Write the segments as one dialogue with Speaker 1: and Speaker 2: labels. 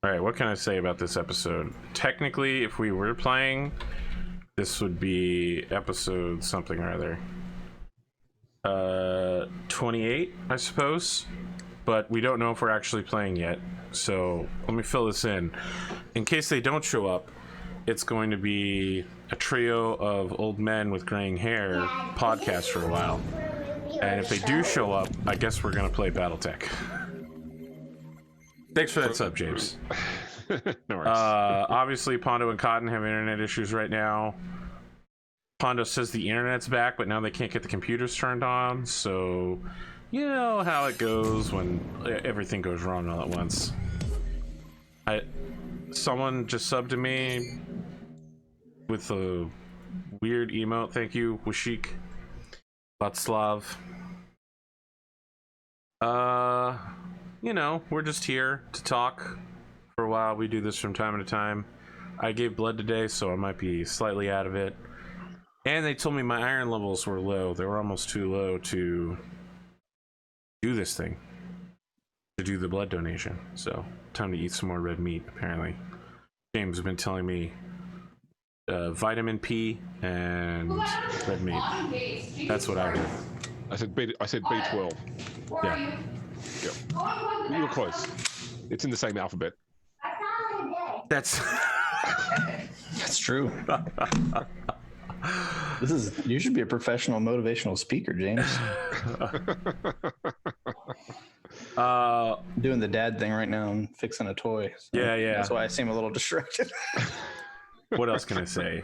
Speaker 1: All right, what can I say about this episode? Technically, if we were playing, this would be episode something or other. 28, I suppose. But we don't know if we're actually playing yet. So let me fill this in. In case they don't show up, it's going to be a trio of old men with graying hair podcast for a while. And if they do show up, I guess we're going to play Battletech. Thanks for that sub, James.
Speaker 2: No worries.
Speaker 1: Obviously, Pondo and Cotton have internet issues right now. Pondo says the internet's back, but now they can't get the computers turned on. So, you know how it goes when everything goes wrong all at once. Someone just subbed to me with a weird emote. Thank you, Washik. Vatslav. You know, we're just here to talk for a while. We do this from time to time. I gave blood today, so I might be slightly out of it. And they told me my iron levels were low. They were almost too low to do this thing, to do the blood donation. So, time to eat some more red meat, apparently. James has been telling me vitamin P and red meat. That's what I heard.
Speaker 2: I said B12.
Speaker 1: Yeah.
Speaker 2: You were close. It's in the same alphabet.
Speaker 1: That's
Speaker 3: true. You should be a professional motivational speaker, James. Doing the dad thing right now and fixing a toy. So
Speaker 1: yeah.
Speaker 3: That's why I seem a little distracted.
Speaker 1: What else can I say?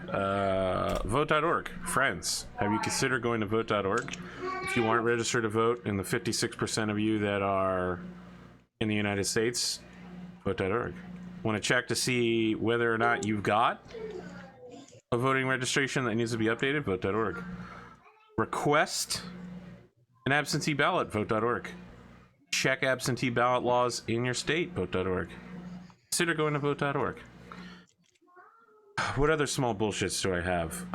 Speaker 1: Vote.org. Friends, have you considered going to vote.org? If you aren't registered to vote, and the 56% of you that are in the United States, vote.org. Want to check to see whether or not you've got a voting registration that needs to be updated? Vote.org. Request an absentee ballot? Vote.org. Check absentee ballot laws in your state? Vote.org. Consider going to vote.org. What other small bullshits do I have?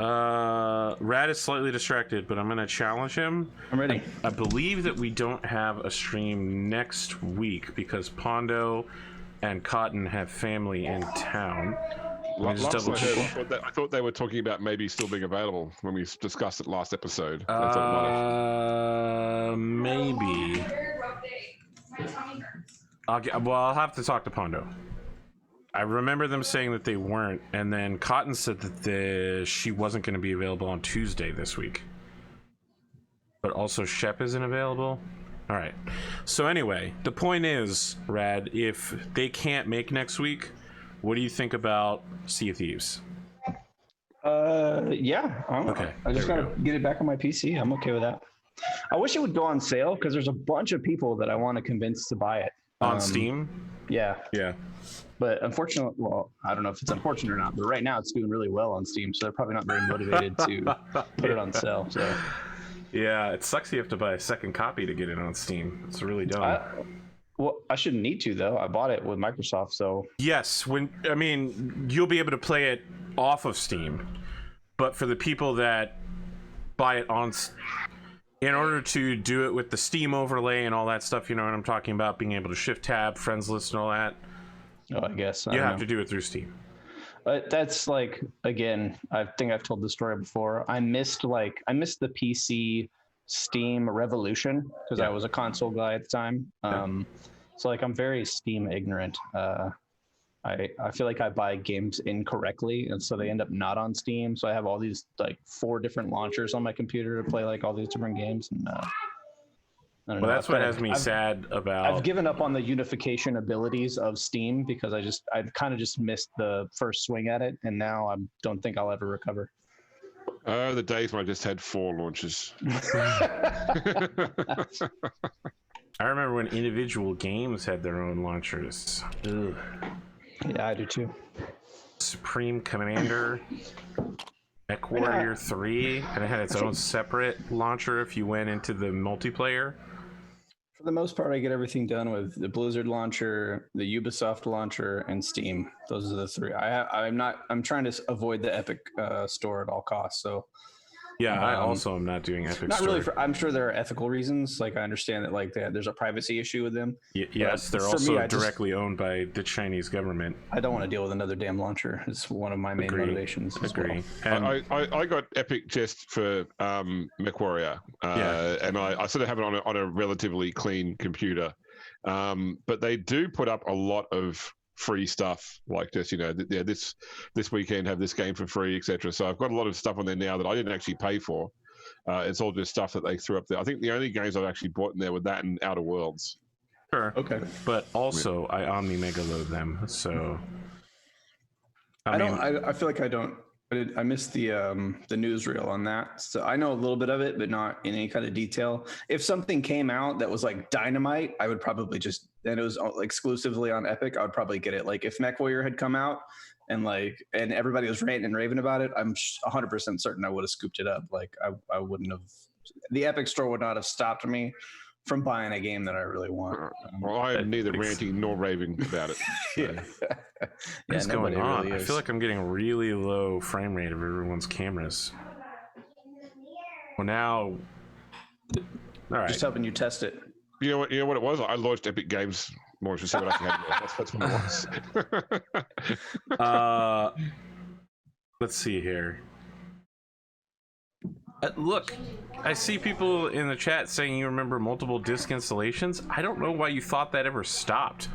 Speaker 1: Rad is slightly distracted, but I'm going to challenge him.
Speaker 3: I'm ready.
Speaker 1: I believe that we don't have a stream next week because Pondo and Cotton have family in town.
Speaker 2: I thought they were talking about maybe still being available when we discussed it last episode.
Speaker 1: Maybe. I'll have to talk to Pondo. I remember them saying that they weren't, and then Cotton said that she wasn't going to be available on Tuesday this week. But also Shep isn't available. All right. So anyway, the point is, Rad, if they can't make next week, what do you think about Sea of Thieves?
Speaker 3: Yeah.
Speaker 1: Okay.
Speaker 3: I just got to get it back on my PC. I'm okay with that. I wish it would go on sale because there's a bunch of people that I want to convince to buy it.
Speaker 1: On Steam?
Speaker 3: Yeah.
Speaker 1: Yeah.
Speaker 3: But unfortunately, well, I don't know if it's unfortunate or not, but right now it's doing really well on Steam, so they're probably not very motivated to put it on sale. So,
Speaker 1: yeah, it sucks you have to buy a second copy to get it on Steam. It's really dumb.
Speaker 3: I shouldn't need to though. I bought it with Microsoft, so
Speaker 1: yes. You'll be able to play it off of Steam, but for the people that buy it in order to do it with the Steam overlay and all that stuff, you know what I'm talking about, being able to shift tab, friends list, and all that.
Speaker 3: Oh, I guess
Speaker 1: you have to do it through Steam.
Speaker 3: But that's like, again, I think I've told the story before. I missed the PC Steam revolution because I was a console guy at the time. So like I'm very Steam ignorant. I feel like I buy games incorrectly, and so they end up not on Steam. So I have all these like 4 different launchers on my computer to play like all these different games. And I don't know.
Speaker 1: That's what has me sad about.
Speaker 3: I've given up on the unification abilities of Steam because I've kind of just missed the first swing at it, and now I don't think I'll ever recover.
Speaker 2: Oh, the days when I just had 4 launches.
Speaker 1: I remember when individual games had their own launchers. Ugh.
Speaker 3: Yeah, I do too.
Speaker 1: Supreme Commander, Mechwarrior 3, and it had its own separate launcher if you went into the multiplayer.
Speaker 3: For the most part, I get everything done with the Blizzard launcher, the Ubisoft launcher, and Steam. Those are the 3. I'm trying to avoid the Epic store at all costs. So
Speaker 1: Yeah, I also am not doing Epic
Speaker 3: Not
Speaker 1: Store.
Speaker 3: really. I'm sure there are ethical reasons. Like I understand that like there's a privacy issue with them.
Speaker 1: Yes, they're
Speaker 3: for
Speaker 1: also
Speaker 3: me,
Speaker 1: directly owned by the Chinese government.
Speaker 3: I don't want to deal with another damn launcher. It's one of my main motivations.
Speaker 1: Agree.
Speaker 3: Well.
Speaker 1: And
Speaker 2: I got Epic just for Mechwarrior, and I sort of have it on a relatively clean computer, but they do put up a lot of free stuff like this. This weekend have this game for free, etc. So I've got a lot of stuff on there now that I didn't actually pay for. It's all just stuff that they threw up there. I think the only games I've actually bought in there were that and Outer Worlds.
Speaker 1: sure.
Speaker 3: Okay.
Speaker 1: But also, I Omni Mega load them, so
Speaker 3: I feel like I don't. I missed the newsreel on that, so I know a little bit of it, but not in any kind of detail. If something came out that was like dynamite, I would probably just, and it was exclusively on Epic, I would probably get it. Like if Mechwarrior had come out and everybody was ranting and raving about it, I'm 100% certain I would have scooped it up. Like I wouldn't have. The Epic Store would not have stopped me from buying a game that I really want.
Speaker 2: Well, I am neither ranting nor raving about it.
Speaker 3: Yeah.
Speaker 1: what's going on?
Speaker 3: Really
Speaker 1: I feel like I'm getting really low frame rate of everyone's cameras. Well, now, all right.
Speaker 3: Just helping you test it.
Speaker 2: You know what it was? I launched Epic Games more to see what I can have. That's what it was.
Speaker 1: Let's see here. Look, I see people in the chat saying you remember multiple disc installations. I don't know why you thought that ever stopped.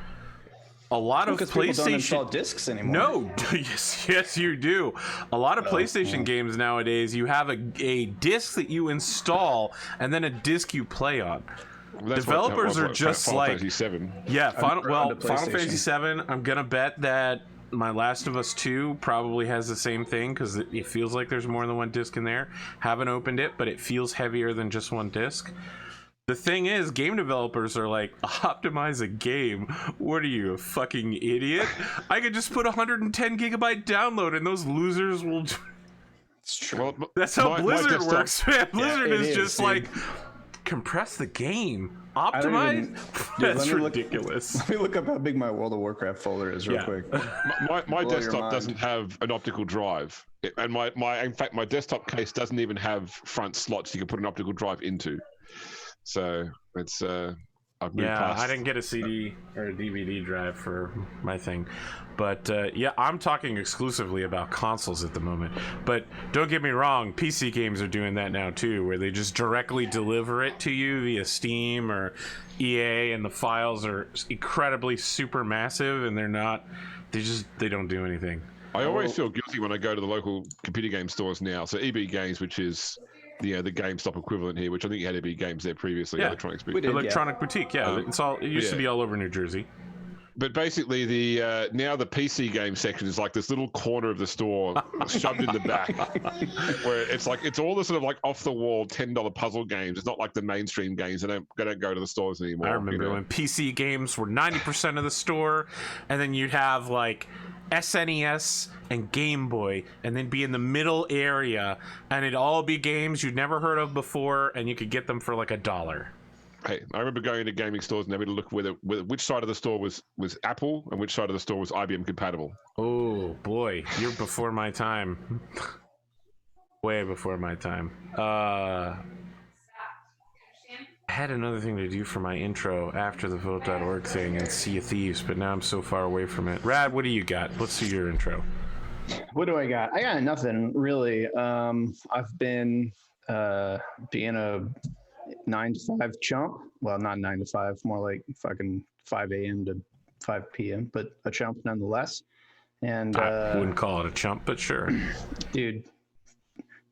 Speaker 1: A lot of
Speaker 3: People don't install
Speaker 1: PlayStation
Speaker 3: discs anymore.
Speaker 1: No, yes, you do. A lot of PlayStation games nowadays, you have a disc that you install and then a disc you play on.
Speaker 2: Well,
Speaker 1: Developers are just
Speaker 2: Final
Speaker 1: like
Speaker 2: Fantasy 7.
Speaker 1: Yeah, Final
Speaker 3: PlayStation.
Speaker 1: Fantasy 7. I'm gonna bet that My Last of Us 2 probably has the same thing because it feels like there's more than one disc in there. Haven't opened it, but it feels heavier than just one disc. The thing is, game developers are like, optimize a game. What are you, a fucking idiot? I could just put 110 gigabyte download and those losers will.
Speaker 3: It's true.
Speaker 2: Well,
Speaker 1: That's how Blizzard works, man. Blizzard is just
Speaker 3: dude.
Speaker 1: like, compress the game. Optimize? That's ridiculous.
Speaker 3: Let me look up how big my World of Warcraft folder is real quick.
Speaker 2: My desktop doesn't have an optical drive, and in fact my desktop case doesn't even have front slots you can put an optical drive into. So it's I've moved past.
Speaker 1: I didn't get a CD or a DVD drive for my thing, but I'm talking exclusively about consoles at the moment. But don't get me wrong, PC games are doing that now too, where they just directly deliver it to you via Steam or EA, and the files are incredibly super massive, and they don't do anything.
Speaker 2: I always feel guilty when I go to the local computer game stores now. So EB Games, which is the GameStop equivalent here, which I think you had EB Games there previously.
Speaker 1: Yeah,
Speaker 2: Electronics
Speaker 3: we did.
Speaker 1: Electronic Boutique. Yeah, it used to be all over New Jersey.
Speaker 2: But basically, now the PC game section is like this little corner of the store shoved in the back, where it's all the sort of like off the wall $10 puzzle games. It's not like the mainstream games. They don't go to the stores anymore.
Speaker 1: I remember when PC games were 90% of the store, and then you'd have like SNES and Game Boy, and then be in the middle area, and it'd all be games you'd never heard of before, and you could get them for like $1.
Speaker 2: Hey, I remember going into gaming stores and having to look which side of the store was Apple and which side of the store was IBM compatible.
Speaker 1: Oh boy, you're before my time. Way before my time. I had another thing to do for my intro after the vote.org thing and Sea of Thieves, but now I'm so far away from it. Rad, what do you got? Let's see your intro.
Speaker 3: What do I got? I got nothing really. I've been being a 9 to 5 chump. Well, not 9 to 5, more like fucking 5 a.m. to 5 p.m., but a chump nonetheless. And
Speaker 1: I wouldn't call it a chump, but sure.
Speaker 3: Dude,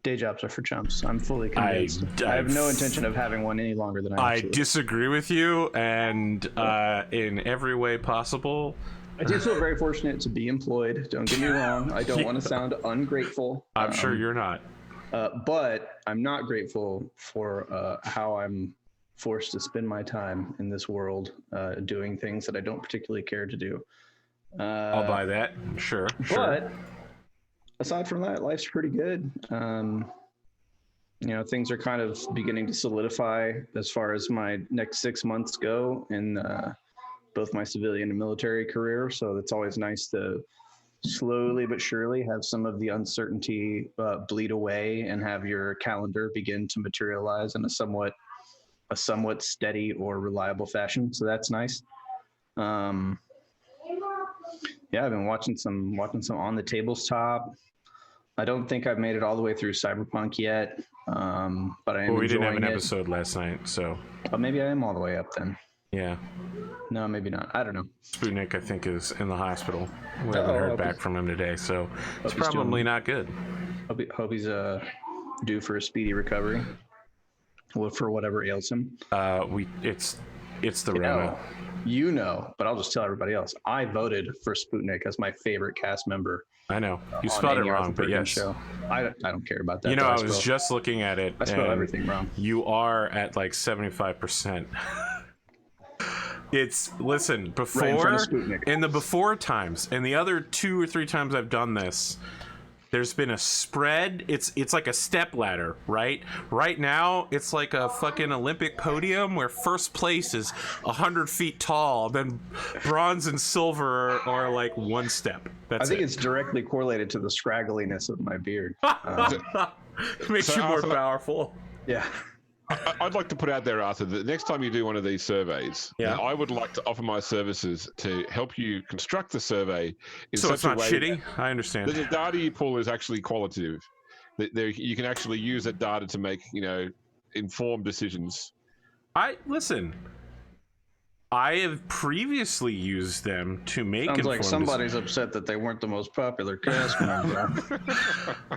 Speaker 3: day jobs are for chumps. I'm fully convinced. I have no intention of having one any longer than I
Speaker 1: disagree with you, and in every way possible.
Speaker 3: I do feel very fortunate to be employed. Don't get me wrong. I don't want to sound ungrateful.
Speaker 1: I'm sure you're not.
Speaker 3: But I'm not grateful for how I'm forced to spend my time in this world doing things that I don't particularly care to do.
Speaker 1: I'll buy that. Sure.
Speaker 3: But aside from that, life's pretty good. Things are kind of beginning to solidify as far as my next 6 months go in both my civilian and military career. So it's always nice to slowly but surely have some of the uncertainty bleed away and have your calendar begin to materialize in a somewhat steady or reliable fashion. So that's nice. Yeah, I've been watching some on the tabletop. I don't think I've made it all the way through Cyberpunk yet, but I am
Speaker 1: Well, we didn't have an
Speaker 3: enjoying it.
Speaker 1: episode last night, so
Speaker 3: Oh, maybe I am all the way up then.
Speaker 1: yeah.
Speaker 3: No, maybe not. I don't know.
Speaker 1: Sputnik, I think, is in the hospital. We haven't heard back from him today, so it's probably not good.
Speaker 3: Hope he's due for a speedy recovery. Well, for whatever ails him.
Speaker 1: It's the Rona.
Speaker 3: But I'll just tell everybody else. I voted for Sputnik as my favorite cast member.
Speaker 1: I know you spelled it wrong, but yes.
Speaker 3: Show. I don't care about that.
Speaker 1: You know, I was just looking at it.
Speaker 3: I spelled everything wrong.
Speaker 1: You are at like 75%. Listen, before in the before times, and the other 2 or 3 times I've done this, there's been a spread. It's like a step ladder, right? Right now, it's like a fucking Olympic podium where first place is 100 feet tall, then bronze and silver are like 1 step. I
Speaker 3: think it's directly correlated to the scraggliness of my beard.
Speaker 1: Makes you more powerful.
Speaker 3: Yeah.
Speaker 2: I'd like to put out there, Arthur, that next time you do one of these surveys, I would like to offer my services to help you construct the survey in such a way. So it's not shitty?
Speaker 1: I understand.
Speaker 2: That the data you pull is actually qualitative. That you can actually use that data to make, informed decisions.
Speaker 1: I have previously used them to make.
Speaker 3: Sounds like somebody's upset that they weren't the most popular cast member.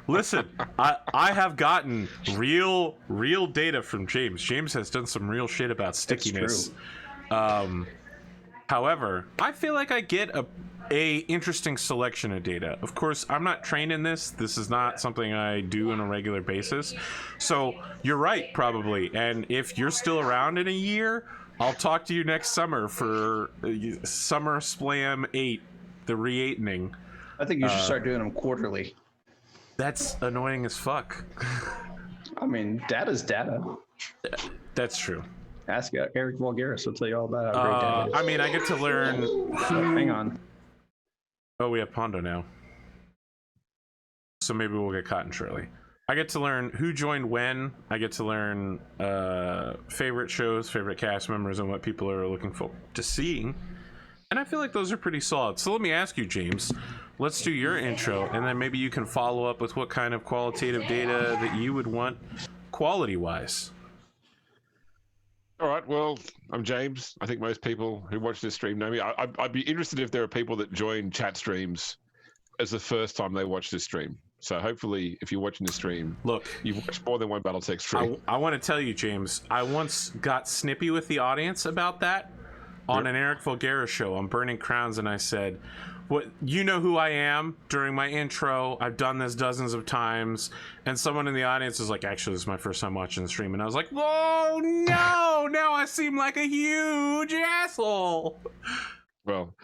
Speaker 1: Listen, I have gotten real data from James. James has done some real shit about stickiness. However, I feel like I get a interesting selection of data. Of course, I'm not trained in this. This is not something I do on a regular basis. So you're right, probably. And if you're still around in a year, I'll talk to you next summer for Summer Splam 8, the re-8ing.
Speaker 3: I think you should start doing them quarterly.
Speaker 1: That's annoying as fuck.
Speaker 3: I mean, data's data.
Speaker 1: That's true.
Speaker 3: Ask Eric Vulgaris. He'll tell you all about how great data is.
Speaker 1: I mean, I get to learn...
Speaker 3: Hang on.
Speaker 1: Oh, we have Pondo now. So maybe we'll get caught in shortly. I get to learn who joined when. I get to learn favorite shows, favorite cast members, and what people are looking forward to seeing. And I feel like those are pretty solid. So let me ask you, James, let's do your intro, and then maybe you can follow up with what kind of qualitative data that you would want quality-wise.
Speaker 2: All right, well, I'm James. I think most people who watch this stream know me. I'd be interested if there are people that join chat streams as the first time they watch this stream. So hopefully, if you're watching the stream,
Speaker 1: look,
Speaker 2: you've watched more than one Battletech stream.
Speaker 1: I want to tell you, James, I once got snippy with the audience about that on an Eric Vulgaris show on Burning Crowns, and I said, "What, you know who I am?" During my intro, I've done this dozens of times, and someone in the audience is like, "Actually, this is my first time watching the stream," and I was like, "Whoa, no! Now I seem like a huge asshole."
Speaker 2: Well,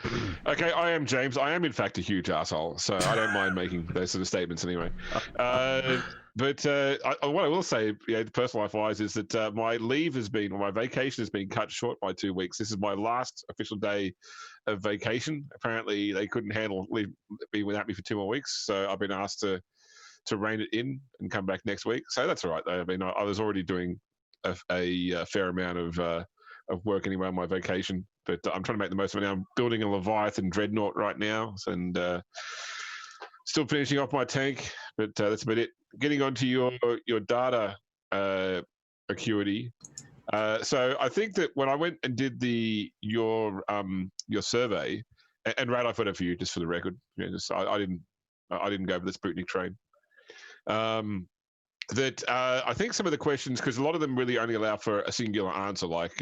Speaker 2: okay, I am James. I am, in fact, a huge asshole, so I don't mind making those sort of statements anyway. But what I will say, personal life-wise, is that my vacation has been cut short by 2 weeks. This is my last official day of vacation. Apparently, they couldn't handle being without me for 2 more weeks, so I've been asked to rein it in and come back next week. So that's all right, though. I mean, I was already doing a fair amount of work anyway on my vacation. But I'm trying to make the most of it now. I'm building a Leviathan Dreadnought right now, and still finishing off my tank. But that's about it. Getting onto your data acuity. So I think that when I went and did your survey, and Rad, I voted for you just for the record. I didn't go over the Sputnik train. That I think some of the questions, because a lot of them really only allow for a singular answer, like.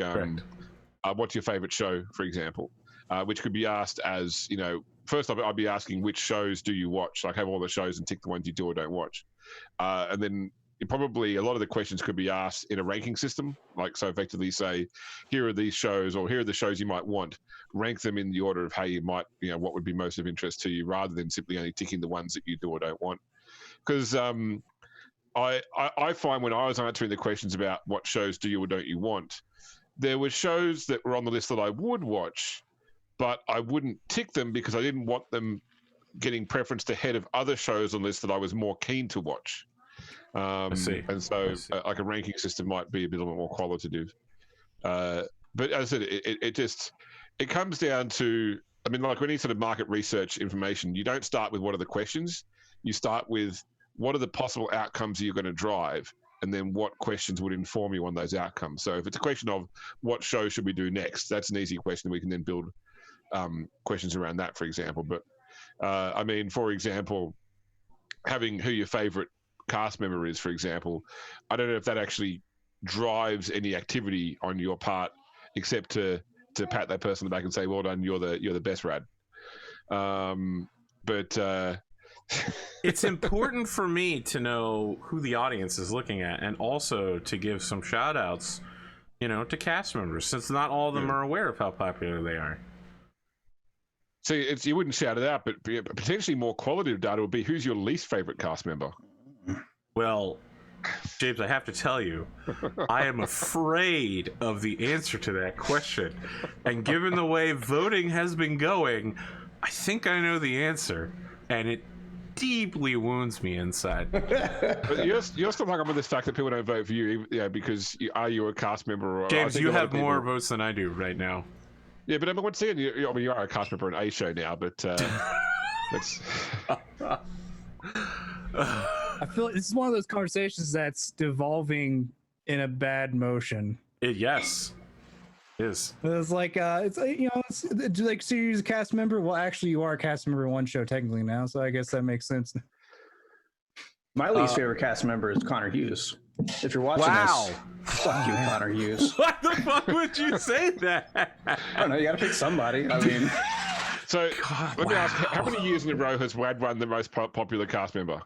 Speaker 2: What's your favorite show, for example, which could be asked as, first I'd be asking which shows do you watch, like have all the shows and tick the ones you do or don't watch. And then probably a lot of the questions could be asked in a ranking system, like so effectively say, here are these shows or here are the shows you might want, rank them in the order of how you might, what would be most of interest to you rather than simply only ticking the ones that you do or don't want. Because I find when I was answering the questions about what shows do you or don't you want, there were shows that were on the list that I would watch, but I wouldn't tick them because I didn't want them getting preferenced ahead of other shows on lists that I was more keen to watch.
Speaker 1: I see.
Speaker 2: And so,
Speaker 1: I see.
Speaker 2: like a ranking system might be a bit more qualitative. But as I said, it comes down to, I mean, like when you sort of market research information, you don't start with what are the questions. You start with what are the possible outcomes you're going to drive, and then what questions would inform you on those outcomes. So if it's a question of what show should we do next, that's an easy question. We can then build questions around that, for example. But I mean, for example, having who your favorite cast member is, for example, I don't know if that actually drives any activity on your part, except to pat that person on the back and say, "Well done, you're the best, Rad." But
Speaker 1: it's important for me to know who the audience is looking at, and also to give some shout outs, to cast members, since not all of them are aware of how popular they are.
Speaker 2: See, you wouldn't shout it out, but potentially more qualitative data would be who's your least favorite cast member.
Speaker 1: Well, James, I have to tell you, I am afraid of the answer to that question. And given the way voting has been going, I think I know the answer, and it deeply wounds me inside.
Speaker 2: But you're still talking about this fact that people don't vote for you, because are you a cast member? Or
Speaker 1: James, you have more votes than I do right now.
Speaker 2: Yeah, but I mean, once again, you are a cast member in a show now, but that's.
Speaker 4: I feel like this is one of those conversations that's devolving in a bad motion.
Speaker 1: Yes. It is.
Speaker 4: It's like, it's like, so you're a cast member? Well, actually, you are a cast member in one show technically now, so I guess that makes sense.
Speaker 3: My least favorite cast member is Connor Hughes. If you're watching this, fuck you, Connor Hughes.
Speaker 1: What the fuck would you say that?
Speaker 3: I don't know. You got to pick somebody. I mean,
Speaker 2: so let me ask: how many years in a row has Wad won the most popular cast member?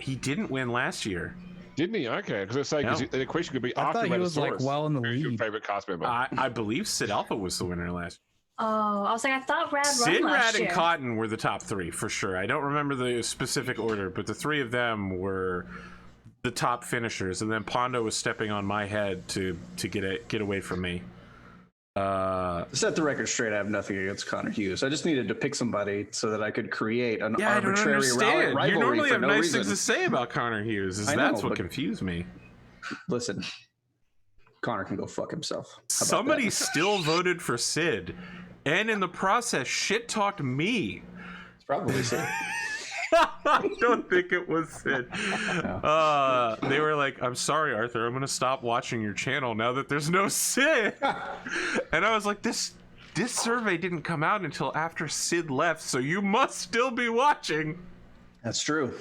Speaker 1: He didn't win last year.
Speaker 2: Didn't he? Okay, because I say the question could be
Speaker 4: I
Speaker 2: after
Speaker 4: thought he was like
Speaker 2: Raddosaurus,
Speaker 4: well in the
Speaker 2: who's your
Speaker 4: lead.
Speaker 2: favorite cast member?
Speaker 1: I believe Sid Alpha was the winner last year.
Speaker 5: Oh, I was like, I thought Rad
Speaker 1: Sid,
Speaker 5: won last
Speaker 1: Rad, and
Speaker 5: year.
Speaker 1: Cotton were the top three for sure. I don't remember the specific order, but the three of them were the top finishers, and then Pondo was stepping on my head to get away from me.
Speaker 3: to set the record straight, I have nothing against Connor Hughes. I just needed to pick somebody so that I could create an
Speaker 1: I don't
Speaker 3: arbitrary
Speaker 1: understand.
Speaker 3: rivalry
Speaker 1: You normally
Speaker 3: for
Speaker 1: have
Speaker 3: no
Speaker 1: nice
Speaker 3: reason.
Speaker 1: things to say about Connor Hughes. That's what confused me.
Speaker 3: Listen, Connor can go fuck himself. How about
Speaker 1: Somebody
Speaker 3: that?
Speaker 1: still voted for Sid, and in the process, shit talked me.
Speaker 3: It's probably Sid.
Speaker 1: I don't think it was Sid. They were like, "I'm sorry, Arthur. I'm gonna stop watching your channel now that there's no Sid." And I was like, "This survey didn't come out until after Sid left, so you must still be watching."
Speaker 3: That's true.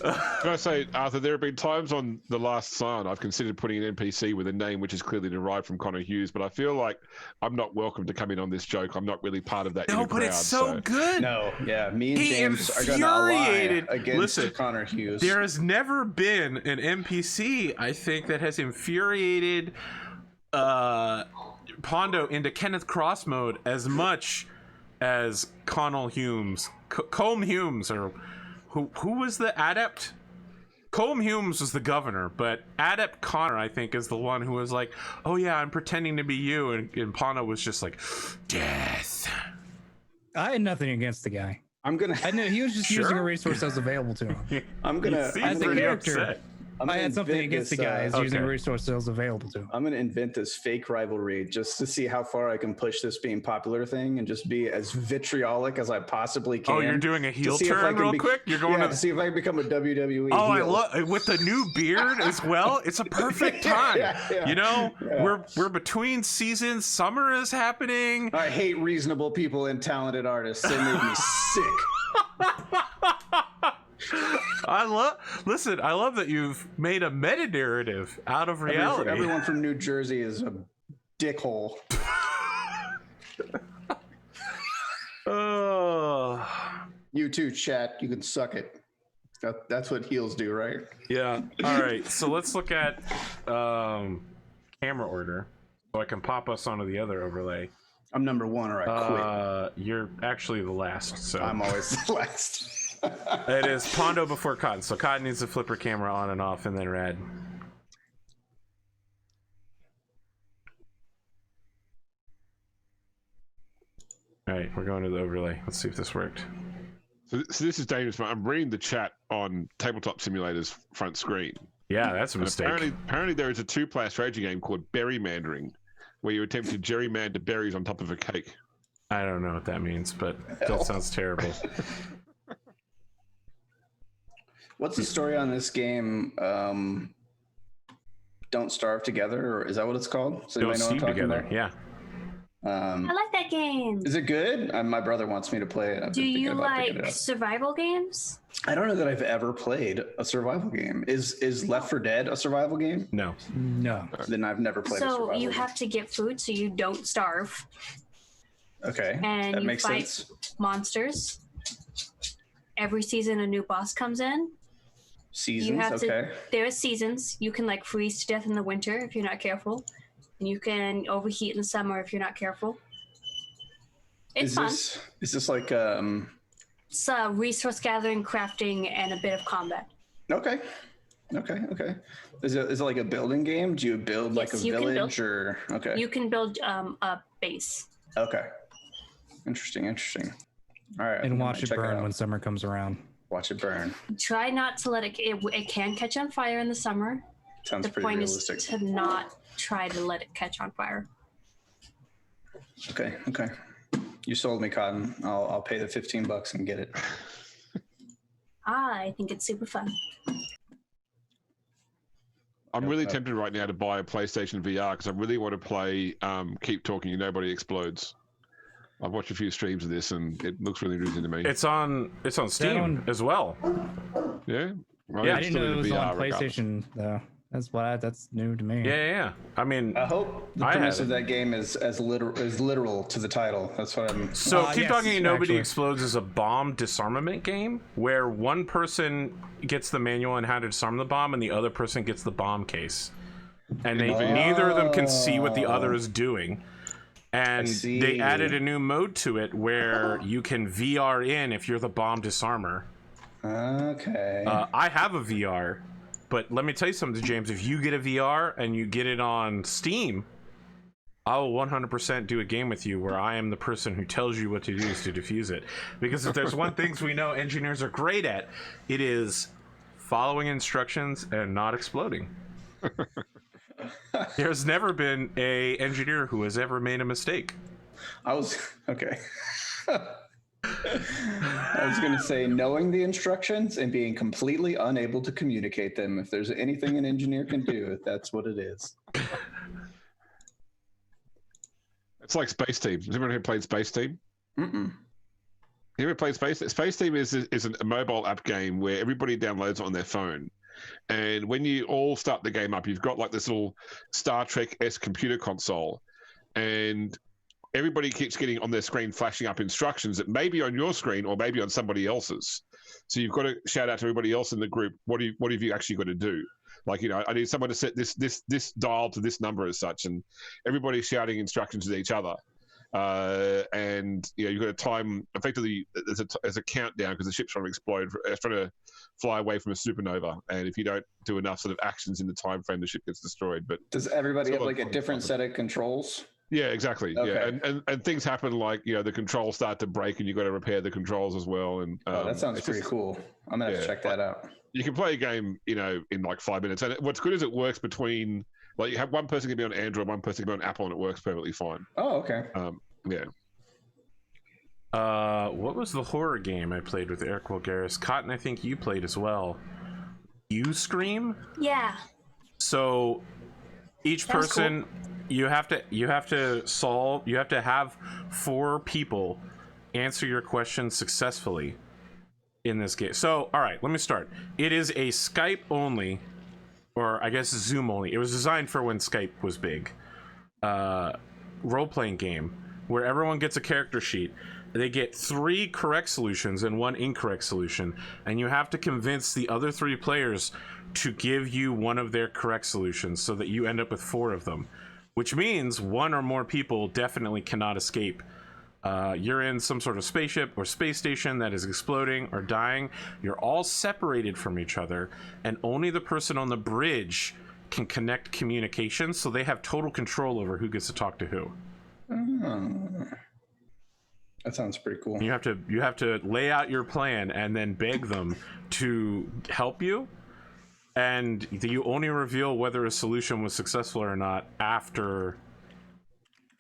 Speaker 2: Can I say, Arthur, there have been times on The Last Sign I've considered putting an NPC with a name which is clearly derived from Connor Hughes, but I feel like I'm not welcome to come in on this joke. I'm not really part of that inner
Speaker 1: No, but
Speaker 2: crowd,
Speaker 1: it's so good.
Speaker 3: No, yeah, me and
Speaker 1: He
Speaker 3: James are going to ally
Speaker 1: infuriated.
Speaker 3: against
Speaker 1: Listen,
Speaker 3: Connor Hughes.
Speaker 1: There has never been an NPC, I think, that has infuriated Pondo into Kenneth Cross mode as much as Colm Humes, or who was the adept? Colm Humes was the governor, but Adept Connor, I think, is the one who was like, "Oh yeah, I'm pretending to be you," and Pondo was just like, "Death."
Speaker 4: I had nothing against the guy.
Speaker 3: I'm gonna.
Speaker 4: I know he was just using a resource that was available to him.
Speaker 3: I'm gonna.
Speaker 1: He seemed
Speaker 4: As a
Speaker 1: pretty
Speaker 4: character,
Speaker 1: upset.
Speaker 3: I'm
Speaker 4: I
Speaker 3: gonna
Speaker 4: had something
Speaker 3: invent
Speaker 4: against the
Speaker 3: this,
Speaker 4: guy
Speaker 1: okay.
Speaker 4: using a resource that was available to him.
Speaker 3: I'm gonna invent this fake rivalry just to see how far I can push this being popular thing, and just be as vitriolic as I possibly can.
Speaker 1: Oh, you're doing a
Speaker 3: to
Speaker 1: heel
Speaker 3: see if I
Speaker 1: turn
Speaker 3: can
Speaker 1: real quick? You're going
Speaker 3: to see if I can become a WWE.
Speaker 1: Oh, I
Speaker 3: heel.
Speaker 1: love with the new beard as well. It's a perfect time.
Speaker 3: Yeah.
Speaker 1: You know,
Speaker 3: Yeah.
Speaker 1: we're between seasons. Summer is happening.
Speaker 3: I hate reasonable people and talented artists. They make me sick.
Speaker 1: I love that you've made a meta narrative out of reality.
Speaker 3: Everyone from New Jersey is a dickhole.
Speaker 1: Oh,
Speaker 3: You too, chat. You can suck it. That's what heels do, right?
Speaker 1: yeah. All right. So let's look at camera order, so I can pop us onto the other overlay.
Speaker 3: I'm number one, or I quit.
Speaker 1: You're actually the last. So
Speaker 3: I'm always the last.
Speaker 1: it is Pondo before Cotton. So Cotton needs to flip her camera on and off, and then Rad. All right, we're going to the overlay. Let's see if this worked.
Speaker 2: So this is dangerous, but I'm reading the chat on Tabletop Simulator's front screen.
Speaker 1: Yeah, that's a mistake.
Speaker 2: Apparently there is a 2-player strategy game called Berrymandering, where you attempt to gerrymander berries on top of a cake.
Speaker 1: I don't know what that means, but that sounds terrible.
Speaker 6: What's the story on this game? Don't Starve Together, or is that what it's called? So
Speaker 1: Don't Steam Together, yeah.
Speaker 5: I like that game.
Speaker 6: Is it good? My brother wants me to play it.
Speaker 5: Do you like survival games?
Speaker 6: I don't know that I've ever played a survival game. Is Left 4 Dead a survival game?
Speaker 1: No.
Speaker 6: Then I've never played a survival
Speaker 5: So you
Speaker 6: game.
Speaker 5: have to get food so you don't starve.
Speaker 6: Okay,
Speaker 5: And
Speaker 6: that
Speaker 5: you
Speaker 6: makes
Speaker 5: fight
Speaker 6: sense.
Speaker 5: monsters. Every season a new boss comes in.
Speaker 6: Seasons, okay.
Speaker 5: There are seasons. You can like freeze to death in the winter if you're not careful. And you can overheat in the summer if you're not careful. It's fun.
Speaker 6: Is this like
Speaker 5: It's resource gathering, crafting, and a bit of combat.
Speaker 6: Okay. Is it like a building game? Do you build like a
Speaker 5: Yes, you can
Speaker 6: village
Speaker 5: build.
Speaker 6: or okay?
Speaker 5: You can build a base.
Speaker 6: Okay. Interesting. All right.
Speaker 4: And
Speaker 6: I'm
Speaker 4: watch
Speaker 6: gonna
Speaker 4: it
Speaker 6: check
Speaker 4: burn
Speaker 6: out.
Speaker 4: when summer comes around.
Speaker 6: Watch it burn.
Speaker 5: Try not to let it can catch on fire in the summer.
Speaker 6: Sounds
Speaker 5: The
Speaker 6: pretty
Speaker 5: point
Speaker 6: realistic.
Speaker 5: is to not try to let it catch on fire.
Speaker 6: Okay. You sold me, Cotton. I'll pay the $15 and get it.
Speaker 5: I think it's super fun.
Speaker 2: I'm really tempted right now to buy a PlayStation VR because I really want to play Keep Talking and Nobody Explodes. I've watched a few streams of this and it looks really interesting to me.
Speaker 1: It's on Steam as well.
Speaker 2: Yeah? Well,
Speaker 1: Yeah,
Speaker 4: I didn't
Speaker 2: still
Speaker 4: know
Speaker 2: in
Speaker 4: it was
Speaker 2: VR
Speaker 4: on
Speaker 2: regardless.
Speaker 4: PlayStation though. That's new to me.
Speaker 1: Yeah. I mean,
Speaker 6: I hope the
Speaker 1: I
Speaker 6: premise
Speaker 1: have
Speaker 6: of that game is as literal to the title. That's what I'm.
Speaker 1: so Keep
Speaker 4: yes,
Speaker 1: Talking and Nobody
Speaker 4: actually.
Speaker 1: Explodes is a bomb disarmament game where one person gets the manual on how to disarm the bomb and the other person gets the bomb case. And neither of them can see what the other is doing. And
Speaker 6: see.
Speaker 1: they added a new mode to it where you can VR in if you're the bomb disarmer.
Speaker 6: Okay.
Speaker 1: I have a VR, but let me tell you something, James. If you get a VR and you get it on Steam, I will 100% do a game with you where I am the person who tells you what to do to defuse it. Because if there's one thing we know engineers are great at, it is following instructions and not exploding. There's never been a engineer who has ever made a mistake.
Speaker 6: I was okay. I was going to say knowing the instructions and being completely unable to communicate them. If there's anything an engineer can do, that's what it is.
Speaker 2: It's like Space Team. Has anyone here played Space Team?
Speaker 6: Mm-mm.
Speaker 2: You ever played Space Team? Space Team is a mobile app game where everybody downloads it on their phone. And when you all start the game up, you've got like this little Star Trek-esque computer console. And everybody keeps getting on their screen flashing up instructions that may be on your screen or maybe on somebody else's. So you've got to shout out to everybody else in the group, what have you actually got to do? Like, you know, I need someone to set this dial to this number as such, and everybody's shouting instructions to each other. And you know, you've got a time effectively as a countdown because the ship's trying to explode, it's trying to fly away from a supernova, and if you don't do enough sort of actions in the time frame, the ship gets destroyed. But
Speaker 6: Does everybody have
Speaker 2: Sort
Speaker 6: like
Speaker 2: of
Speaker 6: a different set of controls?
Speaker 2: yeah, exactly.
Speaker 6: Okay.
Speaker 2: Yeah, and things happen like, you know, the controls start to break and you've got to repair the controls as well. And
Speaker 6: That sounds
Speaker 2: it's
Speaker 6: pretty
Speaker 2: just-
Speaker 6: cool. I'm gonna have to
Speaker 2: yeah,
Speaker 6: check that out.
Speaker 2: You can play a game, you know, in like 5 minutes. And what's good is it works between, like, you have one person can be on Android, one person can be on Apple, and it works perfectly fine.
Speaker 6: Oh, okay.
Speaker 2: Yeah.
Speaker 1: What was the horror game I played with Eric Wilgaris? Cotton, I think you played as well. You Scream?
Speaker 5: Yeah.
Speaker 1: So each
Speaker 5: That was
Speaker 1: person you have to have 4 people answer your questions successfully in this game. So, all right, let me start. It is a Skype only, or I guess Zoom only. It was designed for when Skype was big. Role-playing game where everyone gets a character sheet. They get 3 correct solutions and 1 incorrect solution, and you have to convince the other 3 players to give you one of their correct solutions so that you end up with 4 of them, which means 1 or more people definitely cannot escape. You're in some sort of spaceship or space station that is exploding or dying. You're all separated from each other, and only the person on the bridge can connect communications, so they have total control over who gets to talk to who.
Speaker 6: That sounds pretty cool.
Speaker 1: You have to lay out your plan and then beg them to help you, and you only reveal whether a solution was successful or not after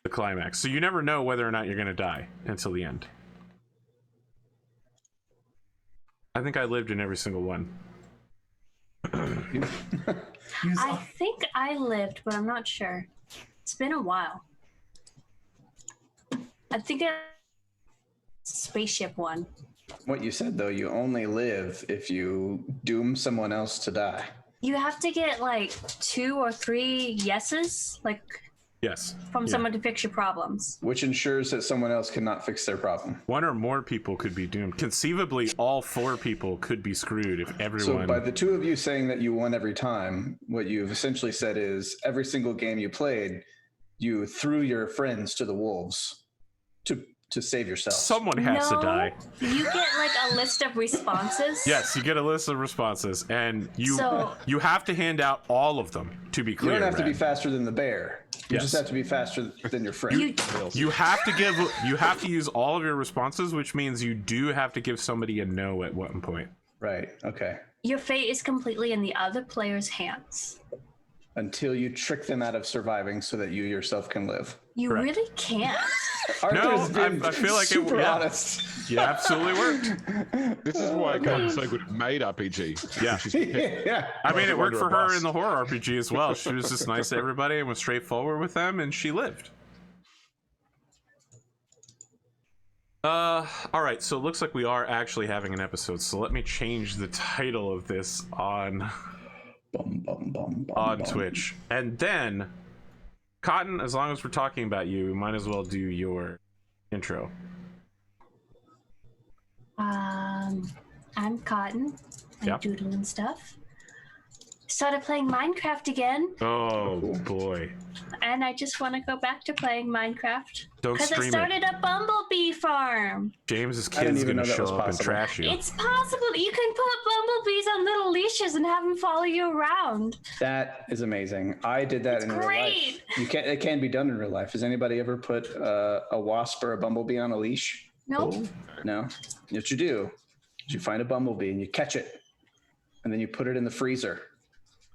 Speaker 1: the climax. So you never know whether or not you're going to die until the end. I think I lived in every single one.
Speaker 5: I think I lived, but I'm not sure. It's been a while. I think I spaceship one.
Speaker 6: What you said though, you only live if you doom someone else to die.
Speaker 5: You have to get like 2 or 3 yeses, like
Speaker 1: Yes.
Speaker 5: from someone to fix your problems.
Speaker 6: Which ensures that someone else cannot fix their problem.
Speaker 1: One or more people could be doomed. Conceivably, all 4 people could be screwed if everyone...
Speaker 6: So by the 2 of you saying that you won every time, what you've essentially said is every single game you played, you threw your friends to the wolves to save yourself.
Speaker 1: Someone has to die.
Speaker 5: You get like a list of responses.
Speaker 1: Yes, you get a list of responses, and you have to hand out all of them, to be clear.
Speaker 6: You don't have to be
Speaker 1: Red.
Speaker 6: faster than the bear. You just have to be faster than your friend.
Speaker 1: You have to use all of your responses, which means you do have to give somebody a no at one point.
Speaker 6: Right, okay.
Speaker 5: Your fate is completely in the other player's hands.
Speaker 6: Until you trick them out of surviving so that you yourself can live.
Speaker 5: You
Speaker 1: Correct.
Speaker 5: really can't.
Speaker 6: Arthur's been
Speaker 1: I feel like
Speaker 6: super
Speaker 1: it
Speaker 6: honest.
Speaker 1: Yeah, absolutely worked.
Speaker 2: This is why Cotton's so good at made RPG.
Speaker 1: Yeah.
Speaker 6: Yeah.
Speaker 1: I mean, it worked for her
Speaker 2: boss.
Speaker 1: in the horror RPG as well. She was just nice to everybody and was straightforward with them, and she lived. All right, so it looks like we are actually having an episode, so let me change the title of this on Twitch. And then, Cotton, as long as we're talking about you, we might as well do your intro.
Speaker 5: I'm Cotton. I'm
Speaker 1: Yep.
Speaker 5: doodling stuff. Started playing Minecraft again,
Speaker 1: Oh, boy.
Speaker 5: and I just want to go back to playing Minecraft.
Speaker 1: Don't
Speaker 5: Because I
Speaker 1: stream it.
Speaker 5: started a bumblebee farm.
Speaker 1: James's
Speaker 6: I didn't
Speaker 1: kid's
Speaker 6: even
Speaker 1: gonna
Speaker 6: know that
Speaker 1: show
Speaker 6: was
Speaker 1: up and
Speaker 6: possible.
Speaker 1: trash you.
Speaker 5: It's possible. You can put bumblebees on little leashes and have them follow you around.
Speaker 6: That is amazing. I did that in real life.
Speaker 5: Great.
Speaker 6: It can be done in real life. Has anybody ever put a wasp or a bumblebee on a leash?
Speaker 5: Nope.
Speaker 6: No. What you do is you find a bumblebee and you catch it, and then you put it in the freezer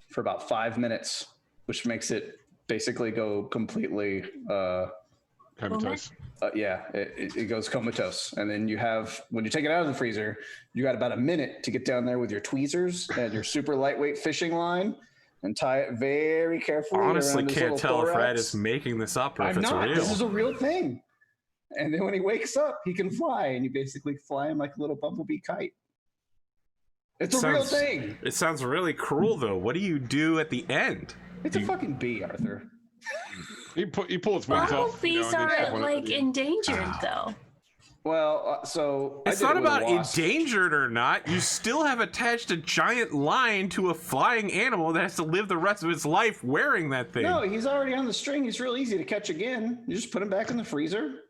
Speaker 6: for about 5 minutes, which makes it basically go completely
Speaker 2: Comatose.
Speaker 6: it goes comatose. And then you have, when you take it out of the freezer, you got about a minute to get down there with your tweezers and your super lightweight fishing line and tie it very carefully.
Speaker 1: Honestly,
Speaker 6: around his
Speaker 1: can't
Speaker 6: little
Speaker 1: tell if
Speaker 6: thorax.
Speaker 1: Red is making this up or if
Speaker 6: I'm
Speaker 1: it's
Speaker 6: not.
Speaker 1: real.
Speaker 6: This is a real thing. And then when he wakes up, he can fly, and you basically fly him like a little bumblebee kite. It's a real thing.
Speaker 1: It sounds really cruel, though. What do you do at the end?
Speaker 6: It's a fucking bee, Arthur.
Speaker 2: You pull its wings off.
Speaker 5: Bumblebees
Speaker 2: and then
Speaker 5: aren't
Speaker 2: one
Speaker 5: like
Speaker 2: at the end.
Speaker 5: endangered though.
Speaker 6: Well, so
Speaker 1: It's
Speaker 6: I did
Speaker 1: not
Speaker 6: it with a
Speaker 1: about
Speaker 6: wasp.
Speaker 1: endangered or not. You still have attached a giant line to a flying animal that has to live the rest of its life wearing that thing.
Speaker 6: No, he's already on the string. He's real easy to catch again. You just put him back in the freezer,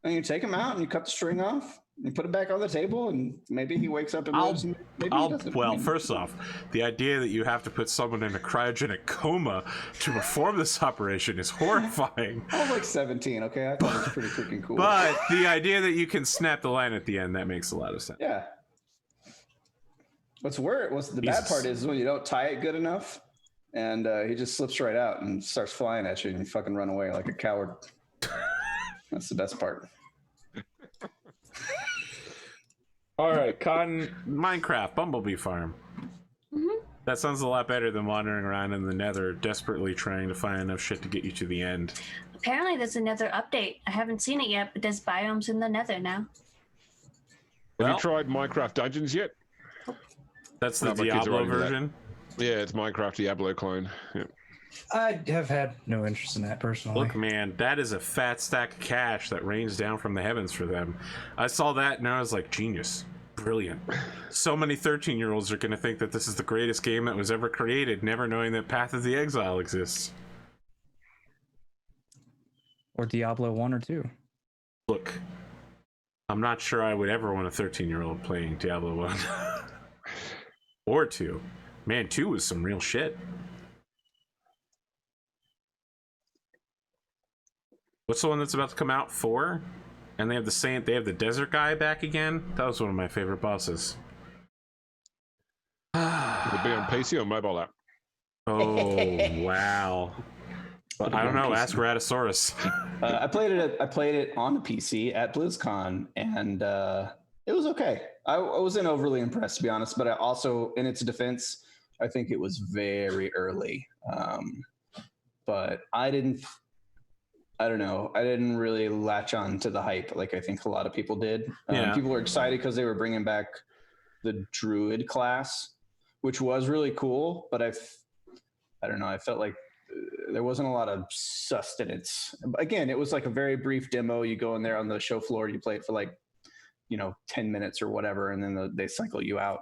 Speaker 6: and you take him out, and you cut the string off, and you put it back on the table, and maybe he wakes up and lives. And maybe he doesn't.
Speaker 1: Well, first off, the idea that you have to put someone in a cryogenic coma to perform this operation is horrifying.
Speaker 6: I was like 17. Okay, I thought it was pretty freaking cool.
Speaker 1: But the idea that you can snap the line at the end, that makes a lot of sense.
Speaker 6: yeah. What's the bad
Speaker 1: Jesus.
Speaker 6: part is when you don't tie it good enough, and he just slips right out and starts flying at you, and you fucking run away like a coward. That's the best part.
Speaker 1: All right, Cotton, Minecraft, Bumblebee Farm.
Speaker 5: Mm-hmm.
Speaker 1: That sounds a lot better than wandering around in the nether, desperately trying to find enough shit to get you to the end.
Speaker 5: Apparently there's another update. I haven't seen it yet, but there's biomes in the nether now.
Speaker 2: Have
Speaker 1: Well-
Speaker 2: you tried Minecraft Dungeons yet?
Speaker 1: That's the
Speaker 2: No, my kids are
Speaker 1: Diablo
Speaker 2: already into that.
Speaker 1: version.
Speaker 2: Yeah, it's Minecraft Diablo clone. Yeah.
Speaker 4: I have had no interest in that personally.
Speaker 1: Look, man, that is a fat stack of cash that rains down from the heavens for them. I saw that and I was like, genius. Brilliant. So many 13-year-olds are going to think that this is the greatest game that was ever created, never knowing that Path of the Exile exists.
Speaker 4: Or Diablo 1 or 2.
Speaker 1: Look, I'm not sure I would ever want a 13-year-old playing Diablo 1. Or 2. Man, 2 was some real shit. What's the one that's about to come out? 4? And they have the desert guy back again. That was one of my favorite bosses.
Speaker 2: Would it be on PC or mobile app?
Speaker 1: Oh wow. Well, I don't know. Ask Raddosaurus.
Speaker 6: I played it on the PC at BlizzCon, and it was okay. I wasn't overly impressed, to be honest. But I also, in its defense, I think it was very early. But I don't know. I didn't really latch on to the hype like I think a lot of people did. People were excited because they were bringing back the Druid class, which was really cool. But I don't know. I felt like there wasn't a lot of sustenance. Again, it was like a very brief demo. You go in there on the show floor, you play it for like, 10 minutes or whatever, and then they cycle you out.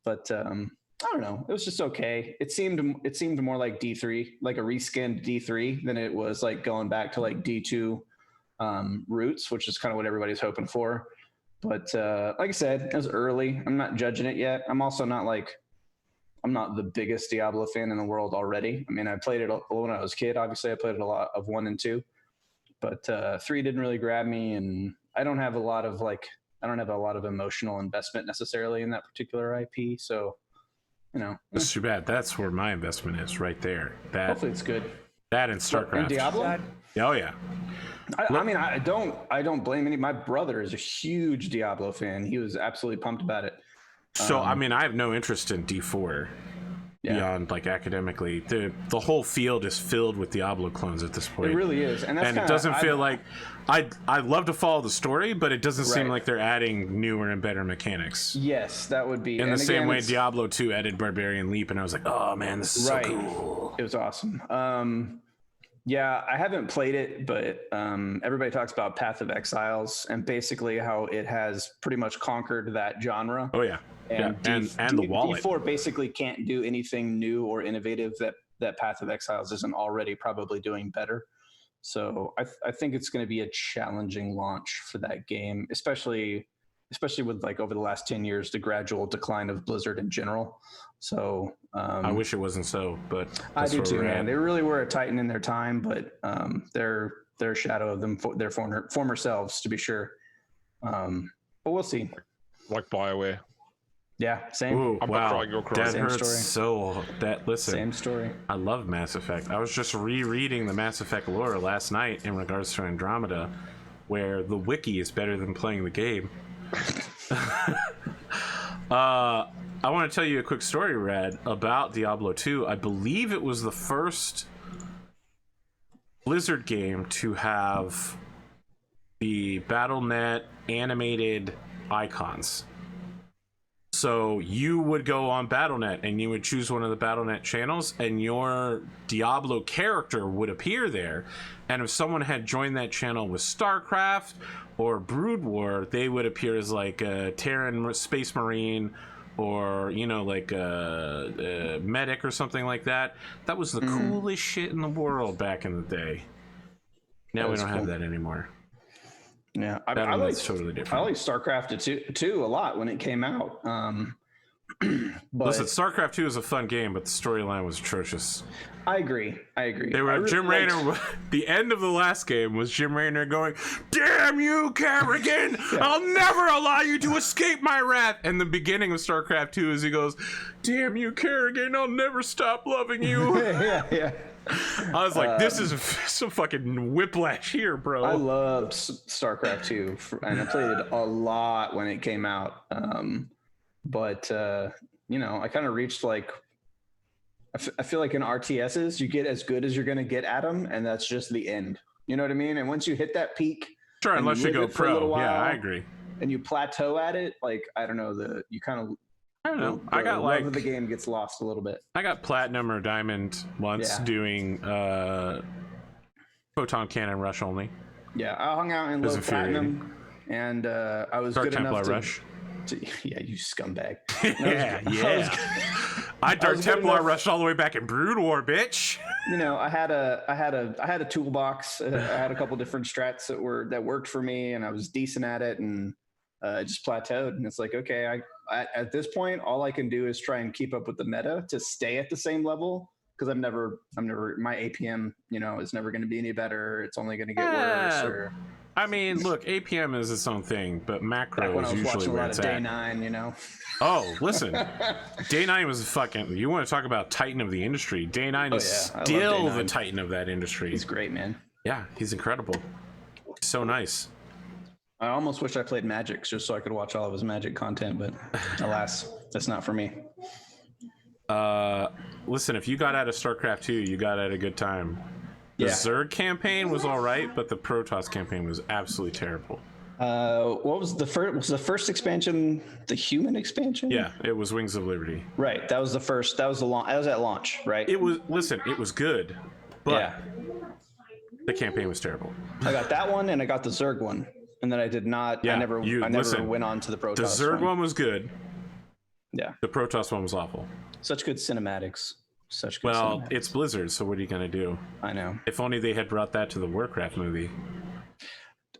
Speaker 6: But I don't know. It was just okay. It seemed more like D3, like a reskinned D3, than it was like going back to like D2 roots, which is kind of what everybody's hoping for. But like I said, it was early. I'm not judging it yet. I'm also not I'm not the biggest Diablo fan in the world already. I mean, I played it when I was a kid. Obviously, I played a lot of 1 and 2, but 3 didn't really grab me, and I don't have a lot of emotional investment necessarily in that particular IP. So,
Speaker 1: That's too bad. That's where my investment is, right there.
Speaker 6: Hopefully, it's good.
Speaker 1: That and StarCraft.
Speaker 6: And Diablo.
Speaker 1: Oh yeah.
Speaker 6: I mean, I don't blame any. My brother is a huge Diablo fan. He was absolutely pumped about it.
Speaker 1: So I mean, I have no interest in D4 beyond like academically. The whole field is filled with Diablo clones at this point.
Speaker 6: It really is, and
Speaker 1: it doesn't feel like I love to follow the story, but it doesn't seem like they're adding newer and better mechanics.
Speaker 6: Yes, that would be
Speaker 1: in the same way Diablo 2 added Barbarian Leap, and I was like, oh man, this is so cool.
Speaker 6: It was awesome. Yeah, I haven't played it, but everybody talks about Path of Exiles and basically how it has pretty much conquered that genre.
Speaker 1: Oh yeah. And the wallet.
Speaker 6: D4 basically can't do anything new or innovative that Path of Exiles isn't already probably doing better. So I think it's going to be a challenging launch for that game, especially with like over the last 10 years, the gradual decline of Blizzard in general. So
Speaker 1: I wish it wasn't so, but
Speaker 6: I do too, man. They really were a titan in their time, but they're a shadow of their former selves, to be sure. But we'll see.
Speaker 2: Like BioWare.
Speaker 6: Yeah, same.
Speaker 1: Ooh,
Speaker 2: I'm
Speaker 1: wow.
Speaker 2: not crying, you're crying.
Speaker 1: That
Speaker 6: Same
Speaker 1: hurts
Speaker 6: story.
Speaker 1: so. Listen.
Speaker 6: Same story.
Speaker 1: I love Mass Effect. I was just rereading the Mass Effect lore last night in regards to Andromeda, where the wiki is better than playing the game. I want to tell you a quick story, Rad, about Diablo 2. I believe it was the first Blizzard game to have the Battle.net animated icons. So you would go on Battle.net and you would choose one of the Battle.net channels and your Diablo character would appear there. And if someone had joined that channel with StarCraft or Brood War, they would appear as like a Terran Space Marine or, like a medic or something like that. That was the coolest shit in the world back in the day. Now we don't have that anymore.
Speaker 6: Yeah, I
Speaker 1: like totally different.
Speaker 6: I like StarCraft 2 a lot when it came out. But
Speaker 1: listen, StarCraft 2 is a fun game, but the storyline was atrocious.
Speaker 6: I agree.
Speaker 1: They were Jim Raynor. The end of the last game was Jim Raynor going, "Damn you, Kerrigan! I'll never allow you to escape my wrath." And the beginning of StarCraft 2 is he goes, "Damn you, Kerrigan! I'll never stop loving you."
Speaker 6: yeah.
Speaker 1: I was like, this is some fucking whiplash here, bro.
Speaker 6: I loved StarCraft 2, and I played it a lot when it came out. But I kind of reached like, I feel like in RTSs, you get as good as you're going to get at them, and that's just the end. You know what I mean? And once you hit that peak,
Speaker 1: sure, unless you go pro. Yeah, I agree.
Speaker 6: And you plateau at it, like, I don't know, you kind of,
Speaker 1: I don't know.
Speaker 6: I got love of the game gets lost a little bit.
Speaker 1: I got platinum or diamond once doing photon cannon rush only.
Speaker 6: Yeah, I hung out in low platinum, and I was
Speaker 1: Dark
Speaker 6: good
Speaker 1: Templar
Speaker 6: enough
Speaker 1: rush.
Speaker 6: Yeah, you scumbag.
Speaker 1: I Dark Templar rushed all the way back in Brood War, bitch.
Speaker 6: I had a toolbox. I had a couple different strats that worked for me, and I was decent at it, and it just plateaued. And it's like, okay, I at this point, all I can do is try and keep up with the meta to stay at the same level, because I'm never my APM, is never going to be any better. It's only going to get worse.
Speaker 1: I mean, look, APM is its own thing, but macro
Speaker 6: When
Speaker 1: is
Speaker 6: I was
Speaker 1: usually
Speaker 6: watching a
Speaker 1: where
Speaker 6: lot
Speaker 1: it's
Speaker 6: of Day
Speaker 1: at.
Speaker 6: 9, you know.
Speaker 1: Oh, listen, Day 9 was fucking. You want to talk about Titan of the industry? Day 9 is
Speaker 6: yeah, I love
Speaker 1: still
Speaker 6: Day
Speaker 1: the
Speaker 6: 9.
Speaker 1: Titan of that industry.
Speaker 6: He's great, man.
Speaker 1: Yeah, he's incredible. So nice.
Speaker 6: I almost wish I played Magic just so I could watch all of his Magic content, but alas, that's not for me.
Speaker 1: Listen, if you got out of StarCraft 2, you got out a good time. The
Speaker 6: Yeah.
Speaker 1: Zerg campaign was all right, but the Protoss campaign was absolutely terrible.
Speaker 6: What was the first? Was the first expansion the human expansion?
Speaker 1: Yeah, it was Wings of Liberty.
Speaker 6: Right. That was the first. That was the launch. That was at launch, right?
Speaker 1: It was. Listen, it was good, but
Speaker 6: Yeah.
Speaker 1: the campaign was terrible.
Speaker 6: I got that one, and I got the Zerg one, and then I did not.
Speaker 1: Yeah,
Speaker 6: I never
Speaker 1: listen,
Speaker 6: went on to the Protoss.
Speaker 1: The Zerg one was good.
Speaker 6: Yeah.
Speaker 1: The Protoss one was awful.
Speaker 6: Such good cinematics. Such good.
Speaker 1: Well,
Speaker 6: cinematics.
Speaker 1: it's Blizzard, so what are you gonna do?
Speaker 6: I know.
Speaker 1: If only they had brought that to the Warcraft movie.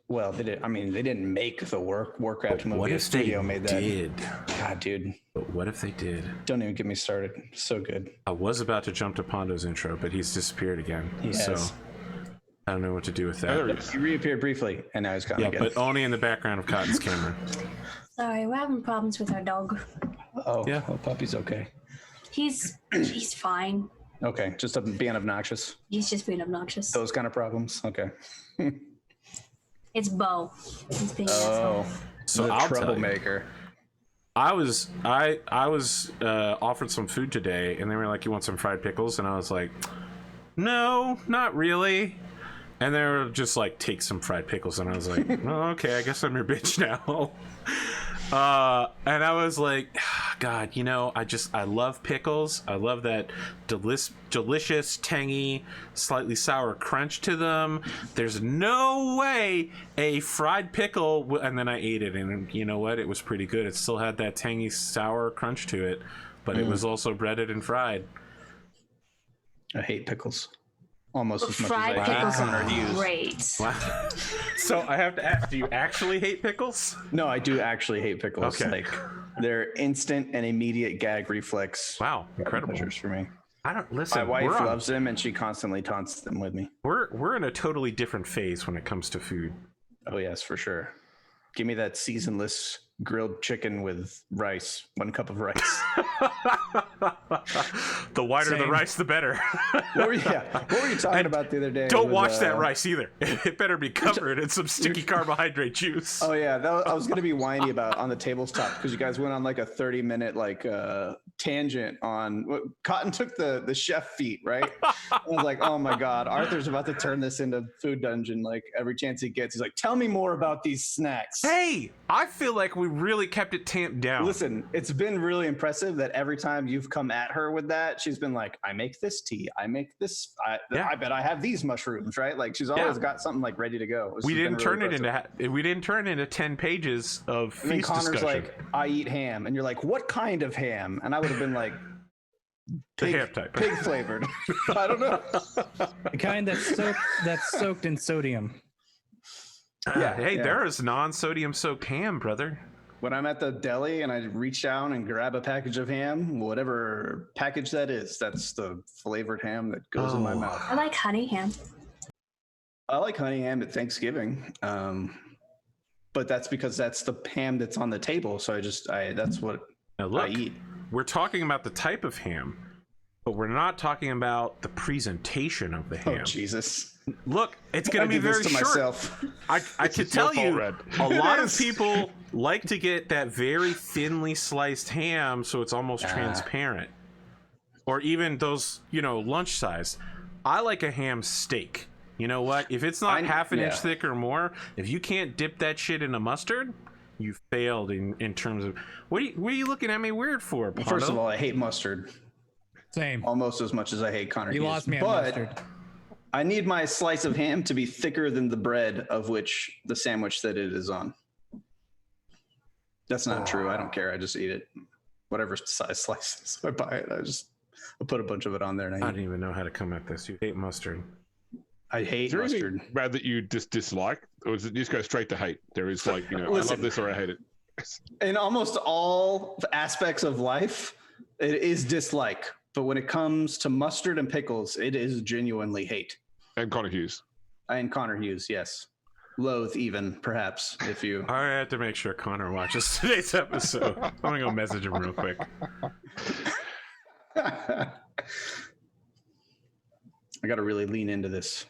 Speaker 6: Well, they did. I mean, they didn't make the Warcraft movie.
Speaker 1: What
Speaker 6: A
Speaker 1: if they
Speaker 6: studio made that.
Speaker 1: did?
Speaker 6: God, dude,
Speaker 1: But what if they did?
Speaker 6: don't even get me started. So good.
Speaker 1: I was about to jump to Pondo's intro, but he's disappeared again.
Speaker 6: He
Speaker 1: So
Speaker 6: has.
Speaker 1: I don't know what to do with
Speaker 2: There
Speaker 1: that.
Speaker 2: he is.
Speaker 6: He reappeared briefly, and now he's gone
Speaker 1: Yeah,
Speaker 6: again.
Speaker 1: but only in the background of Cotton's camera.
Speaker 5: Sorry, we're having problems with our dog.
Speaker 6: Oh,
Speaker 1: Yeah.
Speaker 6: oh, puppy's okay.
Speaker 5: He's fine.
Speaker 6: Okay, just being obnoxious.
Speaker 5: He's just being obnoxious.
Speaker 6: Those kind of problems. Okay.
Speaker 5: It's Bo. He's being an asshole.
Speaker 1: So
Speaker 6: the
Speaker 1: I'll tell you.
Speaker 6: troublemaker.
Speaker 1: I was offered some food today, and they were like, "You want some fried pickles?" And I was like, "No, not really." And they were just like, "Take some fried pickles," and I was like, "Oh, okay, I guess I'm your bitch now." And I was like, God, you know, I love pickles. I love that delicious, tangy, slightly sour crunch to them. There's no way a fried pickle, and then I ate it, and you know what? It was pretty good. It still had that tangy, sour crunch to it, but it was also breaded and fried.
Speaker 6: I hate pickles. Almost as much
Speaker 5: Fried
Speaker 6: as I hate
Speaker 5: pickles
Speaker 6: Connor
Speaker 5: are
Speaker 6: Hughes.
Speaker 5: great.
Speaker 1: Wow. So I have to ask, do you actually hate pickles?
Speaker 6: No, I do actually hate pickles.
Speaker 1: Okay.
Speaker 6: Like they're instant and immediate gag reflex.
Speaker 1: Wow, incredible.
Speaker 6: Pleasures for me.
Speaker 1: I don't listen.
Speaker 6: My wife
Speaker 1: we're on-
Speaker 6: loves them, and she constantly taunts them with me.
Speaker 1: We're in a totally different phase when it comes to food.
Speaker 6: Oh yes, for sure. Give me that seasonless grilled chicken with rice. 1 cup of rice.
Speaker 1: The whiter the
Speaker 4: Same.
Speaker 1: rice, the better.
Speaker 6: What were you talking about the other day?
Speaker 1: Don't
Speaker 6: with,
Speaker 1: watch that rice either. It better be covered in some sticky carbohydrate juice.
Speaker 6: Oh yeah, I was gonna be whiny about on the tabletop because you guys went on like a 30-minute like tangent on what Cotton took the chef feat, right? I was like, oh my god, Arthur's about to turn this into food dungeon. Like every chance he gets, he's like, tell me more about these snacks.
Speaker 1: Hey, I feel like we really kept it tamped down.
Speaker 6: Listen, it's been really impressive that every time you've come at her with that, she's been like, I make this tea, I make this,
Speaker 1: Yeah.
Speaker 6: I bet I have these mushrooms, right? Like she's always got something like ready to go.
Speaker 1: we didn't turn it into 10 pages of
Speaker 6: And then
Speaker 1: feast
Speaker 6: Connor's
Speaker 1: discussion.
Speaker 6: like, I eat ham. And you're like, what kind of ham? And I would have been like,
Speaker 1: The ham type.
Speaker 6: pig flavored. I don't know.
Speaker 4: The kind that's soaked in sodium.
Speaker 6: Yeah,
Speaker 1: Hey,
Speaker 6: yeah.
Speaker 1: there is non-sodium soaked ham, brother.
Speaker 6: When I'm at the deli and I reach down and grab a package of ham, whatever package that is, that's the flavored ham that goes in my
Speaker 1: Oh.
Speaker 6: mouth.
Speaker 5: I like honey ham.
Speaker 6: I like honey ham at Thanksgiving. But that's because that's the ham that's on the table. So that's what
Speaker 1: Now look,
Speaker 6: I eat.
Speaker 1: we're talking about the type of ham, but we're not talking about the presentation of the ham.
Speaker 6: Oh, Jesus.
Speaker 1: Look, it's
Speaker 6: I
Speaker 1: going to be
Speaker 6: did this
Speaker 1: very
Speaker 6: to
Speaker 1: short.
Speaker 6: myself.
Speaker 1: I
Speaker 2: It's
Speaker 1: can
Speaker 2: your
Speaker 1: tell
Speaker 2: fault,
Speaker 1: you,
Speaker 2: Red.
Speaker 1: a lot
Speaker 6: It
Speaker 1: of
Speaker 6: is.
Speaker 1: people like to get that very thinly sliced ham so it's almost transparent. Or even those, lunch size. I like a ham steak. You know what? If it's not half an inch thick or more, if you can't dip that shit in a mustard, you failed in terms of... What are you looking at me weird for, Pondo?
Speaker 6: First of all, I hate mustard
Speaker 4: Same.
Speaker 6: almost as much as I hate Connor
Speaker 4: You
Speaker 6: Hughes.
Speaker 4: lost me at
Speaker 6: But
Speaker 4: mustard.
Speaker 6: I need my slice of ham to be thicker than the bread of which the sandwich that it is on. That's not true. I don't care. I just eat it. Whatever size slices I buy it, I put a bunch of it on there and
Speaker 1: I
Speaker 6: I eat.
Speaker 1: don't even know how to come at this. You hate mustard.
Speaker 6: I hate
Speaker 2: Is there
Speaker 6: mustard.
Speaker 2: anything, Brad, that you just dislike, or does it just go straight to hate? There is like, I
Speaker 6: Listen.
Speaker 2: love this or I hate it.
Speaker 6: In almost all aspects of life, it is dislike. But when it comes to mustard and pickles, it is genuinely hate.
Speaker 2: And Connor Hughes.
Speaker 6: And Connor Hughes, yes. loathe, even perhaps, if you.
Speaker 1: I have to make sure Connor watches today's episode. I'm gonna go message him real quick.
Speaker 6: I got to really lean into this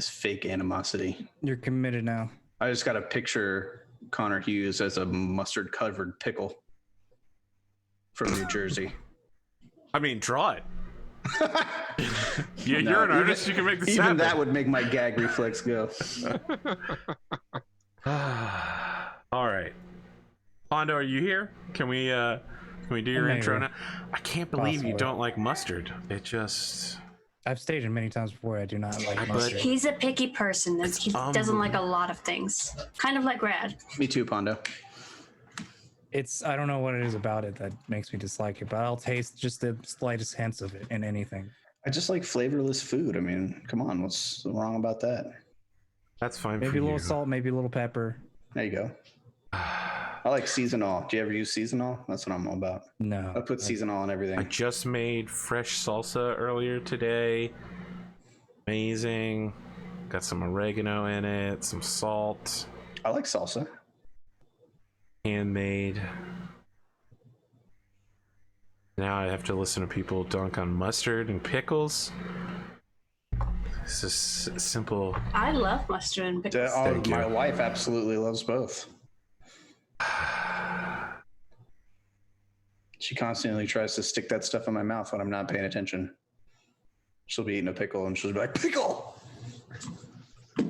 Speaker 6: fake animosity.
Speaker 4: You're committed now.
Speaker 6: I just got to picture Connor Hughes as a mustard-covered pickle from New Jersey.
Speaker 1: I mean, draw it. You're an artist. You can make this
Speaker 6: even
Speaker 1: happen.
Speaker 6: that would make my gag reflex go.
Speaker 1: All right, Pondo, are you here? Can we do your
Speaker 4: I'm
Speaker 1: intro
Speaker 4: here.
Speaker 1: now? I can't believe you
Speaker 4: Possibly.
Speaker 1: don't like mustard. It just.
Speaker 4: I've stated many times before I do not like
Speaker 1: But-
Speaker 4: mustard.
Speaker 5: He's a picky person. He doesn't like a lot of things. Kind of like Rad.
Speaker 6: Me too, Pondo.
Speaker 4: I don't know what it is about it that makes me dislike it, but I'll taste just the slightest hints of it in anything.
Speaker 6: I just like flavorless food. I mean, come on, what's wrong about that?
Speaker 1: That's fine.
Speaker 4: Maybe
Speaker 1: for
Speaker 4: a little
Speaker 1: you.
Speaker 4: salt, maybe a little pepper.
Speaker 6: There you go. I like seasonal. Do you ever use seasonal? That's what I'm all about.
Speaker 4: No.
Speaker 6: I put seasonal on
Speaker 1: I
Speaker 6: everything.
Speaker 1: just made fresh salsa earlier today. Amazing. Got some oregano in it, some salt,
Speaker 6: I like salsa.
Speaker 1: handmade. Now I have to listen to people dunk on mustard and pickles. This is simple.
Speaker 5: I love mustard and pickles.
Speaker 1: Thank
Speaker 6: My
Speaker 1: you.
Speaker 6: wife absolutely loves both. She constantly tries to stick that stuff in my mouth when I'm not paying attention. She'll be eating a pickle and she'll be like, "Pickle." It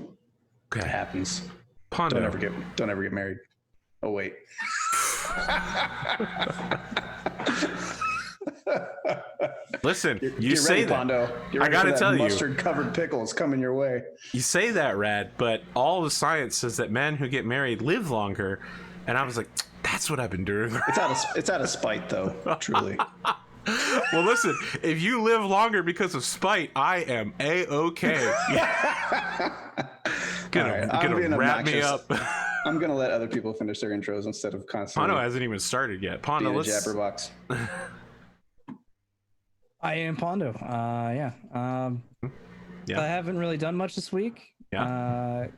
Speaker 1: Okay.
Speaker 6: happens.
Speaker 1: Pondo.
Speaker 6: Don't ever get married. Oh wait.
Speaker 1: Listen, you
Speaker 6: Get
Speaker 1: say
Speaker 6: ready,
Speaker 1: that.
Speaker 6: Pondo. Get
Speaker 1: I
Speaker 6: ready
Speaker 1: gotta
Speaker 6: for that
Speaker 1: tell you.
Speaker 6: mustard-covered pickle is coming your way.
Speaker 1: You say that, Rad, but all the science says that men who get married live longer. And I was like, that's what I've been doing.
Speaker 6: It's out of spite, though. Truly.
Speaker 1: Well, listen, if you live longer because of spite, I am A-okay.
Speaker 6: All right, I'm
Speaker 1: Gonna
Speaker 6: being
Speaker 1: wrap me
Speaker 6: obnoxious.
Speaker 1: up.
Speaker 6: I'm gonna let other people finish their intros instead of constantly
Speaker 1: Pondo hasn't even started yet. Pondo,
Speaker 6: being a
Speaker 1: let's...
Speaker 6: jabberbox.
Speaker 4: I am Pondo. Yeah.
Speaker 1: Yeah.
Speaker 4: I haven't really done much this week.
Speaker 1: Yeah.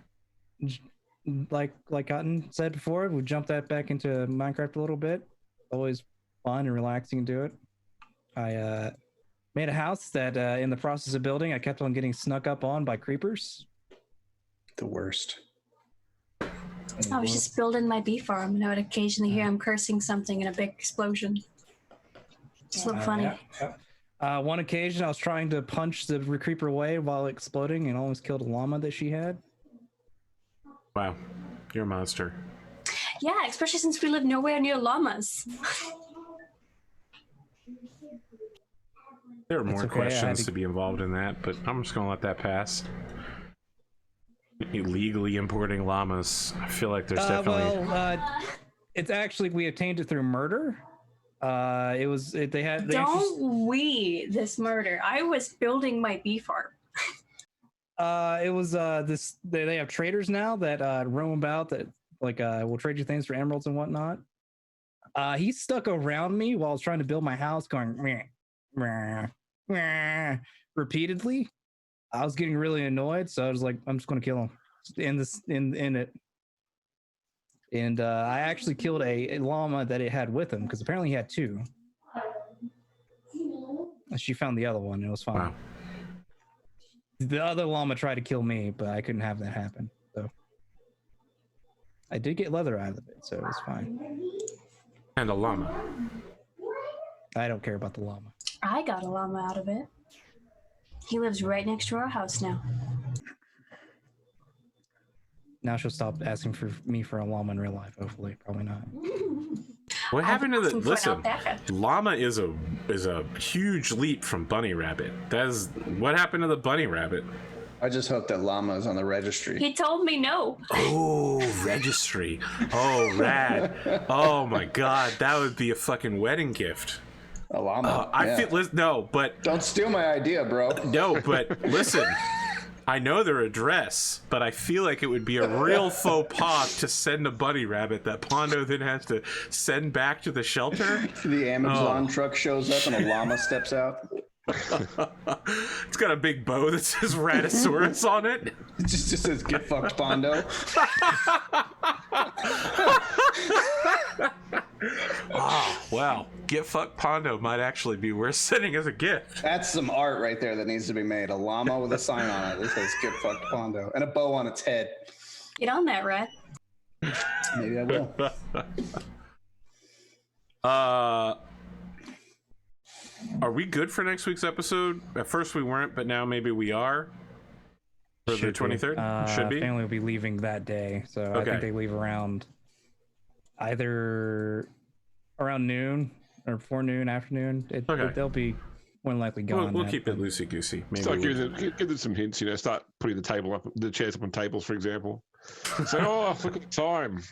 Speaker 4: Like Cotton said before, we jumped that back into Minecraft a little bit. Always fun and relaxing to do it. I made a house that in the process of building, I kept on getting snuck up on by creepers.
Speaker 6: The worst.
Speaker 5: I was just building my bee farm, and I would occasionally hear him cursing something in a big explosion. Just look funny.
Speaker 4: Yeah. One occasion, I was trying to punch the creeper away while exploding and almost killed a llama that she had.
Speaker 1: Wow, you're a monster.
Speaker 5: Yeah, especially since we live nowhere near llamas.
Speaker 1: There are more
Speaker 4: okay, I had
Speaker 1: questions
Speaker 4: to-
Speaker 1: to be involved in that, but I'm just gonna let that pass. Illegally importing llamas. I feel like there's definitely...
Speaker 4: It's actually, we obtained it through murder. They actually-
Speaker 5: Don't we this murder? I was building my bee farm.
Speaker 4: it was they have traders now that roam about that will trade you things for emeralds and whatnot. He stuck around me while I was trying to build my house going meh, meh, meh, repeatedly. I was getting really annoyed, so I was like, I'm just gonna kill him in it. And I actually killed a llama that it had with him because apparently he had two. She found the other one and it was fine.
Speaker 1: Wow.
Speaker 4: The other llama tried to kill me, but I couldn't have that happen. So I did get leather out of it, so it was fine.
Speaker 1: And a llama.
Speaker 4: I don't care about the llama.
Speaker 5: I got a llama out of it. He lives right next to our house now.
Speaker 4: Now she'll stop asking for me for a llama in real life. Hopefully, probably not.
Speaker 1: What happened to the...
Speaker 5: asking for an
Speaker 1: Listen,
Speaker 5: alpaca.
Speaker 1: llama is a huge leap from bunny rabbit. That is... What happened to the bunny rabbit?
Speaker 6: I just hope that llama is on the registry.
Speaker 5: He told me no.
Speaker 1: Oh, registry. Oh, rad. Oh my god, that would be a fucking wedding gift.
Speaker 6: A llama.
Speaker 1: I
Speaker 6: yeah.
Speaker 1: feel... No, but...
Speaker 6: Don't steal my idea, bro.
Speaker 1: No, but listen... I know their address, but I feel like it would be a real faux pas to send a bunny rabbit that Pondo then has to send back to the shelter.
Speaker 6: The Amazon truck shows up and a llama steps out.
Speaker 1: It's got a big bow that says Raddosaurus on it.
Speaker 6: It just says "Get fucked, Pondo."
Speaker 1: Oh, wow. Get fucked Pondo might actually be worth sending as a gift.
Speaker 6: That's some art right there that needs to be made. A llama with a sign on it that says "Get fucked, Pondo" and a bow on its head.
Speaker 5: Get on that, Rat.
Speaker 6: Maybe I will.
Speaker 1: Are we good for next week's episode? At first we weren't, but now maybe we are. For the 23rd? Should be.
Speaker 4: Family will be leaving that day, so I think they leave around either around noon or before noon, afternoon. They'll be more than likely gone.
Speaker 1: We'll keep it loosey goosey.
Speaker 2: Start give them some hints. Start putting the chairs up on tables, for example. Say, oh, look at the time.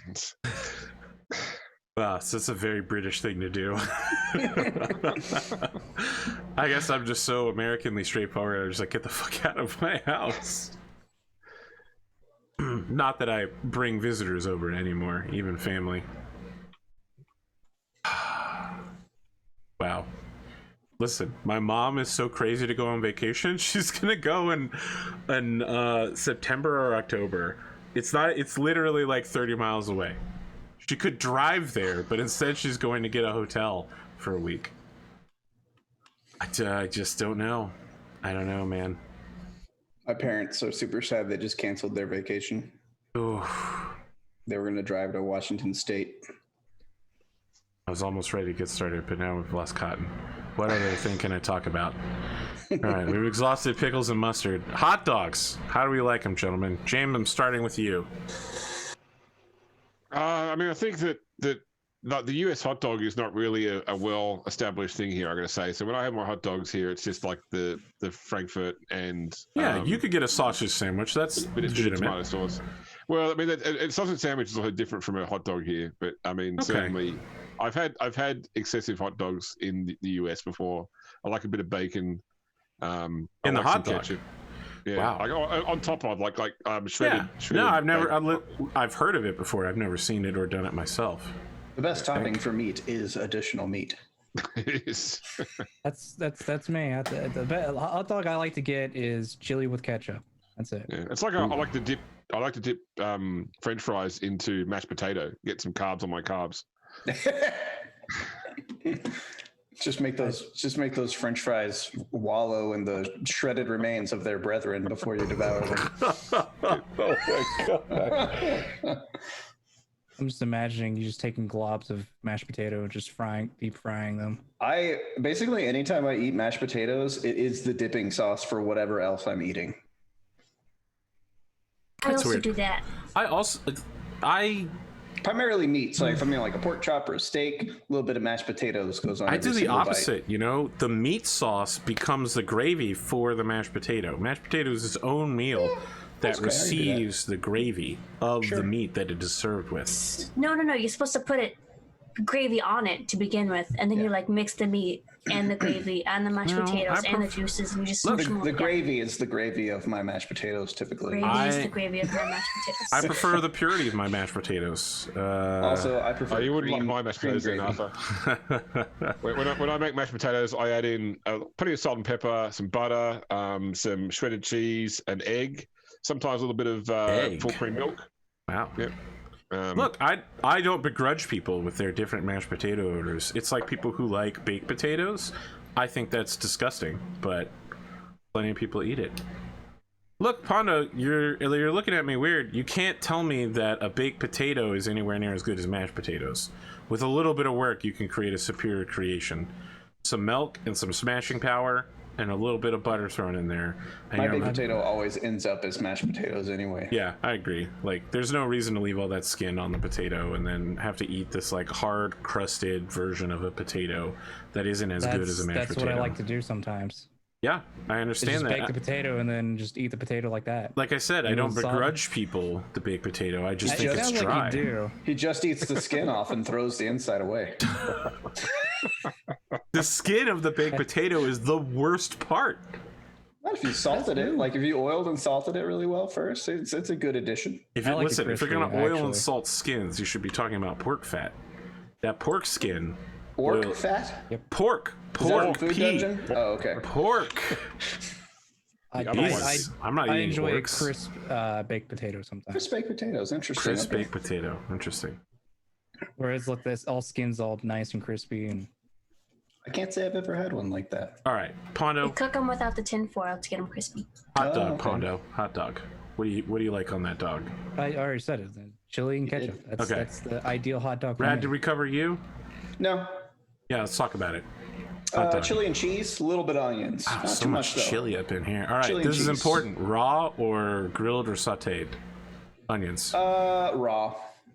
Speaker 1: Wow, so it's a very British thing to do. I guess I'm just so Americanly straightforward. I'm just like, get the fuck out of my house. Not that I bring visitors over anymore, even family. Wow. Listen, my mom is so crazy to go on vacation. She's gonna go in September or October. It's literally like 30 miles away. She could drive there, but instead she's going to get a hotel for a week. I just don't know. I don't know, man.
Speaker 6: My parents are super sad. They just canceled their vacation.
Speaker 1: Ooh.
Speaker 6: They were going to drive to Washington State.
Speaker 1: I was almost ready to get started, but now we've lost Cotton. What other thing can I talk about? All right, we've exhausted pickles and mustard. Hot dogs. How do we like them, gentlemen? James, I'm starting with you.
Speaker 2: I mean, I think that the U.S. hot dog is not really a well-established thing here, I'm going to say. So when I have my hot dogs here, it's just like the Frankfurt and...
Speaker 1: Yeah, you could get a sausage sandwich. That's legitimate.
Speaker 2: Tomato sauce. Well, I mean, a sausage sandwich is also different from a hot dog here. But, I mean, certainly... I've had excessive hot dogs in the U.S. before. I like a bit of bacon.
Speaker 1: In the hot dog?
Speaker 2: Ketchup. Yeah,
Speaker 1: wow.
Speaker 2: like on top of shredded.
Speaker 1: No, I've heard of it before. I've never seen it or done it myself.
Speaker 6: The best topping for meat is additional meat.
Speaker 2: It is.
Speaker 4: That's me. The hot dog I like to get is chili with ketchup. That's it.
Speaker 2: Yeah, it's like I like to dip French fries into mashed potato. Get some carbs on my carbs.
Speaker 6: Just make those French fries wallow in the shredded remains of their brethren before you devour them.
Speaker 1: Oh my god!
Speaker 4: I'm just imagining you just taking globs of mashed potato and just deep frying them.
Speaker 6: I basically anytime I eat mashed potatoes, it is the dipping sauce for whatever else I'm eating.
Speaker 5: I also do that.
Speaker 1: I
Speaker 6: primarily meat. So if I'm eating like a pork chop or a steak, a little bit of mashed potatoes goes on.
Speaker 1: I do the opposite. Bite. The meat sauce becomes the gravy for the mashed potato. Mashed potato is its own meal that receives the gravy of the meat that it is served with.
Speaker 5: No. You're supposed to put gravy on it to begin with, and then you mix the meat and the gravy and the mashed potatoes and the juices, and you just
Speaker 6: the gravy is the gravy of my mashed potatoes typically.
Speaker 5: Gravy is the gravy of my mashed potatoes.
Speaker 1: I prefer the purity of my mashed potatoes.
Speaker 6: Also, I prefer.
Speaker 2: You wouldn't like my mashed potatoes in, Arthur. when I make mashed potatoes, I add in plenty of salt and pepper, some butter, some shredded cheese, an egg, sometimes a little bit of full cream milk.
Speaker 1: Wow.
Speaker 2: Yep.
Speaker 1: Look, I don't begrudge people with their different mashed potato orders. It's like people who like baked potatoes. I think that's disgusting, but plenty of people eat it. Look, Pondo, you're looking at me weird. You can't tell me that a baked potato is anywhere near as good as mashed potatoes. With a little bit of work, you can create a superior creation. Some milk and some smashing power and a little bit of butter thrown in there.
Speaker 6: My baked potato always ends up as mashed potatoes anyway.
Speaker 1: Yeah, I agree. Like, there's no reason to leave all that skin on the potato and then have to eat this like hard crusted version of a potato that isn't as good as a mashed potato.
Speaker 4: That's what I like to do sometimes.
Speaker 1: Yeah, I understand that.
Speaker 4: Just bake the potato and then just eat the potato like that.
Speaker 1: Like I said, I don't begrudge people the baked potato. I just think it's dry.
Speaker 4: Like you do.
Speaker 6: He just eats the skin off and throws the inside away.
Speaker 1: The skin of the baked potato is the worst part.
Speaker 6: Not if you salted it. Like if you oiled and salted it really well first, it's a good addition.
Speaker 1: If you're going to oil and salt skins, you should be talking about pork fat. That pork skin
Speaker 6: Pork
Speaker 1: boil-
Speaker 6: fat?
Speaker 1: Pork.
Speaker 6: Is that in
Speaker 1: Pork.
Speaker 6: Food
Speaker 1: P.
Speaker 6: Dungeon? Oh, okay.
Speaker 1: Pork.
Speaker 4: I
Speaker 1: Jesus. I'm not eating
Speaker 4: enjoy
Speaker 1: porks.
Speaker 4: crisp baked potatoes sometimes.
Speaker 6: Crisp baked potatoes. Interesting.
Speaker 1: Crisp
Speaker 6: Okay.
Speaker 1: baked potato. Interesting.
Speaker 4: Whereas look, this all skin's all nice and crispy, and
Speaker 6: I can't say I've ever had one like that.
Speaker 1: All right,
Speaker 5: You
Speaker 1: Pondo.
Speaker 5: cook them without the tin foil to get them crispy.
Speaker 1: Hot dog.
Speaker 6: okay.
Speaker 1: Pondo. Hot dog. What do you like on that dog?
Speaker 4: I already said it. Chili and ketchup. That's,
Speaker 1: Okay.
Speaker 4: that's the ideal hot dog. for
Speaker 1: Brad,
Speaker 4: me.
Speaker 1: did we cover you?
Speaker 6: No.
Speaker 1: Yeah, let's talk about it. Hot dog.
Speaker 6: Chili and cheese, a little bit of onions.
Speaker 1: Wow,
Speaker 6: Not
Speaker 1: so
Speaker 6: too
Speaker 1: much
Speaker 6: much though.
Speaker 1: chili up in here. All right,
Speaker 6: Chili and
Speaker 1: this is
Speaker 6: cheese.
Speaker 1: important. Raw or grilled or sautéed? Onions.
Speaker 6: Raw.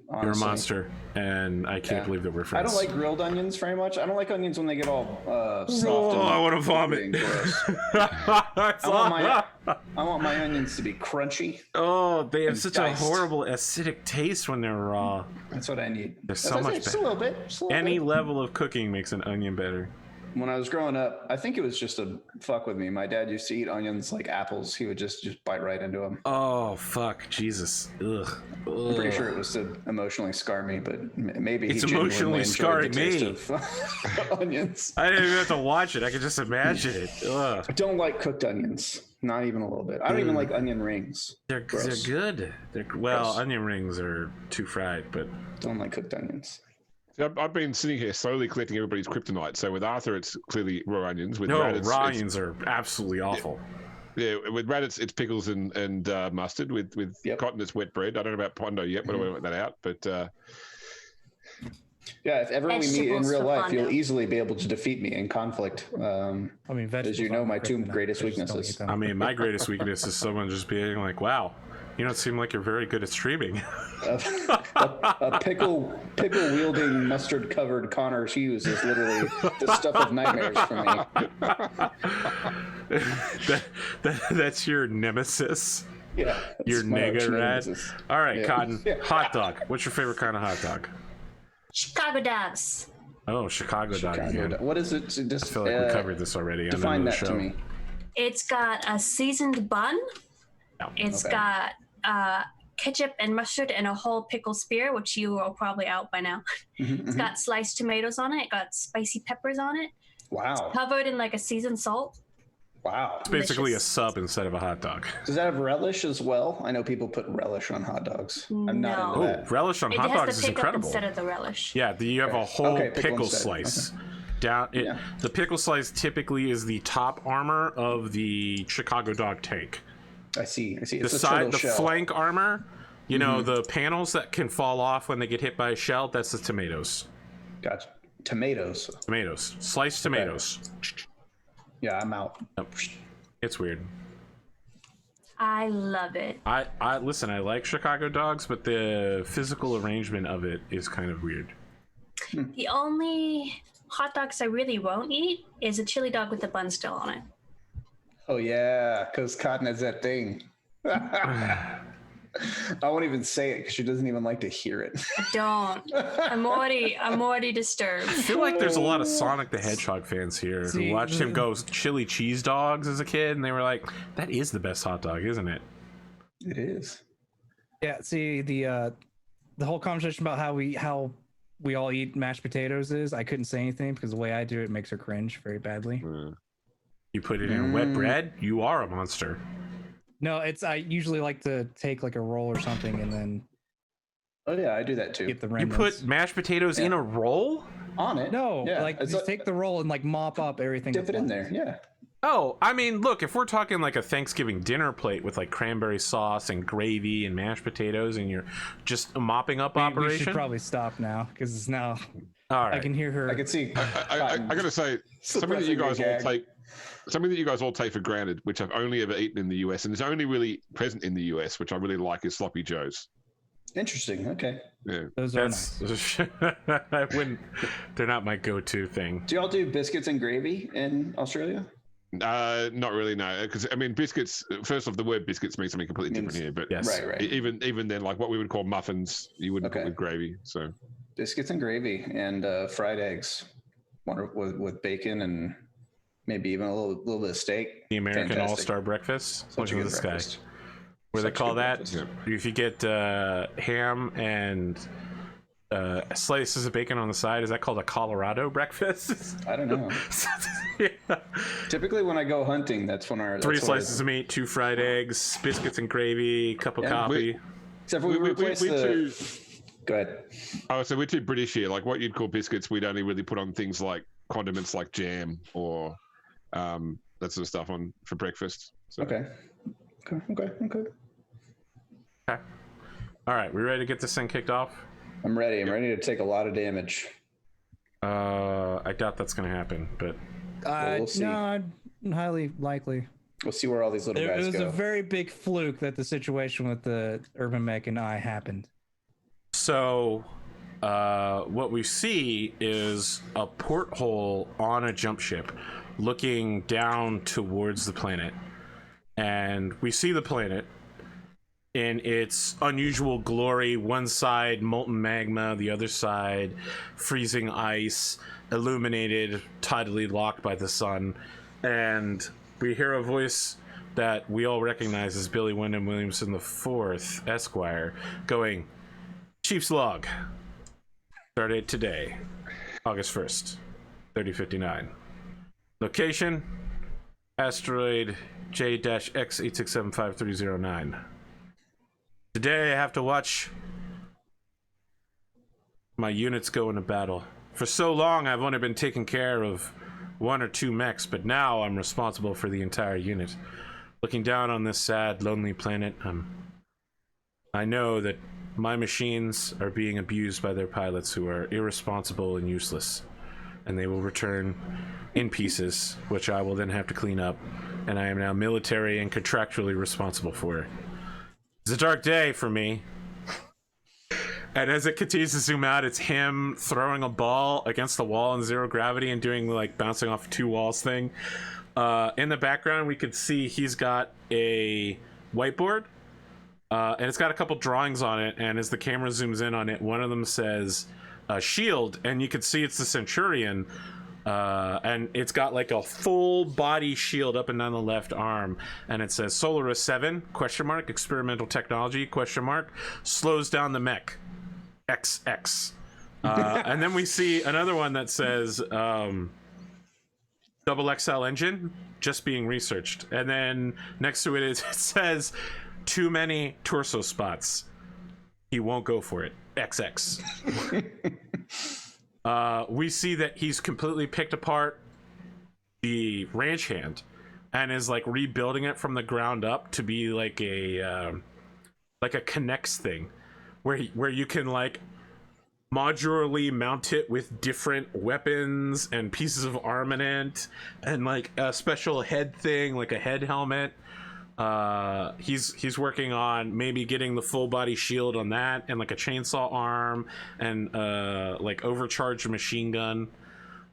Speaker 1: You're a
Speaker 6: honestly.
Speaker 1: monster, and I can't
Speaker 6: Yeah.
Speaker 1: believe that we're
Speaker 6: I
Speaker 1: friends.
Speaker 6: don't like grilled onions very much. I don't like onions when they get all soft.
Speaker 1: Oh,
Speaker 6: and
Speaker 1: I want to vomit.
Speaker 6: and gross.
Speaker 1: That's
Speaker 6: I want my onions to be crunchy.
Speaker 1: Oh, they have such
Speaker 6: diced.
Speaker 1: a horrible acidic taste when they're raw.
Speaker 6: That's what I need.
Speaker 1: There's
Speaker 6: As
Speaker 1: so
Speaker 6: I
Speaker 1: much
Speaker 6: said, just a
Speaker 1: better.
Speaker 6: little bit. Just a little
Speaker 1: Any
Speaker 6: bit.
Speaker 1: level of cooking makes an onion better.
Speaker 6: When I was growing up, I think it was just a fuck with me. My dad used to eat onions like apples. He would just bite right into them.
Speaker 1: Oh, fuck. Jesus. Ugh.
Speaker 6: I'm pretty sure it was to emotionally scar me, but maybe
Speaker 1: It's
Speaker 6: he genuinely
Speaker 1: emotionally
Speaker 6: enjoyed
Speaker 1: scarring
Speaker 6: the taste
Speaker 1: me.
Speaker 6: of onions.
Speaker 1: I didn't even have to watch it. I could just imagine it. Ugh.
Speaker 6: I don't like cooked onions. Not even a little bit. I don't even like onion rings.
Speaker 1: They're
Speaker 6: Gross.
Speaker 1: good.
Speaker 6: Gross.
Speaker 1: Onion rings are too fried, but
Speaker 6: Don't like cooked onions.
Speaker 2: I've been sitting here slowly collecting everybody's kryptonite. So with Arthur, it's clearly raw onions. With
Speaker 1: no,
Speaker 2: Rad,
Speaker 1: raw
Speaker 2: it's,
Speaker 1: onions are absolutely awful.
Speaker 2: yeah, with Rad, it's pickles and mustard. With
Speaker 6: Yep.
Speaker 2: Cotton, it's wet bread. I don't know about Pondo yet, but I want to work that out. But
Speaker 6: Yeah, if ever we meet in
Speaker 5: Vegetables
Speaker 6: real
Speaker 5: for
Speaker 6: life, you'll
Speaker 5: Pondo.
Speaker 6: easily be able to defeat me in conflict.
Speaker 4: I mean, vegetables.
Speaker 6: you know,
Speaker 4: aren't
Speaker 6: my two
Speaker 4: kryptonite.
Speaker 6: greatest
Speaker 4: I just don't
Speaker 6: weaknesses.
Speaker 4: eat them.
Speaker 1: I mean, my greatest weakness is someone just being like, wow, you don't seem like you're very good at streaming.
Speaker 6: A pickle wielding mustard covered Connor Hughes is literally the stuff of nightmares for me.
Speaker 1: That's your nemesis.
Speaker 6: Yeah,
Speaker 1: Your
Speaker 6: it's my arch
Speaker 1: nega rad.
Speaker 6: nemesis.
Speaker 1: All right,
Speaker 6: Yeah.
Speaker 1: Cotton.
Speaker 6: Yeah.
Speaker 1: Hot dog. What's your favorite kind of hot dog?
Speaker 5: Chicago dogs.
Speaker 1: Oh, Chicago dog
Speaker 6: Chicago
Speaker 1: again.
Speaker 6: dog. What is it? Just
Speaker 1: I feel like we covered this already on
Speaker 6: Define
Speaker 1: another
Speaker 6: that
Speaker 1: show.
Speaker 6: to me.
Speaker 5: It's got a seasoned bun.
Speaker 1: No.
Speaker 5: It's
Speaker 6: Okay.
Speaker 5: got ketchup and mustard and a whole pickle spear, which you are probably out by now.
Speaker 6: Mhm,
Speaker 5: It's
Speaker 6: mhm.
Speaker 5: got sliced tomatoes on it. It got spicy peppers on it.
Speaker 6: Wow.
Speaker 5: Covered in like a seasoned salt.
Speaker 6: Wow.
Speaker 1: It's basically a
Speaker 5: Delicious.
Speaker 1: sub instead of a hot dog.
Speaker 6: Does that have relish as well? I know people put relish on hot dogs. I'm not
Speaker 5: No.
Speaker 6: into
Speaker 1: Oh,
Speaker 6: that.
Speaker 1: relish on
Speaker 5: It
Speaker 1: hot
Speaker 5: has
Speaker 1: dogs
Speaker 5: the
Speaker 1: is
Speaker 5: pickup
Speaker 1: incredible.
Speaker 5: instead of the relish.
Speaker 1: Yeah, you have a whole
Speaker 6: Okay, pickle
Speaker 1: pickle
Speaker 6: instead.
Speaker 1: slice. Down it,
Speaker 6: Yeah.
Speaker 1: The pickle slice typically is the top armor of the Chicago dog tank.
Speaker 6: I see.
Speaker 1: The
Speaker 6: It's a
Speaker 1: side,
Speaker 6: turtle
Speaker 1: the
Speaker 6: shell.
Speaker 1: flank armor, you know, the panels that can fall off when they get hit by a shell, that's the tomatoes.
Speaker 6: Gotcha. Tomatoes.
Speaker 1: Tomatoes. Sliced tomatoes.
Speaker 6: Yeah, I'm out.
Speaker 1: Yep. It's weird.
Speaker 5: I love it.
Speaker 1: I listen, I like Chicago dogs, but the physical arrangement of it is kind of weird.
Speaker 5: The only hot dogs I really won't eat is a chili dog with the bun still on it.
Speaker 6: Oh yeah, because Cotton has that thing. I won't even say it because she doesn't even like to hear it.
Speaker 5: I don't. I'm already disturbed.
Speaker 1: I feel like there's a lot of Sonic the Hedgehog fans here who
Speaker 4: See,
Speaker 1: watched him go chili cheese dogs as a kid, and they were like, "That is the best hot dog, isn't it?"
Speaker 6: It is.
Speaker 4: Yeah, see the whole conversation about how we all eat mashed potatoes is I couldn't say anything because the way I do it makes her cringe very badly.
Speaker 1: You put it in wet bread, you are a monster.
Speaker 4: No, it's I usually like to take like a roll or something and then
Speaker 6: Oh yeah, I do that too.
Speaker 4: get the
Speaker 1: You
Speaker 4: remnants.
Speaker 1: put mashed potatoes in a roll?
Speaker 6: On it.
Speaker 4: No,
Speaker 6: Yeah,
Speaker 4: like
Speaker 6: it's
Speaker 4: just take the roll and like mop up everything.
Speaker 6: dip
Speaker 4: that's
Speaker 6: it in
Speaker 4: left.
Speaker 6: there. Yeah.
Speaker 1: Oh, I mean, look, if we're talking like a Thanksgiving dinner plate with like cranberry sauce and gravy and mashed potatoes, and you're just a mopping up
Speaker 4: We
Speaker 1: operation.
Speaker 4: should probably stop now because it's now
Speaker 1: All right.
Speaker 4: I can hear her.
Speaker 6: I can see.
Speaker 2: I gotta say something that you
Speaker 6: suppressing her
Speaker 2: guys all
Speaker 6: gag.
Speaker 2: something that you guys all take for granted, which I've only ever eaten in the US, and it's only really present in the US, which I really like, is sloppy joes.
Speaker 6: Interesting. Okay.
Speaker 2: Yeah.
Speaker 4: Those are nice.
Speaker 1: That's I wouldn't. They're not my go-to thing.
Speaker 6: Do y'all do biscuits and gravy in Australia?
Speaker 2: Not really, no. Because I mean, biscuits. First off, the word biscuits means something completely different
Speaker 6: Means-
Speaker 2: here. But
Speaker 1: Yes.
Speaker 6: Right.
Speaker 2: even then, like what we would call muffins, you wouldn't put
Speaker 6: Okay.
Speaker 2: with gravy. So
Speaker 6: Biscuits and gravy and fried eggs, with bacon and maybe even a little bit of steak.
Speaker 1: The American
Speaker 6: Fantastic.
Speaker 1: All-Star Breakfast.
Speaker 6: Such
Speaker 1: Look
Speaker 6: a
Speaker 1: at
Speaker 6: good
Speaker 1: this
Speaker 6: breakfast.
Speaker 1: guy. Where they
Speaker 6: Such a
Speaker 1: call
Speaker 6: good
Speaker 1: that?
Speaker 6: breakfast.
Speaker 1: If you get ham and slices of bacon on the side. Is that called a Colorado breakfast?
Speaker 6: I don't know.
Speaker 1: Yeah.
Speaker 6: Typically, when I go hunting, that's when our
Speaker 1: 3 slices of meat, 2 fried eggs, biscuits and gravy, cup of coffee.
Speaker 6: Except for we replace the. Go ahead.
Speaker 2: Oh, so we're too British here. Like what you'd call biscuits, we'd only really put on things like condiments, like jam or that sort of stuff on for breakfast. So.
Speaker 6: Okay.
Speaker 1: All right, we ready to get this thing kicked off?
Speaker 6: I'm ready. I'm ready to take a lot of damage.
Speaker 1: I doubt that's going to happen, but
Speaker 6: we'll see.
Speaker 4: No, highly likely.
Speaker 6: We'll see where all these little guys
Speaker 4: It was
Speaker 6: go.
Speaker 4: a very big fluke that the situation with the urban mech and I happened.
Speaker 1: So, what we see is a porthole on a jump ship looking down towards the planet. And we see the planet in its unusual glory. One side, molten magma, the other side, freezing ice, illuminated, tidally locked by the sun. And we hear a voice that we all recognize as Billy Wyndham Williamson IV, Esquire, going, Chief's log. Started today, August 1st, 3059. Location, asteroid J-X867539. Today I have to watch my units go into battle. For so long I've only been taking care of 1 or 2 mechs, but now I'm responsible for the entire unit. Looking down on this sad, lonely planet, I know that my machines are being abused by their pilots who are irresponsible and useless, and they will return in pieces, which I will then have to clean up, and I am now military and contractually responsible for. It's a dark day for me. And as it continues to zoom out, it's him throwing a ball against the wall in 0 gravity and doing like bouncing off 2 walls thing. In the background, we could see he's got a whiteboard, and it's got a couple drawings on it. And as the camera zooms in on it, one of them says shield, and you can see it's the Centurion. And it's got like a full body shield up and down the left arm, and it says Solaris 7 ? Experimental technology ? Slows down the mech XX. And then we see another one that says double XL engine just being researched, and then next to it says too many torso spots, he won't go for it XX. We see that he's completely picked apart the ranch hand and is like rebuilding it from the ground up to be like a connects thing where you can like modularly mount it with different weapons and pieces of armament and like a special head thing, like a head helmet. He's working on maybe getting the full body shield on that, and like a chainsaw arm, and like overcharged machine gun.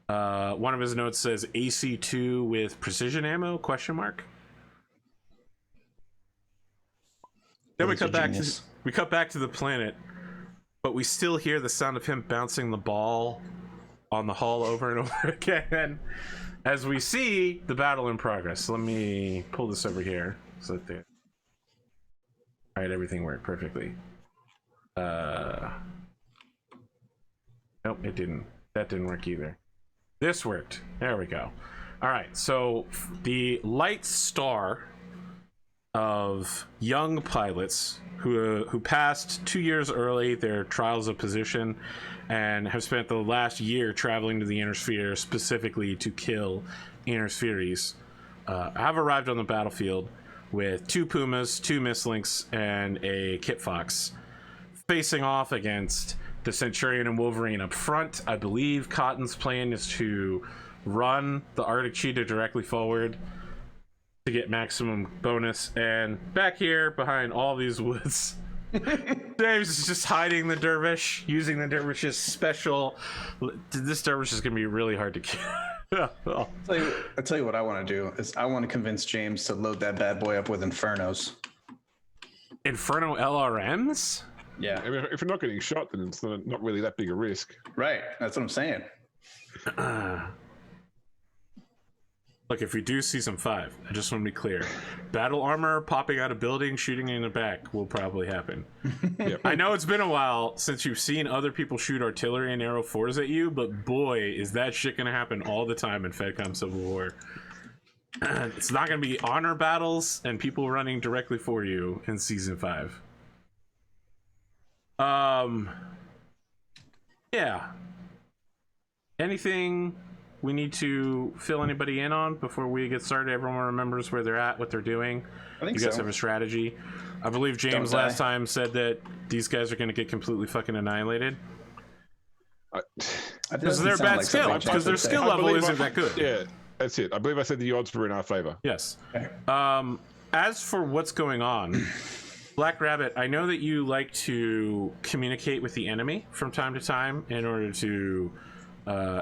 Speaker 1: One of his notes says AC2 with precision ammo ? Then we cut back to the planet, but we still hear the sound of him bouncing the ball on the hull over and over again as we see the battle in progress. Let me pull this over here. So that all right, everything worked perfectly. Nope, it didn't. That didn't work either. This worked. There we go. All right, so the light star of young pilots who passed 2 years early their trials of position and have spent the last year traveling to the inner sphere specifically to kill inner spheres, have arrived on the battlefield with 2 Pumas, 2 Mistlinks, and a Kit Fox, facing off against the Centurion and Wolverine up front. I believe Cotton's plan is to run the Arctic Cheetah directly forward to get maximum bonus. And back here, behind all these woods, James is just hiding the dervish, using the dervish's special. This dervish is going to be really hard to kill.
Speaker 6: I'll tell you what I want to do is I want to convince James to load that bad boy up with Infernos.
Speaker 1: Inferno LRMs?
Speaker 6: Yeah.
Speaker 2: I mean, if you're not getting shot, then it's not really that big a risk.
Speaker 6: Right. That's what I'm saying.
Speaker 1: Look, if we do season 5, I just want to be clear. Battle armor popping out of building, shooting in the back will probably happen.
Speaker 2: Yep.
Speaker 1: I know it's been a while since you've seen other people shoot artillery and arrow 4s at you, but boy, is that shit going to happen all the time in FedCom Civil War. It's not going to be honor battles and people running directly for you in season 5. Yeah. Anything we need to fill anybody in on before we get started? Everyone remembers where they're at, what they're doing.
Speaker 6: I think
Speaker 1: You guys
Speaker 6: so.
Speaker 1: have a strategy. I believe James
Speaker 6: Don't die.
Speaker 1: last time said that these guys are going to get completely fucking annihilated because they're bad skill. Because their skill
Speaker 2: I
Speaker 1: level
Speaker 2: believe
Speaker 1: isn't that good.
Speaker 2: Yeah, that's it. I believe I said the odds were in our favor.
Speaker 1: Yes. As for what's going on, Black Rabbit, I know that you like to communicate with the enemy from time to time in order to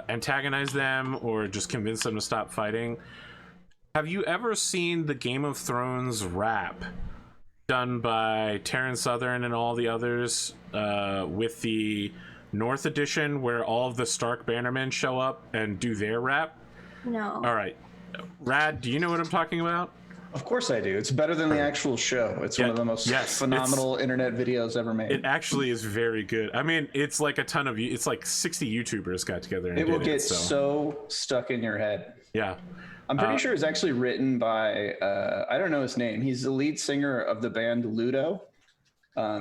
Speaker 1: antagonize them or just convince them to stop fighting. Have you ever seen the Game of Thrones rap done by Terran Southern and all the others with the North Edition where all of the Stark Bannermen show up and do their rap?
Speaker 5: No.
Speaker 1: All right. Rad, do you know what I'm talking about?
Speaker 6: Of course I do. It's better than the actual show. It's one of the most phenomenal internet videos ever made.
Speaker 1: It actually is very good. I mean, it's like a ton of it's like 60 YouTubers got together and
Speaker 6: It will
Speaker 1: did
Speaker 6: get so stuck in your head.
Speaker 1: Yeah.
Speaker 6: I'm pretty sure it's actually written by I don't know his name. He's the lead singer of the band Ludo.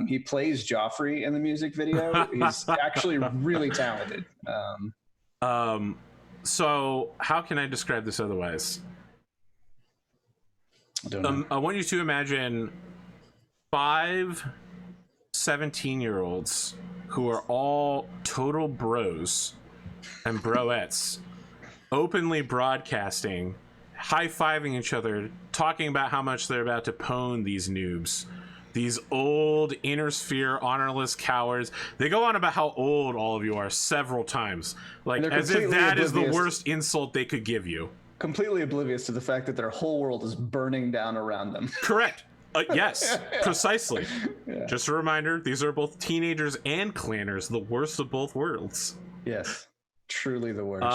Speaker 6: He plays Joffrey in the music video. He's actually really talented.
Speaker 1: So how can I describe this otherwise?
Speaker 6: I don't know.
Speaker 1: I want you to imagine 5 17-year-olds who are all total bros and broettes openly broadcasting, high-fiving each other, talking about how much they're about to pwn these noobs, these old inner sphere honorless cowards. They go on about how old all of you are several times, like as if that is the worst insult they could give you.
Speaker 6: Completely oblivious to the fact that their whole world is burning down around them.
Speaker 1: Correct. Yes, precisely. Yeah. Just a reminder, these are both teenagers and clanners, the worst of both worlds.
Speaker 6: Yes, truly the worst.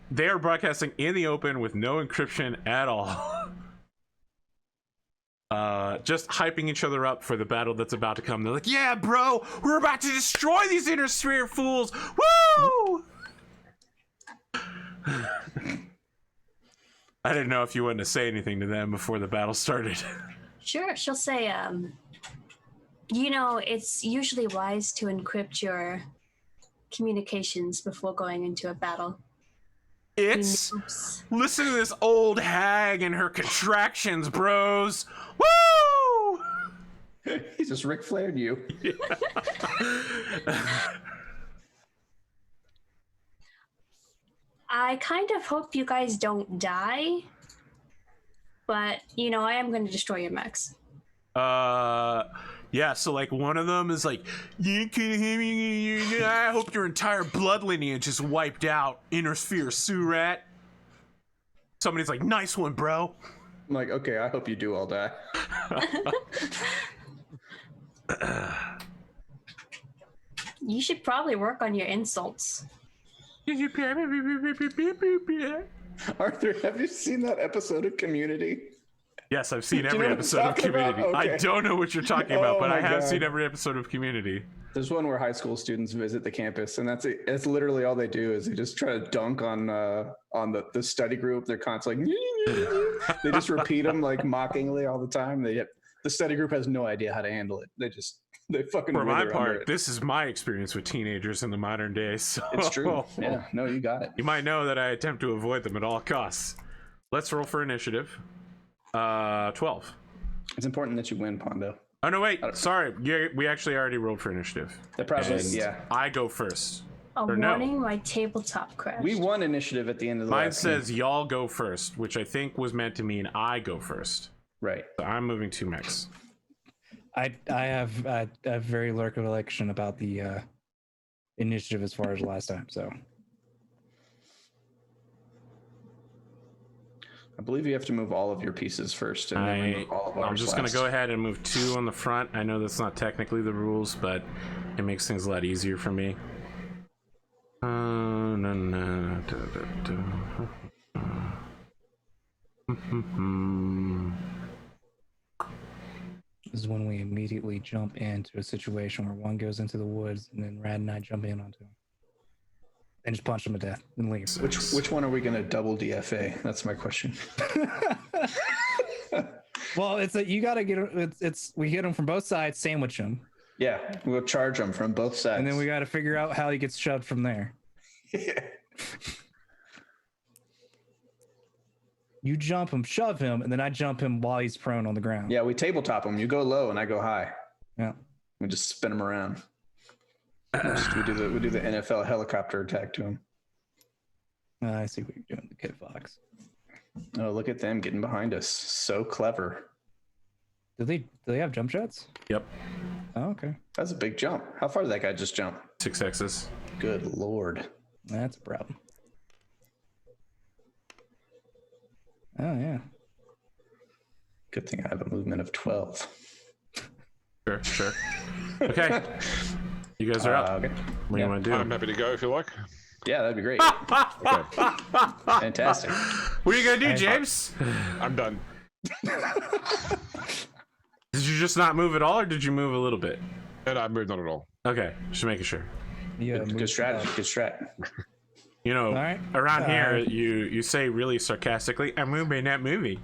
Speaker 1: They are broadcasting in the open with no encryption at all. Just hyping each other up for the battle that's about to come. They're like, yeah, bro, we're about to destroy these inner sphere fools. Woo! I didn't know if you wanted to say anything to them before the battle started.
Speaker 5: Sure, she'll say, you know, it's usually wise to encrypt your communications before going into a battle.
Speaker 1: It's listen to this old hag and her contractions, bros. Woo!
Speaker 6: He just Ric Flaired you.
Speaker 1: Yeah.
Speaker 5: I kind of hope you guys don't die, but you know, I am going to destroy your mechs.
Speaker 1: Yeah, so like one of them is like, I hope your entire blood lineage is wiped out, inner sphere Surat. Somebody's like, nice one, bro.
Speaker 6: I'm like, okay, I hope you do all die.
Speaker 5: You should probably work on your insults.
Speaker 6: Arthur, have you seen that episode of Community?
Speaker 1: Yes, I've seen every episode of Community. Okay. I don't know what you're talking about, but I have seen every episode of Community.
Speaker 6: There's one where high school students visit the campus, and that's it. It's literally all they do is they just try to dunk on the study group. They're constantly like, they just repeat them like mockingly all the time. The study group has no idea how to handle it. They fucking.
Speaker 1: For my part, this is my experience with teenagers in the modern day. So
Speaker 6: it's true. Yeah, no, you got it.
Speaker 1: You might know that I attempt to avoid them at all costs. Let's roll for initiative. 12.
Speaker 6: It's important that you win, Pondo.
Speaker 1: Oh no, wait. Sorry, we actually already rolled for initiative.
Speaker 6: That probably, yeah.
Speaker 1: I go first.
Speaker 5: Warning, my tabletop crashed.
Speaker 6: We won initiative at the end of the
Speaker 1: Mine says y'all go first, which I think was meant to mean I go first.
Speaker 6: Right.
Speaker 1: So I'm moving 2 mechs.
Speaker 4: I have a very lurk recollection about the initiative as far as last time. So
Speaker 6: I believe you have to move all of your pieces first, and then we move all of ours.
Speaker 1: I'm just going to go ahead and move 2 on the front. I know that's not technically the rules, but it makes things a lot easier for me.
Speaker 4: This is when we immediately jump into a situation where one goes into the woods and then Rad and I jump in onto him. And just punch him to death and leave.
Speaker 6: Which one are we going to double DFA? That's my question.
Speaker 4: Well, it's that you got to get it's we hit him from both sides, sandwich him.
Speaker 6: Yeah, we'll charge him from both sides.
Speaker 4: And then we got to figure out how he gets shoved from there. You jump him, shove him, and then I jump him while he's prone on the ground.
Speaker 6: Yeah, we tabletop him. You go low and I go high.
Speaker 4: Yeah.
Speaker 6: We just spin him around. We do the NFL helicopter attack to him.
Speaker 4: I see what you're doing, the Kid Fox.
Speaker 6: Oh, look at them getting behind us. So clever.
Speaker 4: Do they have jump shots?
Speaker 1: Yep.
Speaker 4: Oh, okay.
Speaker 6: That's a big jump. How far did that guy just jump?
Speaker 1: 6Xs.
Speaker 6: Good Lord.
Speaker 4: That's a problem. Oh, yeah.
Speaker 6: Good thing I have a movement of 12.
Speaker 1: Sure. Okay. You guys are up.
Speaker 6: Okay.
Speaker 1: What do you want to do?
Speaker 2: I'm happy to go if you like.
Speaker 6: Yeah, that'd be great.
Speaker 2: Okay,
Speaker 6: Fantastic.
Speaker 1: What are you going to do, James?
Speaker 2: I'm done.
Speaker 1: Did you just not move at all, or did you move a little bit?
Speaker 2: And I moved not at all.
Speaker 1: Okay, just making sure.
Speaker 4: Yeah,
Speaker 6: Good strategy. Good strat.
Speaker 1: You know,
Speaker 4: All right.
Speaker 1: around here, you say really sarcastically, I'm moving, not moving.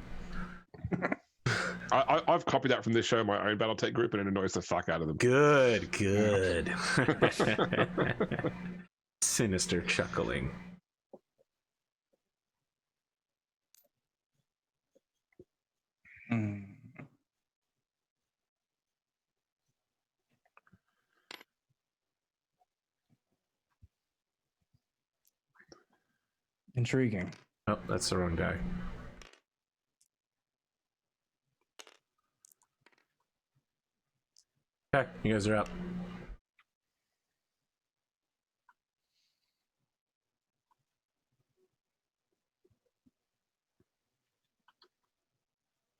Speaker 2: I've copied that from this show, my own Battletech group, and it annoys the fuck out of them.
Speaker 1: Good. Sinister chuckling.
Speaker 4: Mm. Intriguing.
Speaker 1: Oh, that's the wrong guy. Okay, you guys are up.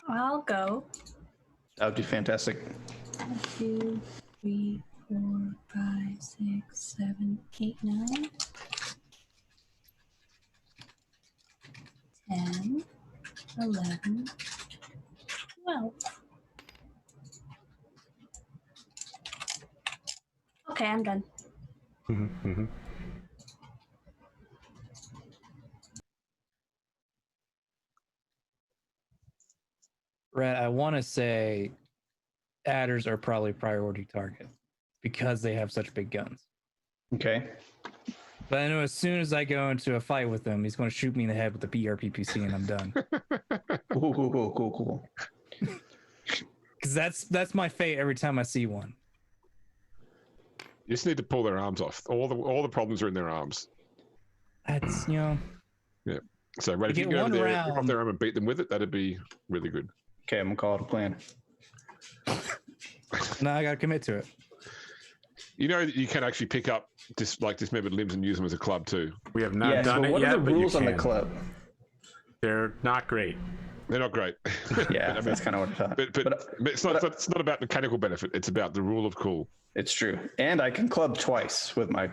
Speaker 5: I'll go.
Speaker 6: That would be fantastic.
Speaker 5: 1, 2, 3, 4, 5, 6, 7, 8, 9. 10, 11, 12. Okay, I'm done.
Speaker 4: Red, I want to say adders are probably priority target because they have such big guns.
Speaker 6: Okay.
Speaker 4: But I know as soon as I go into a fight with him, he's going to shoot me in the head with the BRPPC and I'm done.
Speaker 6: Cool.
Speaker 4: Because that's my fate every time I see one.
Speaker 2: You just need to pull their arms off. All the problems are in their arms.
Speaker 4: That's, you know.
Speaker 2: Yeah. So, right, if you
Speaker 4: get
Speaker 2: can go
Speaker 4: one
Speaker 2: over there,
Speaker 4: round.
Speaker 2: rip off their arm and beat them with it, that'd be really good.
Speaker 6: Okay, I'm gonna call it a plan.
Speaker 4: Now I got to commit to it.
Speaker 2: You know that you can actually pick up dismembered limbs and use them as a club too.
Speaker 1: We have not
Speaker 6: Yes,
Speaker 1: done
Speaker 6: but
Speaker 1: it
Speaker 6: what
Speaker 1: yet,
Speaker 6: are the
Speaker 1: but you
Speaker 6: rules on the
Speaker 1: can.
Speaker 6: club?
Speaker 1: They're not great.
Speaker 2: They're not great.
Speaker 6: Yeah,
Speaker 2: I mean,
Speaker 6: that's kind of what I thought.
Speaker 2: but it's not about mechanical benefit. It's about the rule of cool.
Speaker 6: It's true, and I can club twice with my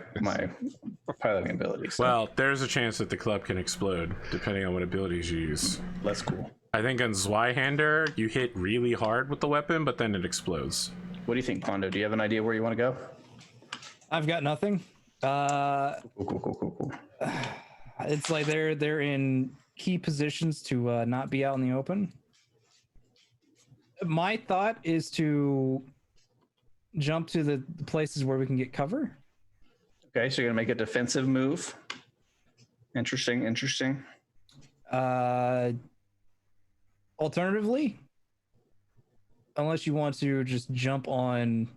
Speaker 6: piloting abilities. So
Speaker 1: Well, there's a chance that the club can explode depending on what abilities you use.
Speaker 6: that's cool.
Speaker 1: I think on Zweihander, you hit really hard with the weapon, but then it explodes.
Speaker 6: What do you think, Pondo? Do you have an idea where you want to go?
Speaker 4: I've got nothing.
Speaker 6: Cool.
Speaker 4: It's like they're in key positions to not be out in the open. My thought is to jump to the places where we can get cover.
Speaker 6: Okay, so you're gonna make a defensive move. Interesting.
Speaker 4: Alternatively, unless you want to just jump on,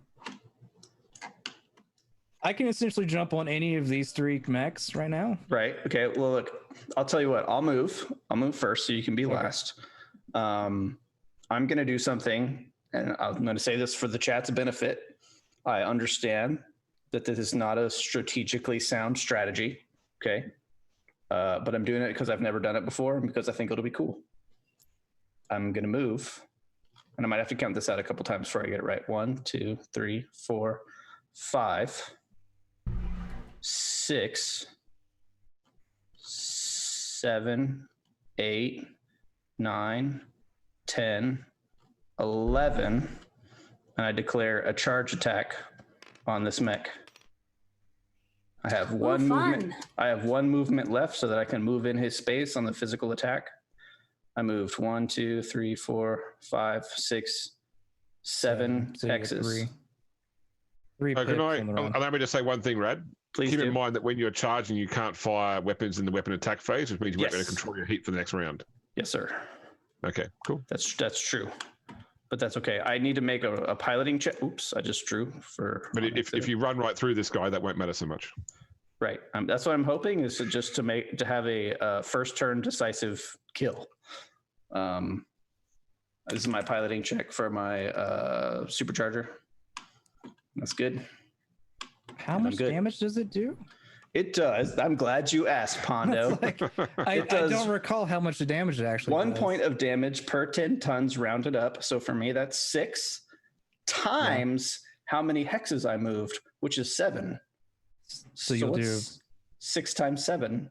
Speaker 4: I can essentially jump on any of these three mechs right now.
Speaker 6: Right. Okay. Well, look, I'll tell you what. I'll move first, so you can be last. I'm gonna do something, and I'm gonna say this for the chat's benefit. I understand that this is not a strategically sound strategy. Okay. But I'm doing it because I've never done it before and because I think it'll be cool. I'm going to move, and I might have to count this out a couple times before I get it right. 1, 2, 3, 4, 5, 6, 7, 8,
Speaker 3: 9, 10, 11, and I declare a charge attack on this mech. I have one movement. I have one movement left so that I can move in his space on the physical attack. I moved 1, 2, 3, 4, 5, 6, 7
Speaker 4: So you get
Speaker 3: X's.
Speaker 4: Three
Speaker 2: Can
Speaker 4: pips
Speaker 2: I
Speaker 4: on the run.
Speaker 2: allow me to say one thing, Rad?
Speaker 3: Please
Speaker 2: Keep
Speaker 3: do.
Speaker 2: in mind that when you're charging, you can't fire weapons in the weapon attack phase, which means you won't be able to
Speaker 3: Yes.
Speaker 2: control your heat for the next round.
Speaker 3: Yes, sir.
Speaker 2: Okay, cool.
Speaker 3: That's true. But that's okay. I need to make a piloting check. Oops, I just drew for.
Speaker 2: But if you run right through this guy, that won't matter so much.
Speaker 3: Right, that's what I'm hoping is to have a first turn decisive kill. This is my piloting check for my supercharger. That's good.
Speaker 4: How much
Speaker 3: good.
Speaker 4: damage does it do?
Speaker 3: It does. I'm glad you asked, Pondo.
Speaker 4: I
Speaker 3: does
Speaker 4: don't recall how much the damage it actually
Speaker 3: 1
Speaker 4: does.
Speaker 3: point of damage per 10 tons rounded up. So for me, that's 6 times how many hexes I moved, which is 7.
Speaker 4: So you'll do
Speaker 3: 6 times 7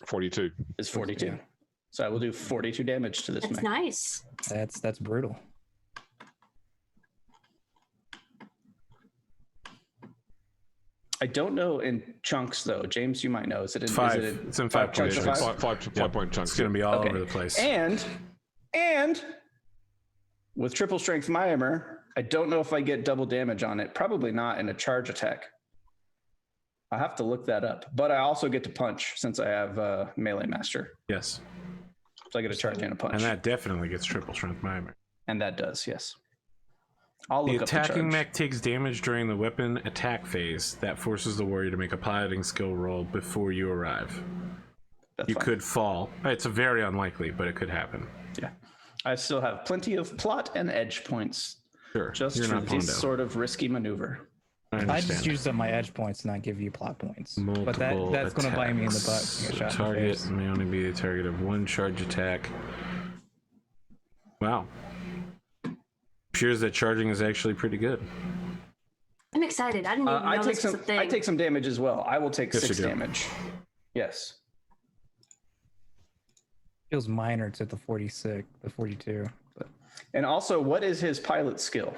Speaker 2: 42.
Speaker 3: is 42.
Speaker 4: Yeah.
Speaker 3: So I will do 42 damage to this
Speaker 5: That's
Speaker 3: mech.
Speaker 5: nice.
Speaker 4: that's brutal.
Speaker 3: I don't know in chunks though. James, you might know. Is it in
Speaker 1: 5.
Speaker 3: Is it
Speaker 1: It's in 5
Speaker 3: chunks
Speaker 1: point
Speaker 3: of
Speaker 1: chunks.
Speaker 3: 5?
Speaker 2: Five point chunks.
Speaker 1: It's going to be all
Speaker 3: Okay.
Speaker 1: over the place.
Speaker 3: And with triple strength Mechwarrior, I don't know if I get double damage on it. Probably not in a charge attack. I'll have to look that up. But I also get to punch since I have melee master.
Speaker 1: Yes.
Speaker 3: So I get a charge and a punch.
Speaker 1: And that definitely gets triple strength Mechwarrior.
Speaker 3: And that does, yes. I'll
Speaker 1: The
Speaker 3: look up the
Speaker 1: attacking
Speaker 3: charge.
Speaker 1: mech takes damage during the weapon attack phase. That forces the warrior to make a piloting skill roll before you arrive.
Speaker 3: That's
Speaker 1: You
Speaker 3: fine.
Speaker 1: could fall. It's very unlikely, but it could happen.
Speaker 3: Yeah. I still have plenty of plot and edge points
Speaker 1: Sure.
Speaker 3: just
Speaker 1: You're
Speaker 3: for
Speaker 1: not
Speaker 3: this
Speaker 1: Pondo.
Speaker 3: sort of risky maneuver.
Speaker 1: I
Speaker 4: I
Speaker 1: understand.
Speaker 4: just used up my edge points, not give you plot points.
Speaker 1: Multiple
Speaker 4: But that's going to bite me in the butt.
Speaker 1: attacks.
Speaker 4: to get shot in the
Speaker 1: Target
Speaker 4: face.
Speaker 1: may only be the target of one charge attack. Wow. Appears that charging is actually pretty good.
Speaker 5: I'm excited. I didn't even know this was a thing.
Speaker 3: I take some damage as well. I will take
Speaker 1: Yes,
Speaker 3: 6
Speaker 1: you do.
Speaker 3: damage. Yes.
Speaker 4: Feels minor to the 46, the 42. But
Speaker 3: And also, what is his pilot skill?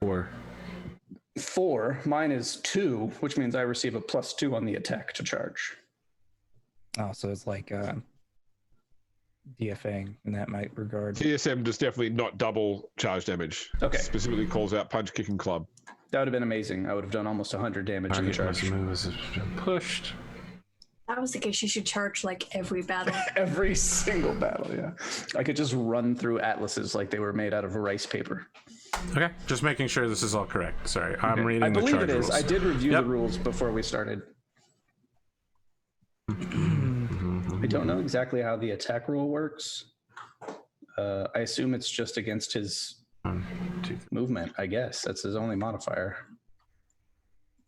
Speaker 1: 4.
Speaker 3: 4. Mine is 2, which means I receive a +2 on the attack to charge.
Speaker 4: oh, so it's like DFAing in that might regard.
Speaker 2: TSM does definitely not double charge damage.
Speaker 3: Okay.
Speaker 2: Specifically calls out punch, kick, and club.
Speaker 3: That would have been amazing. I would have done almost 100 damage in the
Speaker 1: Target
Speaker 3: charge.
Speaker 1: must move as it's been pushed.
Speaker 5: That was the case. You should charge like every battle.
Speaker 3: Every single battle, yeah. I could just run through atlases like they were made out of rice paper.
Speaker 1: Okay, just making sure this is all correct. Sorry, I'm reading
Speaker 3: I
Speaker 1: the
Speaker 3: believe
Speaker 1: charge
Speaker 3: it is.
Speaker 1: rules.
Speaker 3: I did review
Speaker 1: Yep.
Speaker 3: the rules before we started. I don't know exactly how the attack rule works. I assume it's just against his
Speaker 1: 1, 2,
Speaker 3: movement, I guess. That's his only modifier.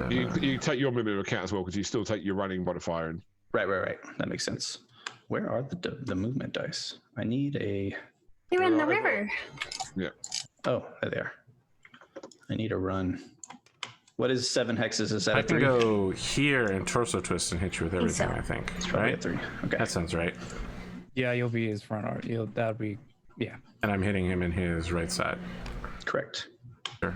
Speaker 2: You take your movement into account as well because you still take your running modifier. And
Speaker 3: Right. That makes sense. Where are the movement dice? I need a...
Speaker 5: You're in the
Speaker 2: Right.
Speaker 5: river.
Speaker 3: Oh, there they are. I need a run. What is 7 hexes? Is that
Speaker 1: I
Speaker 3: a
Speaker 1: can
Speaker 3: 3?
Speaker 1: go here and torso twist and hit you with everything.
Speaker 5: so.
Speaker 1: I think.
Speaker 3: Probably a
Speaker 1: Right?
Speaker 3: 3. Okay.
Speaker 1: That sounds right.
Speaker 4: Yeah, you'll be his front arm. That would be, yeah.
Speaker 1: And I'm hitting him in his right side.
Speaker 3: Correct.
Speaker 1: Sure.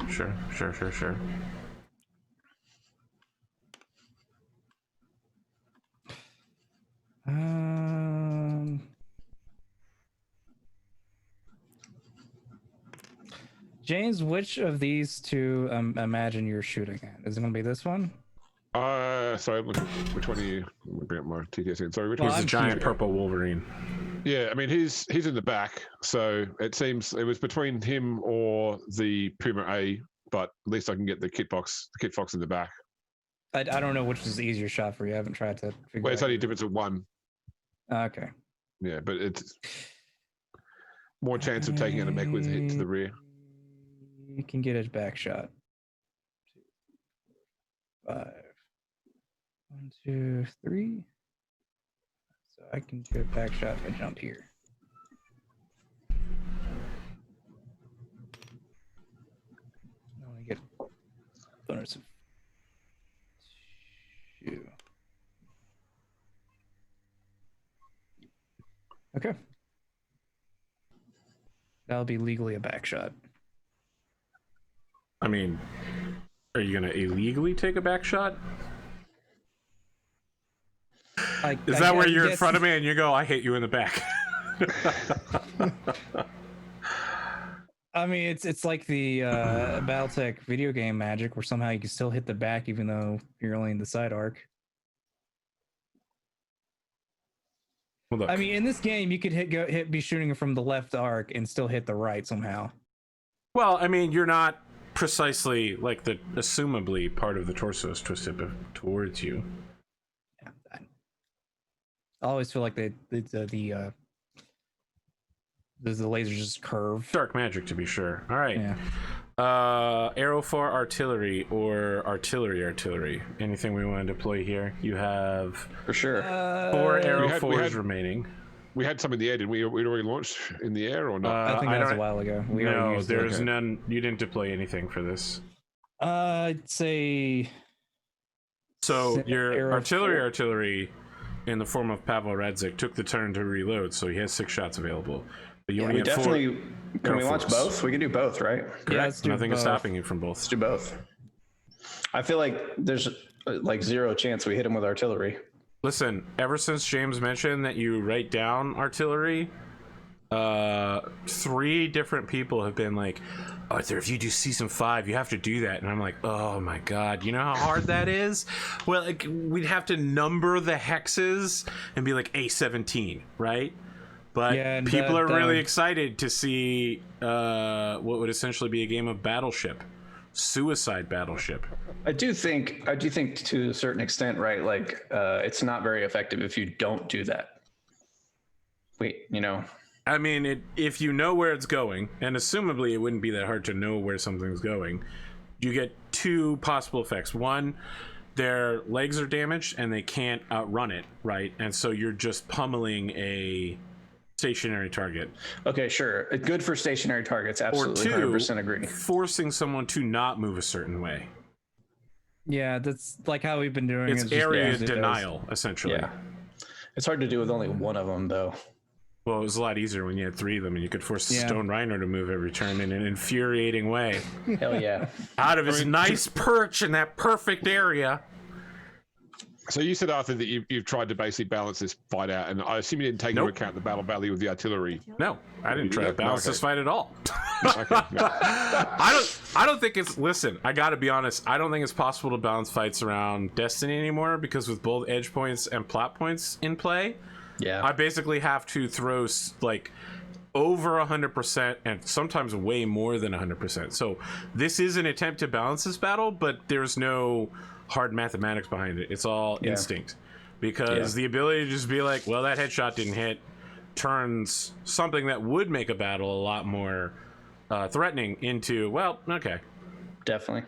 Speaker 4: James, which of these two imagine you're shooting at? Is it going to be this one?
Speaker 2: sorry, which one are you? Let me bring up my TTS. Sorry, which
Speaker 4: Well,
Speaker 2: one?
Speaker 1: He's a
Speaker 4: I'm
Speaker 1: giant
Speaker 4: here.
Speaker 1: purple Wolverine.
Speaker 2: Yeah, I mean he's in the back, so it seems it was between him or the Puma A, but at least I can get the Kit Fox in the back.
Speaker 4: I don't know which is the easier shot for you. I haven't tried to figure
Speaker 2: Well, it's
Speaker 4: out.
Speaker 2: only a difference of 1.
Speaker 4: Okay.
Speaker 2: Yeah, but it's more chance of taking out a mech with a hit to the rear.
Speaker 4: You can get a back shot. 5. 1, 2, 3. So I can do a back shot if I jump here. I only get bonus of 2. Okay. That'll be legally a back shot.
Speaker 1: I mean, are you gonna illegally take a back shot? Is that where you're in front of me and you go, I hit you in the back?
Speaker 4: I mean, it's like the Battletech video game magic, where somehow you can still hit the back even though you're only in the side arc.
Speaker 1: Well, look,
Speaker 4: I mean, in this game, you could be shooting from the left arc and still hit the right somehow.
Speaker 1: well, I mean, you're not precisely like the assumably part of the torso is twisted towards you.
Speaker 4: Yeah, I always feel like the lasers just curve.
Speaker 1: Dark magic, to be sure. All right.
Speaker 4: Yeah.
Speaker 1: Arrow for artillery or artillery. Anything we want to deploy here? You have
Speaker 6: For sure.
Speaker 1: 4 arrow
Speaker 2: we
Speaker 1: fours
Speaker 2: had-
Speaker 1: remaining.
Speaker 2: We had some in the air. Did we'd already launched in the air or not?
Speaker 4: I think that was a while ago. We already
Speaker 1: No,
Speaker 4: used it.
Speaker 1: there's none. You didn't deploy anything for this.
Speaker 4: I'd say
Speaker 1: So your
Speaker 4: Arrow
Speaker 1: artillery in the form of Pavel Radzik took the turn to reload, so he has 6 shots available. But you only
Speaker 6: We
Speaker 1: have
Speaker 6: definitely.
Speaker 1: 4.
Speaker 6: Can we
Speaker 1: Air
Speaker 6: launch
Speaker 1: Force.
Speaker 6: both? We can do both, right?
Speaker 4: Yeah, let's do
Speaker 1: Nothing is
Speaker 4: both.
Speaker 1: stopping you from both.
Speaker 6: Let's do both. I feel like there's like 0 chance we hit him with artillery.
Speaker 1: Listen, ever since James mentioned that you write down artillery, 3 different people have been like, Arthur, if you do season 5, you have to do that. And I'm like, oh my god, you know how hard that is? Well, like, we'd have to number the hexes and be like A17, right? But
Speaker 4: Yeah, and
Speaker 1: people
Speaker 4: that-
Speaker 1: are
Speaker 4: that
Speaker 1: really
Speaker 4: would-
Speaker 1: excited to see what would essentially be a game of Battleship, suicide Battleship.
Speaker 6: I do think to a certain extent, right? Like, it's not very effective if you don't do that.
Speaker 1: I mean, if you know where it's going, and assumably it wouldn't be that hard to know where something's going, you get 2 possible effects. One, their legs are damaged and they can't outrun it, right? And so you're just pummeling a stationary target.
Speaker 6: Okay, sure. Good for stationary targets. Absolutely,
Speaker 1: 2,
Speaker 6: 100% agree.
Speaker 1: forcing someone to not move a certain way.
Speaker 4: Yeah, that's like how we've been doing.
Speaker 1: It's
Speaker 4: just
Speaker 1: area
Speaker 4: as it does.
Speaker 1: denial, essentially.
Speaker 6: Yeah, it's hard to do with only one of them, though.
Speaker 1: Well, it was a lot easier when you had 3 of them and you could force the
Speaker 4: Yeah.
Speaker 1: Stone Rhino to move every turn in an infuriating way.
Speaker 6: Hell yeah.
Speaker 1: Out of his nice perch in that perfect area.
Speaker 2: So you said, Arthur, that you've tried to basically balance this fight out, and I assume you didn't take into
Speaker 1: Nope.
Speaker 2: account the battle value of the artillery.
Speaker 1: No, I didn't try to balance
Speaker 2: Okay.
Speaker 1: this fight at all.
Speaker 2: Okay, no.
Speaker 1: I don't think it's, listen, I gotta be honest, I don't think it's possible to balance fights around Destiny anymore, because with both edge points and plot points in play,
Speaker 6: Yeah.
Speaker 1: I basically have to throw like over 100% and sometimes way more than 100%. So this is an attempt to balance this battle, but there's no hard mathematics behind it. It's all instinct, because the ability to just be like, well, that headshot didn't hit, turns something that would make a battle a lot more threatening into, well, okay.
Speaker 6: Definitely.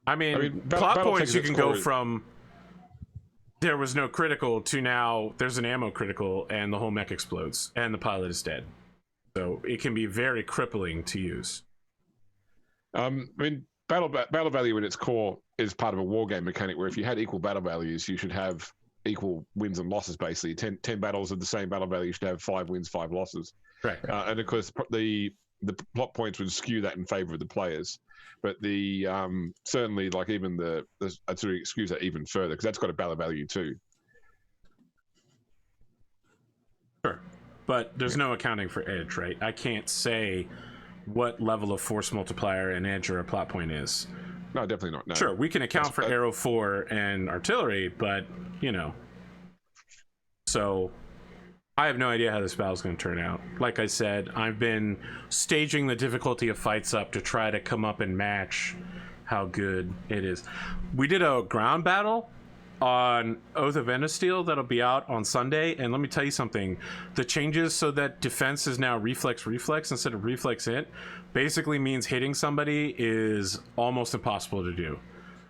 Speaker 1: I mean
Speaker 2: Battle-
Speaker 1: plot points,
Speaker 2: Battletech
Speaker 1: you
Speaker 2: at
Speaker 1: can
Speaker 2: its
Speaker 1: go
Speaker 2: core is-
Speaker 1: from there was no critical to now there's an ammo critical and the whole mech explodes and the pilot is dead. So it can be very crippling to use.
Speaker 2: I mean, battle value in its core is part of a war game mechanic where if you had equal battle values, you should have equal wins and losses. Basically, 10 battles of the same battle value, you should have 5 wins, 5 losses.
Speaker 1: Right.
Speaker 2: And of course, the plot points would skew that in favor of the players. But the certainly, like even the I'd sort of skews that even further because that's got a battle value too.
Speaker 1: Sure. But there's no accounting for edge, right? I can't say what level of force multiplier an edge or a plot point is.
Speaker 2: No, definitely not. No.
Speaker 1: Sure, we can account for
Speaker 2: That's-
Speaker 1: arrow 4 and artillery, but you know. So I have no idea how this battle's going to turn out. Like I said, I've been staging the difficulty of fights up to try to come up and match how good it is. We did a ground battle on Oath of Endosteel that'll be out on Sunday, and let me tell you something. The changes so that defense is now reflex instead of reflex hit basically means hitting somebody is almost impossible to do.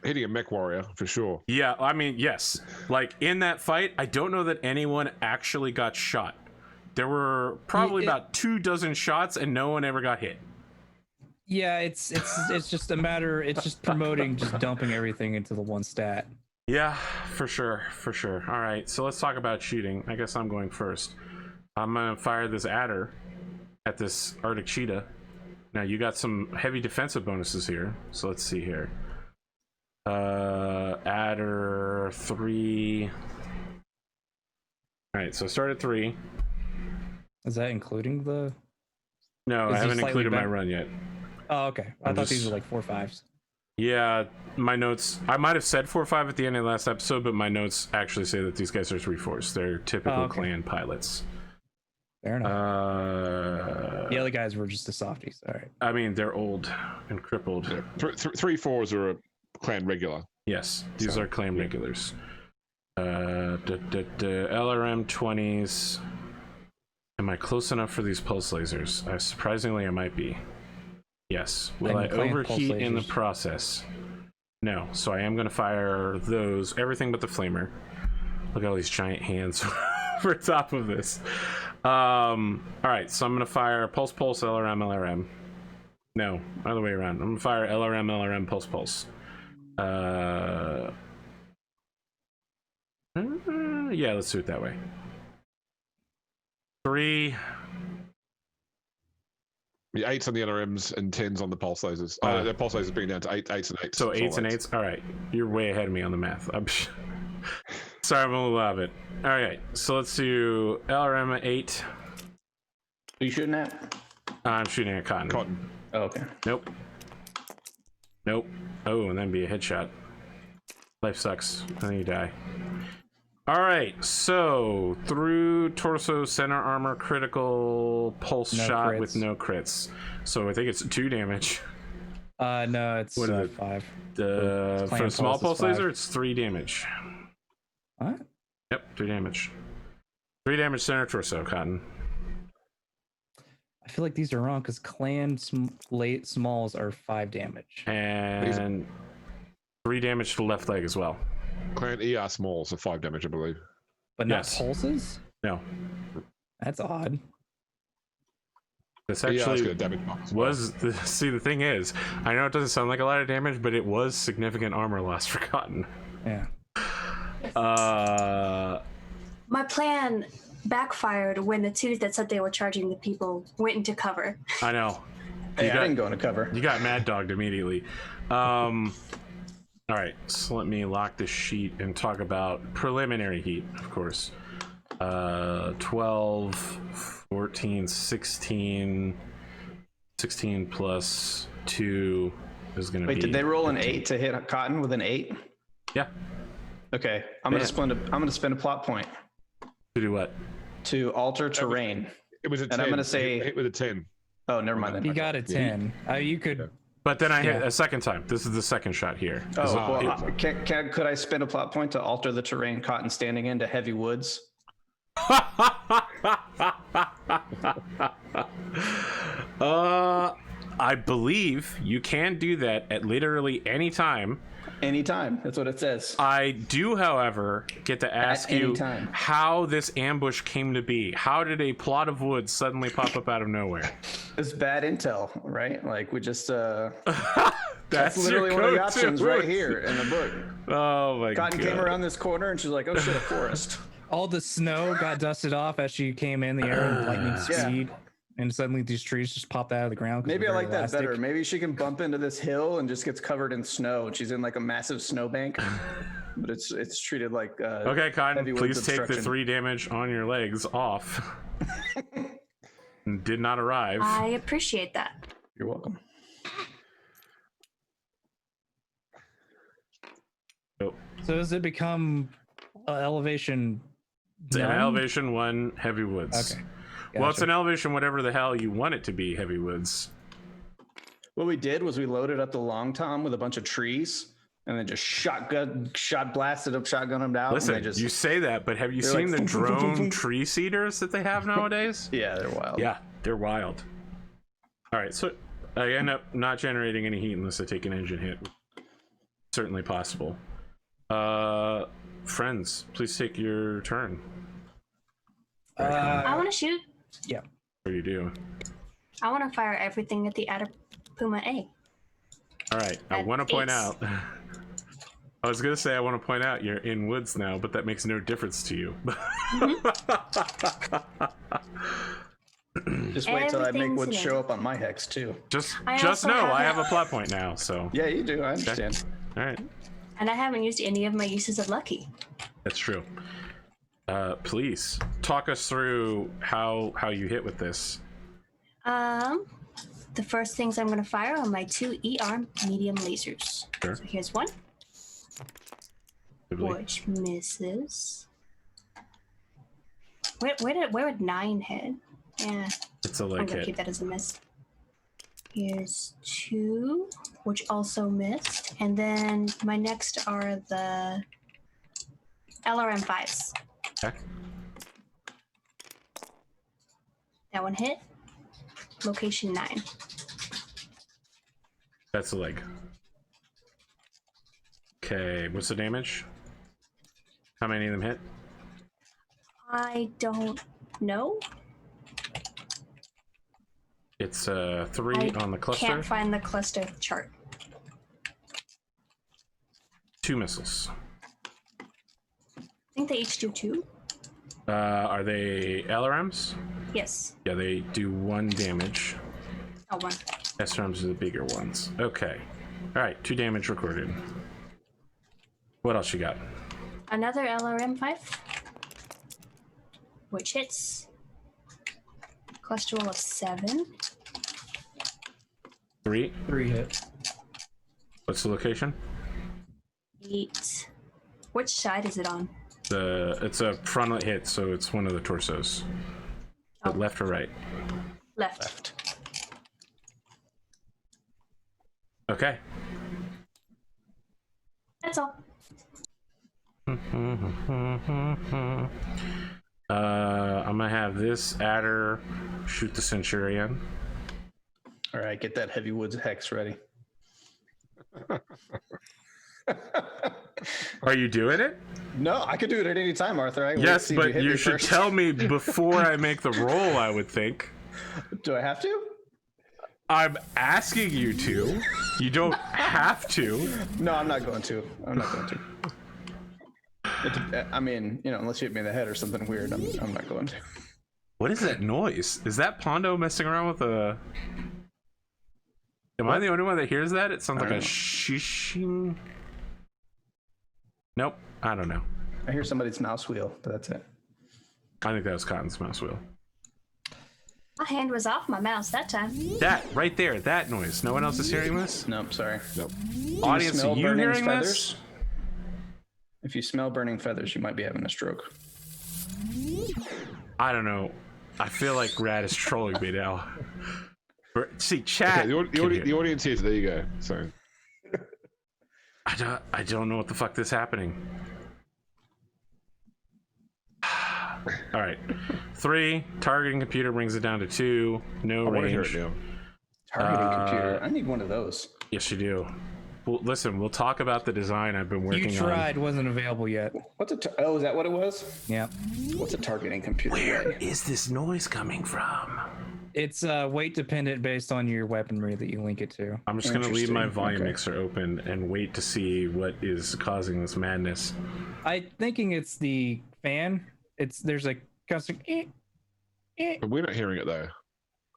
Speaker 2: Hitting a Mechwarrior for sure.
Speaker 1: Yeah, I mean, yes. Like, in that fight, I don't know that anyone actually got shot. There were probably about 24 shots, and no one ever got hit.
Speaker 4: Yeah, it's just a matter. It's just promoting, just dumping everything into the one stat.
Speaker 1: Yeah, for sure. All right, so let's talk about shooting. I guess I'm going first. I'm gonna fire this adder at this Arctic cheetah. Now you got some heavy defensive bonuses here, so let's see here. Adder 3. All right, so start at 3.
Speaker 4: Is that including the?
Speaker 1: No,
Speaker 4: Is
Speaker 1: I
Speaker 4: he
Speaker 1: haven't
Speaker 4: slightly
Speaker 1: included my
Speaker 4: better?
Speaker 1: run yet.
Speaker 4: Oh, okay. I
Speaker 1: I'm
Speaker 4: thought
Speaker 1: just-
Speaker 4: these were like 4/5s.
Speaker 1: Yeah, my notes. I might have said 4-5 at the end of the last episode, but my notes actually say that these guys are 3/4s. They're typical
Speaker 4: Oh, okay.
Speaker 1: clan pilots.
Speaker 4: Fair enough. The other guys were just the softies. All right.
Speaker 1: I mean, they're old and crippled.
Speaker 2: Yeah. 3/4s are a clan regular.
Speaker 1: Yes, these
Speaker 2: So,
Speaker 1: are clan regulars. LRM 20s. Am I close enough for these pulse lasers? Surprisingly, I might be. Yes. Will I
Speaker 4: And clan pulse
Speaker 1: overheat in the
Speaker 4: lasers.
Speaker 1: process? No. So I am going to fire those. Everything but the flamer. Look at all these giant hands over top of this. All right. So I'm going to fire pulse, LRM, LRM. No, other way around. I'm going to fire LRM, LRM, pulse. Yeah, let's do it that way. 3.
Speaker 2: Yeah, 8s on the NRMs and 10s on the pulse lasers. The pulse lasers being down to 8s and 8s.
Speaker 1: So 8s and 8s. All right, you're way ahead of me on the math. I'm sorry, I'm a little out of it. All right, so let's do LRM 8.
Speaker 3: Are you shooting at?
Speaker 1: I'm shooting at Cotton.
Speaker 2: Cotton.
Speaker 3: Oh, okay.
Speaker 1: Nope. Oh, and then be a headshot. Life sucks. And then you die. All right, so through torso, center armor, critical pulse
Speaker 4: No
Speaker 1: shot
Speaker 4: crits.
Speaker 1: with no crits. So I think it's 2 damage.
Speaker 4: No, it's
Speaker 1: What is it?
Speaker 4: 5.
Speaker 1: For
Speaker 4: clan
Speaker 1: a small
Speaker 4: pulse
Speaker 1: pulse
Speaker 4: is 5.
Speaker 1: laser, it's 3 damage.
Speaker 4: What?
Speaker 1: Yep, 3 damage. 3 damage center torso, Cotton.
Speaker 4: I feel like these are wrong because clan late smalls are 5 damage.
Speaker 1: And 3 damage to the left leg as well.
Speaker 2: Clan ER smalls are 5 damage, I believe.
Speaker 4: But not
Speaker 1: Yes.
Speaker 4: pulses?
Speaker 1: No,
Speaker 4: That's odd.
Speaker 1: this
Speaker 2: ER's got a
Speaker 1: actually
Speaker 2: damage buff as well.
Speaker 1: see, the thing is, I know it doesn't sound like a lot of damage, but it was significant armor loss for Cotton.
Speaker 4: Yeah.
Speaker 5: My plan backfired when the 2 that said they were charging the people went into cover.
Speaker 1: I know.
Speaker 3: Hey,
Speaker 1: got-
Speaker 3: I didn't go into cover.
Speaker 1: You got mad dogged immediately. All right, so let me lock this sheet and talk about preliminary heat, of course. 12, 14, 16. 16 plus 2 is going to be...
Speaker 3: Wait, did they roll an 8 to hit Cotton with an 8?
Speaker 1: Yeah.
Speaker 3: Okay, I'm gonna spend a plot point
Speaker 1: To do what?
Speaker 3: to alter terrain.
Speaker 2: It was a 10.
Speaker 3: And I'm gonna say-
Speaker 2: hit with a 10.
Speaker 3: Oh, never mind.
Speaker 4: He
Speaker 3: Then.
Speaker 4: got a 10. You could.
Speaker 1: But then I hit
Speaker 4: Yeah.
Speaker 1: a second time. This is the second shot here.
Speaker 3: Oh, well, could I spend a plot point to alter the terrain Cotton standing in to heavy woods?
Speaker 1: I believe you can do that at literally any time.
Speaker 3: Anytime. That's what it says.
Speaker 1: I do, however, get to ask
Speaker 3: any
Speaker 1: you
Speaker 3: time.
Speaker 1: how this ambush came to be. How did a plot of wood suddenly pop up out of nowhere?
Speaker 3: It's bad intel, right? Like we just
Speaker 1: That's
Speaker 3: that's literally
Speaker 1: your
Speaker 3: one of the
Speaker 1: go-to
Speaker 3: options right
Speaker 1: wood.
Speaker 3: here in the book.
Speaker 1: Oh my
Speaker 3: Cotton
Speaker 1: god.
Speaker 3: came around this corner and she's like, "Oh shit, a forest."
Speaker 4: All the snow got dusted off as she came in the air with lightning
Speaker 3: Yeah.
Speaker 4: speed. And suddenly these trees just popped out of the ground. 'cause
Speaker 3: Maybe I
Speaker 4: they're
Speaker 3: like that
Speaker 4: elastic.
Speaker 3: better. Maybe she can bump into this hill and just gets covered in snow. And she's in like a massive snowbank, but it's treated like
Speaker 1: Okay, Cotton,
Speaker 3: heavy
Speaker 1: please
Speaker 3: woods
Speaker 1: take the
Speaker 3: obstruction.
Speaker 1: 3 damage on your legs off. Did not arrive.
Speaker 5: I appreciate that.
Speaker 3: You're welcome.
Speaker 1: Oh,
Speaker 4: So does it become elevation?
Speaker 1: it's an
Speaker 4: none?
Speaker 1: elevation 1 heavy woods.
Speaker 4: Okay.
Speaker 1: Well, it's
Speaker 4: Gotcha.
Speaker 1: an elevation whatever the hell you want it to be heavy woods.
Speaker 3: What we did was we loaded up the long tom with a bunch of trees and then just blasted them, shotgun them down.
Speaker 1: Listen,
Speaker 3: and they just,
Speaker 1: you say that, but have you
Speaker 3: They're
Speaker 1: seen
Speaker 3: like,
Speaker 1: the
Speaker 3: "Boom, boom, boom, boom,
Speaker 1: drone
Speaker 3: boom."
Speaker 1: tree seeders that they have nowadays?
Speaker 3: yeah, they're wild.
Speaker 1: Yeah, they're wild. All right, so I end up not generating any heat unless I take an engine hit. Certainly possible. Friends, please take your turn.
Speaker 5: I want to shoot.
Speaker 4: Yeah.
Speaker 1: What do you do?
Speaker 5: I want to fire everything at the Puma A.
Speaker 1: All right, I
Speaker 5: At
Speaker 1: want to point
Speaker 5: 8s.
Speaker 1: out. I was gonna say I want to point out you're in woods now, but that makes no difference to you.
Speaker 6: Just wait till I make
Speaker 5: Everything's
Speaker 6: wood
Speaker 5: in
Speaker 6: show
Speaker 5: it.
Speaker 6: up on my hex too.
Speaker 1: Just
Speaker 5: also
Speaker 1: know
Speaker 5: have
Speaker 1: I
Speaker 5: it-
Speaker 1: have a plot point now. So
Speaker 6: Yeah, you do. I understand.
Speaker 1: all right,
Speaker 5: And I haven't used any of my uses of lucky.
Speaker 1: that's true. Please talk us through how you hit with this.
Speaker 5: The first things I'm going to fire are my 2 E-arm medium lasers.
Speaker 1: Sure.
Speaker 5: So here's one, which misses. Where would 9 hit? Yeah,
Speaker 1: It's a
Speaker 5: I'm
Speaker 1: leg
Speaker 5: going to
Speaker 1: hit.
Speaker 5: keep that as a miss. Here's 2, which also missed. And then my next are the LRM 5s.
Speaker 1: Okay.
Speaker 5: That one hit. Location 9.
Speaker 1: That's a leg. Okay, what's the damage? How many of them hit?
Speaker 5: I don't know.
Speaker 1: It's 3
Speaker 5: I
Speaker 1: on the cluster.
Speaker 5: can't find the cluster chart.
Speaker 1: 2 missiles.
Speaker 5: I think they each do 2.
Speaker 1: Are they LRMs?
Speaker 5: Yes.
Speaker 1: Yeah, they do 1 damage.
Speaker 5: Oh, 1.
Speaker 1: SRMs are the bigger ones. Okay. All right, 2 damage recorded. What else you got?
Speaker 5: Another LRM 5, which hits. Cluster roll of 7.
Speaker 1: 3.
Speaker 4: 3 hit.
Speaker 1: What's the location?
Speaker 5: 8. Which side is it on?
Speaker 1: It's a frontal hit, so it's one of the torsos.
Speaker 5: Oh.
Speaker 1: Left or right?
Speaker 5: Left.
Speaker 1: Okay.
Speaker 5: That's all.
Speaker 1: I'm gonna have this adder shoot the Centurion.
Speaker 6: All right, get that heavy woods hex ready.
Speaker 1: Are you doing it?
Speaker 6: No, I could do it at any time, Arthur.
Speaker 1: Yes, but you should tell me before I make the roll, I would think.
Speaker 6: Do I have to?
Speaker 1: I'm asking you to. You don't have to.
Speaker 6: No, I'm not going to. I'm not going to. I mean, unless you hit me in the head or something weird, I'm not going to.
Speaker 1: What is that noise? Is that Pondo messing around with a... Am I the only one that hears that? It sounds like a shishing. Nope, I don't know.
Speaker 6: I hear somebody's mouse wheel, but that's it.
Speaker 1: I think that was Cotton's mouse wheel.
Speaker 5: My hand was off my mouse that time.
Speaker 1: That, right there, that noise. No one else is hearing this?
Speaker 6: Nope, sorry.
Speaker 2: Nope.
Speaker 1: Audience, are you
Speaker 6: burning
Speaker 1: hearing
Speaker 6: feathers?
Speaker 1: this?
Speaker 6: If you smell burning feathers, you might be having a stroke.
Speaker 1: I don't know. I feel like Rad is trolling me now. See, chat.
Speaker 2: Okay, the audience hears. There you go. So
Speaker 1: I don't know what the fuck is happening. All right, 3 targeting computer brings it down to 2. No
Speaker 2: I want to hear
Speaker 1: range.
Speaker 2: it now.
Speaker 6: Targeting computer. I need one of those.
Speaker 1: Yes, you do. Well, listen, we'll talk about the design I've been working
Speaker 4: You
Speaker 1: on.
Speaker 4: tried, wasn't available yet.
Speaker 6: What's a? Oh, is that what it was?
Speaker 4: Yeah.
Speaker 6: What's a targeting computer?
Speaker 1: Where
Speaker 6: Ray?
Speaker 1: is this noise coming from?
Speaker 4: It's weight dependent based on your weaponry that you link it to.
Speaker 1: I'm just gonna leave my
Speaker 6: Interesting.
Speaker 1: volume
Speaker 6: Okay.
Speaker 1: mixer open and wait to see what is causing this madness.
Speaker 4: I'm thinking it's the fan. There's a custom.
Speaker 2: But we're not hearing it though.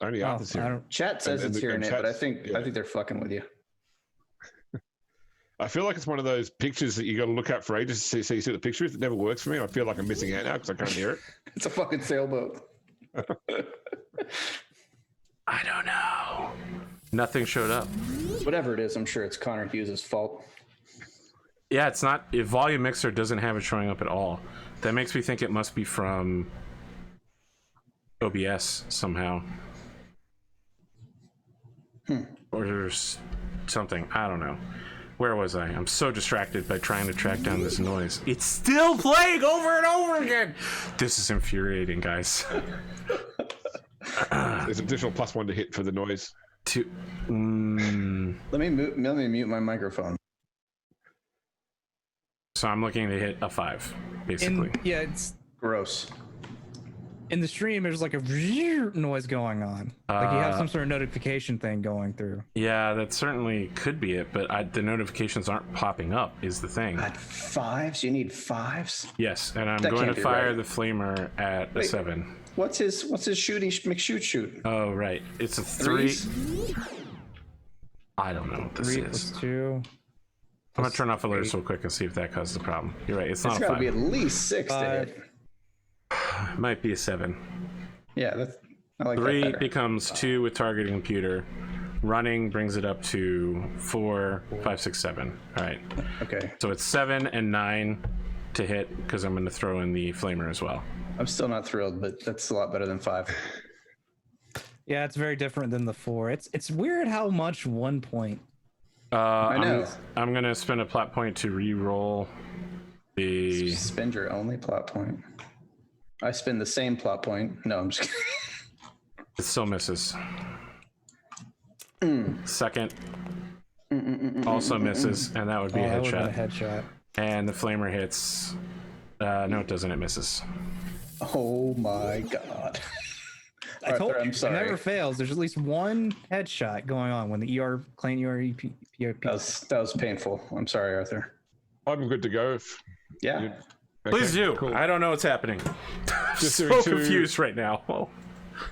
Speaker 2: Only
Speaker 4: Oh,
Speaker 2: Arthur's
Speaker 4: I
Speaker 2: hearing.
Speaker 4: don't.
Speaker 6: Chat says
Speaker 2: And
Speaker 6: it's hearing it, but I
Speaker 2: chat's-
Speaker 6: think
Speaker 2: yeah.
Speaker 6: they're fucking with you.
Speaker 2: I feel like it's one of those pictures that you got to look at for ages to see the pictures. It never works for me. I feel like I'm missing out now because I can't hear it.
Speaker 6: It's a fucking sailboat.
Speaker 1: I don't know. Nothing showed up.
Speaker 6: Whatever it is, I'm sure it's Connor Hughes' fault.
Speaker 1: Yeah, it's not. If volume mixer doesn't have it showing up at all, that makes me think it must be from OBS somehow. Or there's something. I don't know. Where was I? I'm so distracted by trying to track down this noise. It's still playing over and over again. This is infuriating, guys.
Speaker 2: There's an additional +1 to hit for the noise.
Speaker 6: Let me mute my microphone.
Speaker 1: So I'm looking to hit a 5, basically.
Speaker 4: Yeah, it's
Speaker 6: Gross.
Speaker 4: in the stream. There's like a noise going on. Like you have some sort of notification thing going through.
Speaker 1: Yeah, that certainly could be it, but the notifications aren't popping up, is the thing.
Speaker 6: At 5s? You need 5s?
Speaker 1: Yes, and I'm
Speaker 6: That
Speaker 1: going to
Speaker 6: can't be
Speaker 1: fire
Speaker 6: right.
Speaker 1: the flamer at a
Speaker 6: Wait.
Speaker 1: 7.
Speaker 6: What's his shooty McShoot?
Speaker 1: Oh, right. It's a 3.
Speaker 6: Threes?
Speaker 1: I don't know what this
Speaker 4: 3
Speaker 1: is.
Speaker 4: plus 2.
Speaker 1: I'm going to turn off alerts real quick and see if that causes a problem. You're right. It's not
Speaker 6: It's
Speaker 1: a
Speaker 6: got to
Speaker 1: 5.
Speaker 6: be at least 6 to hit.
Speaker 1: It might be a 7.
Speaker 6: Yeah, I like
Speaker 1: 3
Speaker 6: that better.
Speaker 1: becomes 2 with targeting computer. Running brings it up to 4, 5, 6, 7. All right.
Speaker 6: Okay.
Speaker 1: So it's 7 and 9 to hit because I'm going to throw in the flamer as well.
Speaker 6: I'm still not thrilled, but that's a lot better than 5.
Speaker 4: Yeah, it's very different than the 4. It's weird how much 1 point.
Speaker 6: I know.
Speaker 1: I'm going to spend a plot point to re-roll the...
Speaker 6: Spend your only plot point. I spend the same plot point. No, I'm just kidding.
Speaker 1: It still misses. Second also misses, and that would be a
Speaker 4: That would've been
Speaker 1: headshot.
Speaker 4: a headshot.
Speaker 1: And the flamer hits. No, it doesn't. It misses.
Speaker 6: Oh my god.
Speaker 4: I told
Speaker 6: Arthur,
Speaker 4: you,
Speaker 6: I'm sorry.
Speaker 4: it never fails. There's at least one headshot going on when the clan PRP.
Speaker 6: That was painful. I'm sorry, Arthur.
Speaker 2: I'm good to go.
Speaker 6: Yeah.
Speaker 2: Okay,
Speaker 1: Please do.
Speaker 2: cool.
Speaker 1: I don't know what's happening.
Speaker 2: Just
Speaker 1: so
Speaker 2: doing 2
Speaker 1: confused right now.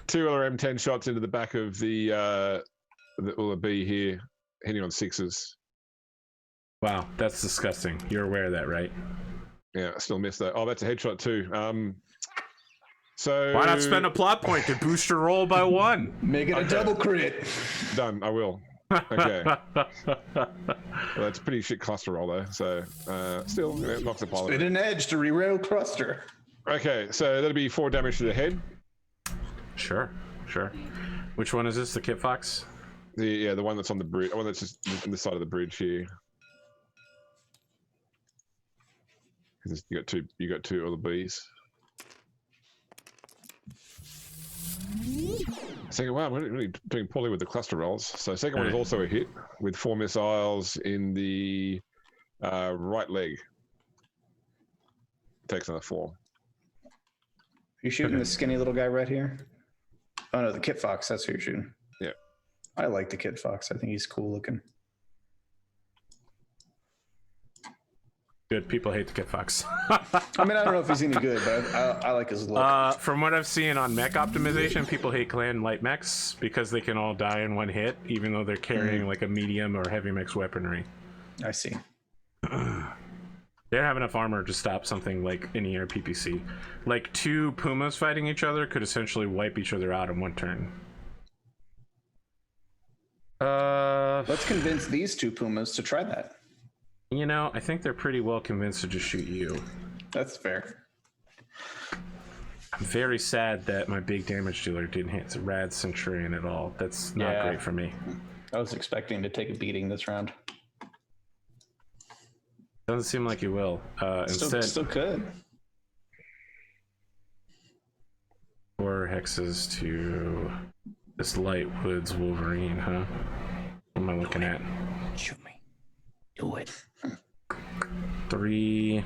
Speaker 2: 2 other M10 shots into the back of the B here, hitting on 6s.
Speaker 1: Wow, that's disgusting. You're aware of that, right?
Speaker 2: Yeah, I still missed that. Oh, that's a headshot too. So
Speaker 1: Why not spend a plot point to boost your roll by 1?
Speaker 6: Make it a double crit.
Speaker 2: Done. I will. Okay. Well, that's a pretty shit cluster roll though. So still, it knocks a pile.
Speaker 6: Spin an edge to re-rail cluster.
Speaker 2: Okay, so that'll be 4 damage to the head.
Speaker 1: Sure. Which one is this? The Kit Fox?
Speaker 2: The one that's on the bridge. The one that's just on the side of the bridge here. You got two other bees. Second, wow, I'm really doing poorly with the cluster rolls. So second one is also a hit with 4 missiles in the right leg. Takes another 4.
Speaker 6: You shooting the skinny little guy right here? Oh no, the Kit Fox. That's who you're shooting.
Speaker 2: Yeah.
Speaker 6: I like the Kit Fox. I think he's cool looking.
Speaker 1: Good. People hate the Kit Fox.
Speaker 6: I mean, I don't know if he's any good, but I like his look.
Speaker 1: From what I've seen on mech optimization, people hate clan light mechs because they can all die in 1 hit, even though they're carrying like a medium or heavy mech's weaponry.
Speaker 6: I see.
Speaker 1: They don't have enough armor to stop something like an ER PPC. Like 2 pumas fighting each other could essentially wipe each other out in 1 turn.
Speaker 6: Let's convince these 2 pumas to try that.
Speaker 1: You know, I think they're pretty well convinced to just shoot you.
Speaker 6: That's fair.
Speaker 1: I'm very sad that my big damage dealer didn't hit the Rad Centurion at all. That's not great for me.
Speaker 6: I was expecting to take a beating this round.
Speaker 1: Doesn't seem like you will. Instead,
Speaker 6: Still could.
Speaker 1: 4 hexes to this Light Woods Wolverine, huh? What am I looking at?
Speaker 4: Shoot me. Do it.
Speaker 1: 3.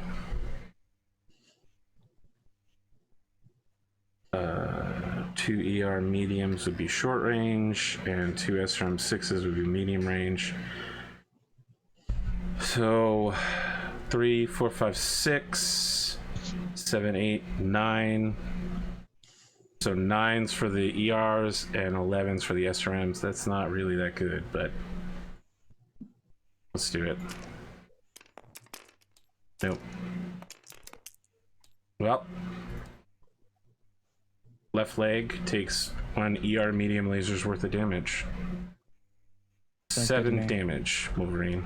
Speaker 1: 2 ER mediums would be short range, and 2 SRM 6s would be medium range. So 3, 4, 5, 6, 7, 8, 9. So 9s for the ERs and 11s for the SRMs. That's not really that good, but let's do it. Nope. Well, left leg takes 1 ER medium laser's worth of damage. 7 damage, Wolverine.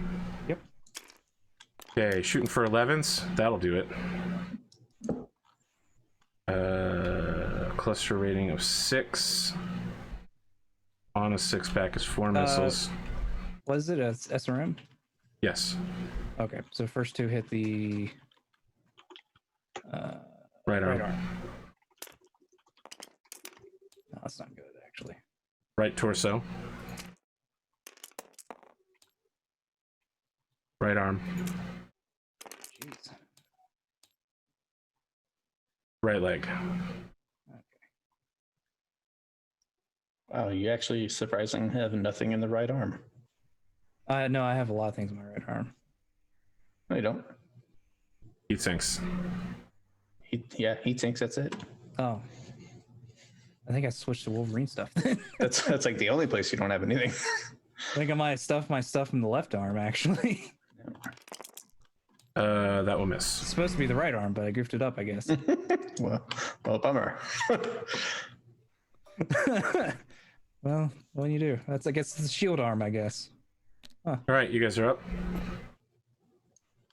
Speaker 4: Yep.
Speaker 1: Okay, shooting for 11s. That'll do it. Cluster rating of 6. On a 6-pack is 4 missiles.
Speaker 4: Was it a SRM?
Speaker 1: Yes.
Speaker 4: Okay, so first 2 hit the
Speaker 1: Right arm.
Speaker 4: right arm. No, that's not good, actually.
Speaker 1: Right torso. Right arm.
Speaker 4: Jeez.
Speaker 1: Right leg.
Speaker 6: Wow, you actually surprisingly have nothing in the right arm.
Speaker 4: No, I have a lot of things in my right arm.
Speaker 6: No, you don't.
Speaker 1: Heat sinks.
Speaker 6: He thinks that's it.
Speaker 4: Oh. I think I switched to Wolverine stuff.
Speaker 3: That's like the only place you don't have anything.
Speaker 4: I think I might stuff my stuff in the left arm actually.
Speaker 1: That will miss.
Speaker 4: It's supposed to be the right arm, but I goofed it up, I guess.
Speaker 3: well, bummer.
Speaker 4: Well, what do you do? I guess it's the shield arm, I guess.
Speaker 1: All right, you guys are up.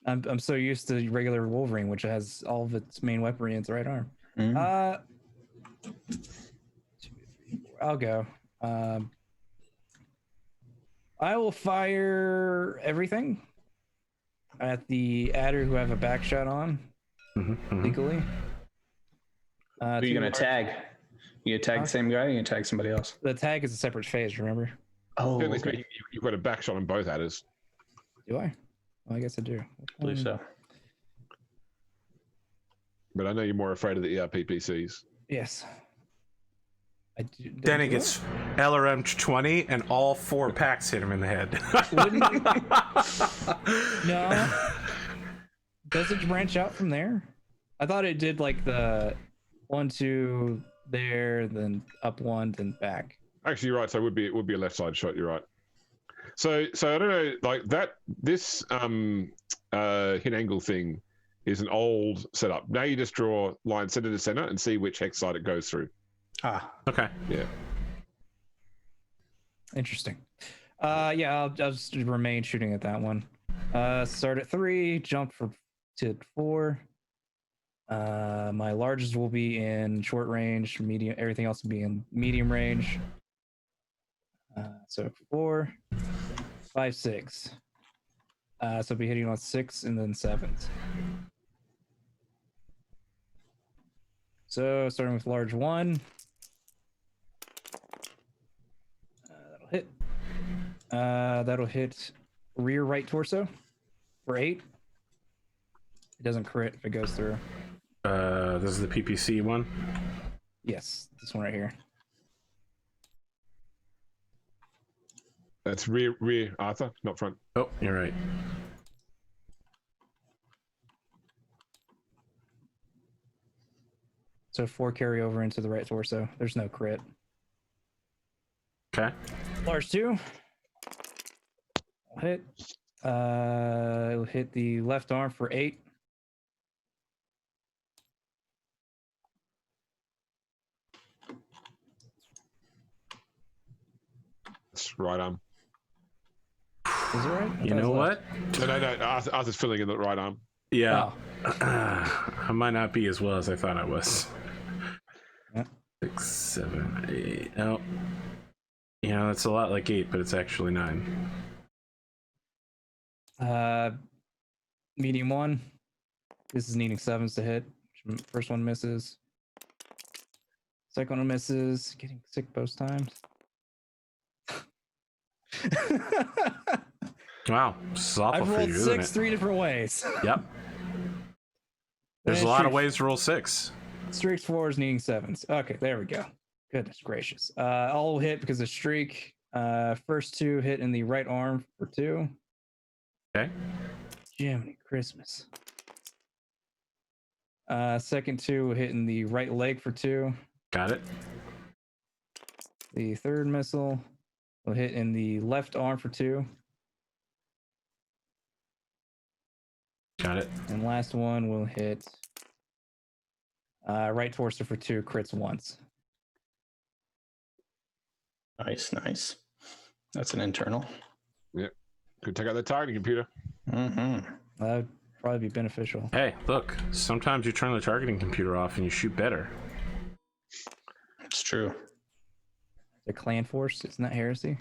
Speaker 4: I'm so used to regular Wolverine, which has all of its main weaponry in its right arm.
Speaker 3: Mm.
Speaker 4: 2, 3, 4. I'll go. I will fire everything at the adder who have a back shot on legally.
Speaker 3: Who are you gonna tag? You gonna tag the same guy? Or you gonna tag somebody else?
Speaker 4: The tag is a separate phase. Remember?
Speaker 3: Oh,
Speaker 2: Generally
Speaker 3: okay.
Speaker 2: speaking, you've got a back shot on both adders.
Speaker 4: Do I? Well, I guess I do.
Speaker 3: I believe so.
Speaker 2: But I know you're more afraid of the ERPPCs.
Speaker 4: Yes. I do,
Speaker 1: Then he gets LRM 20, and all 4 packs hit him in the head.
Speaker 4: No. Does it branch out from there? I thought it did like the 1, 2 there, then up 1, then back.
Speaker 2: Actually, you're right. So it would be a left side shot. You're right. So I don't know, like that. This hit angle thing is an old setup. Now you just draw line center to center and see which hex side it goes through.
Speaker 1: Okay.
Speaker 2: Yeah.
Speaker 4: Interesting. Yeah, I'll just remain shooting at that one. Start at 3, jump to 4. My largest will be in short range, medium. Everything else will be in medium range. So 4, 5, 6. So I'll be hitting on 6 and then 7s. So starting with large 1. That'll hit. That'll hit rear right torso for 8. It doesn't crit if it goes through.
Speaker 1: This is the PPC one.
Speaker 4: Yes, this one right here.
Speaker 2: That's rear Arthur, not front.
Speaker 1: Oh, you're right.
Speaker 4: So 4 carry over into the right torso. There's no crit.
Speaker 1: Okay.
Speaker 4: Large 2. Hit. It'll hit the left arm for 8.
Speaker 2: That's right arm.
Speaker 4: Is it right? I
Speaker 1: You
Speaker 4: thought it
Speaker 1: know
Speaker 4: was
Speaker 1: what?
Speaker 4: left.
Speaker 2: No. Arthur's filling in the right arm.
Speaker 1: Yeah.
Speaker 4: Oh.
Speaker 1: I might not be as well as I thought I was.
Speaker 4: Yeah.
Speaker 1: 6, 7, 8. No. You know, it's a lot like 8, but it's actually 9.
Speaker 4: Medium 1. This is needing 7s to hit. First one misses. Second one misses. Getting sick both times.
Speaker 1: Wow. This is awful
Speaker 4: I've
Speaker 1: for
Speaker 4: rolled
Speaker 1: you, isn't
Speaker 4: 6
Speaker 1: it?
Speaker 4: 3 different ways.
Speaker 1: Yep. There's a lot of ways to roll 6.
Speaker 4: Streaks 4s needing 7s. Okay, there we go. Goodness gracious. All hit because of streak. First 2 hit in the right arm for 2.
Speaker 1: Okay.
Speaker 4: Jiminy Christmas. Second 2 hit in the right leg for 2.
Speaker 1: Got it.
Speaker 4: The third missile will hit in the left arm for 2.
Speaker 1: Got it.
Speaker 4: And last one will hit right torso for 2, crits once.
Speaker 3: Nice. That's an internal.
Speaker 2: Could take out the targeting computer.
Speaker 3: Mm-hmm.
Speaker 4: That would probably be beneficial.
Speaker 1: Hey, look. Sometimes you turn the targeting computer off and you shoot better.
Speaker 3: It's true.
Speaker 4: The clan force, isn't that heresy?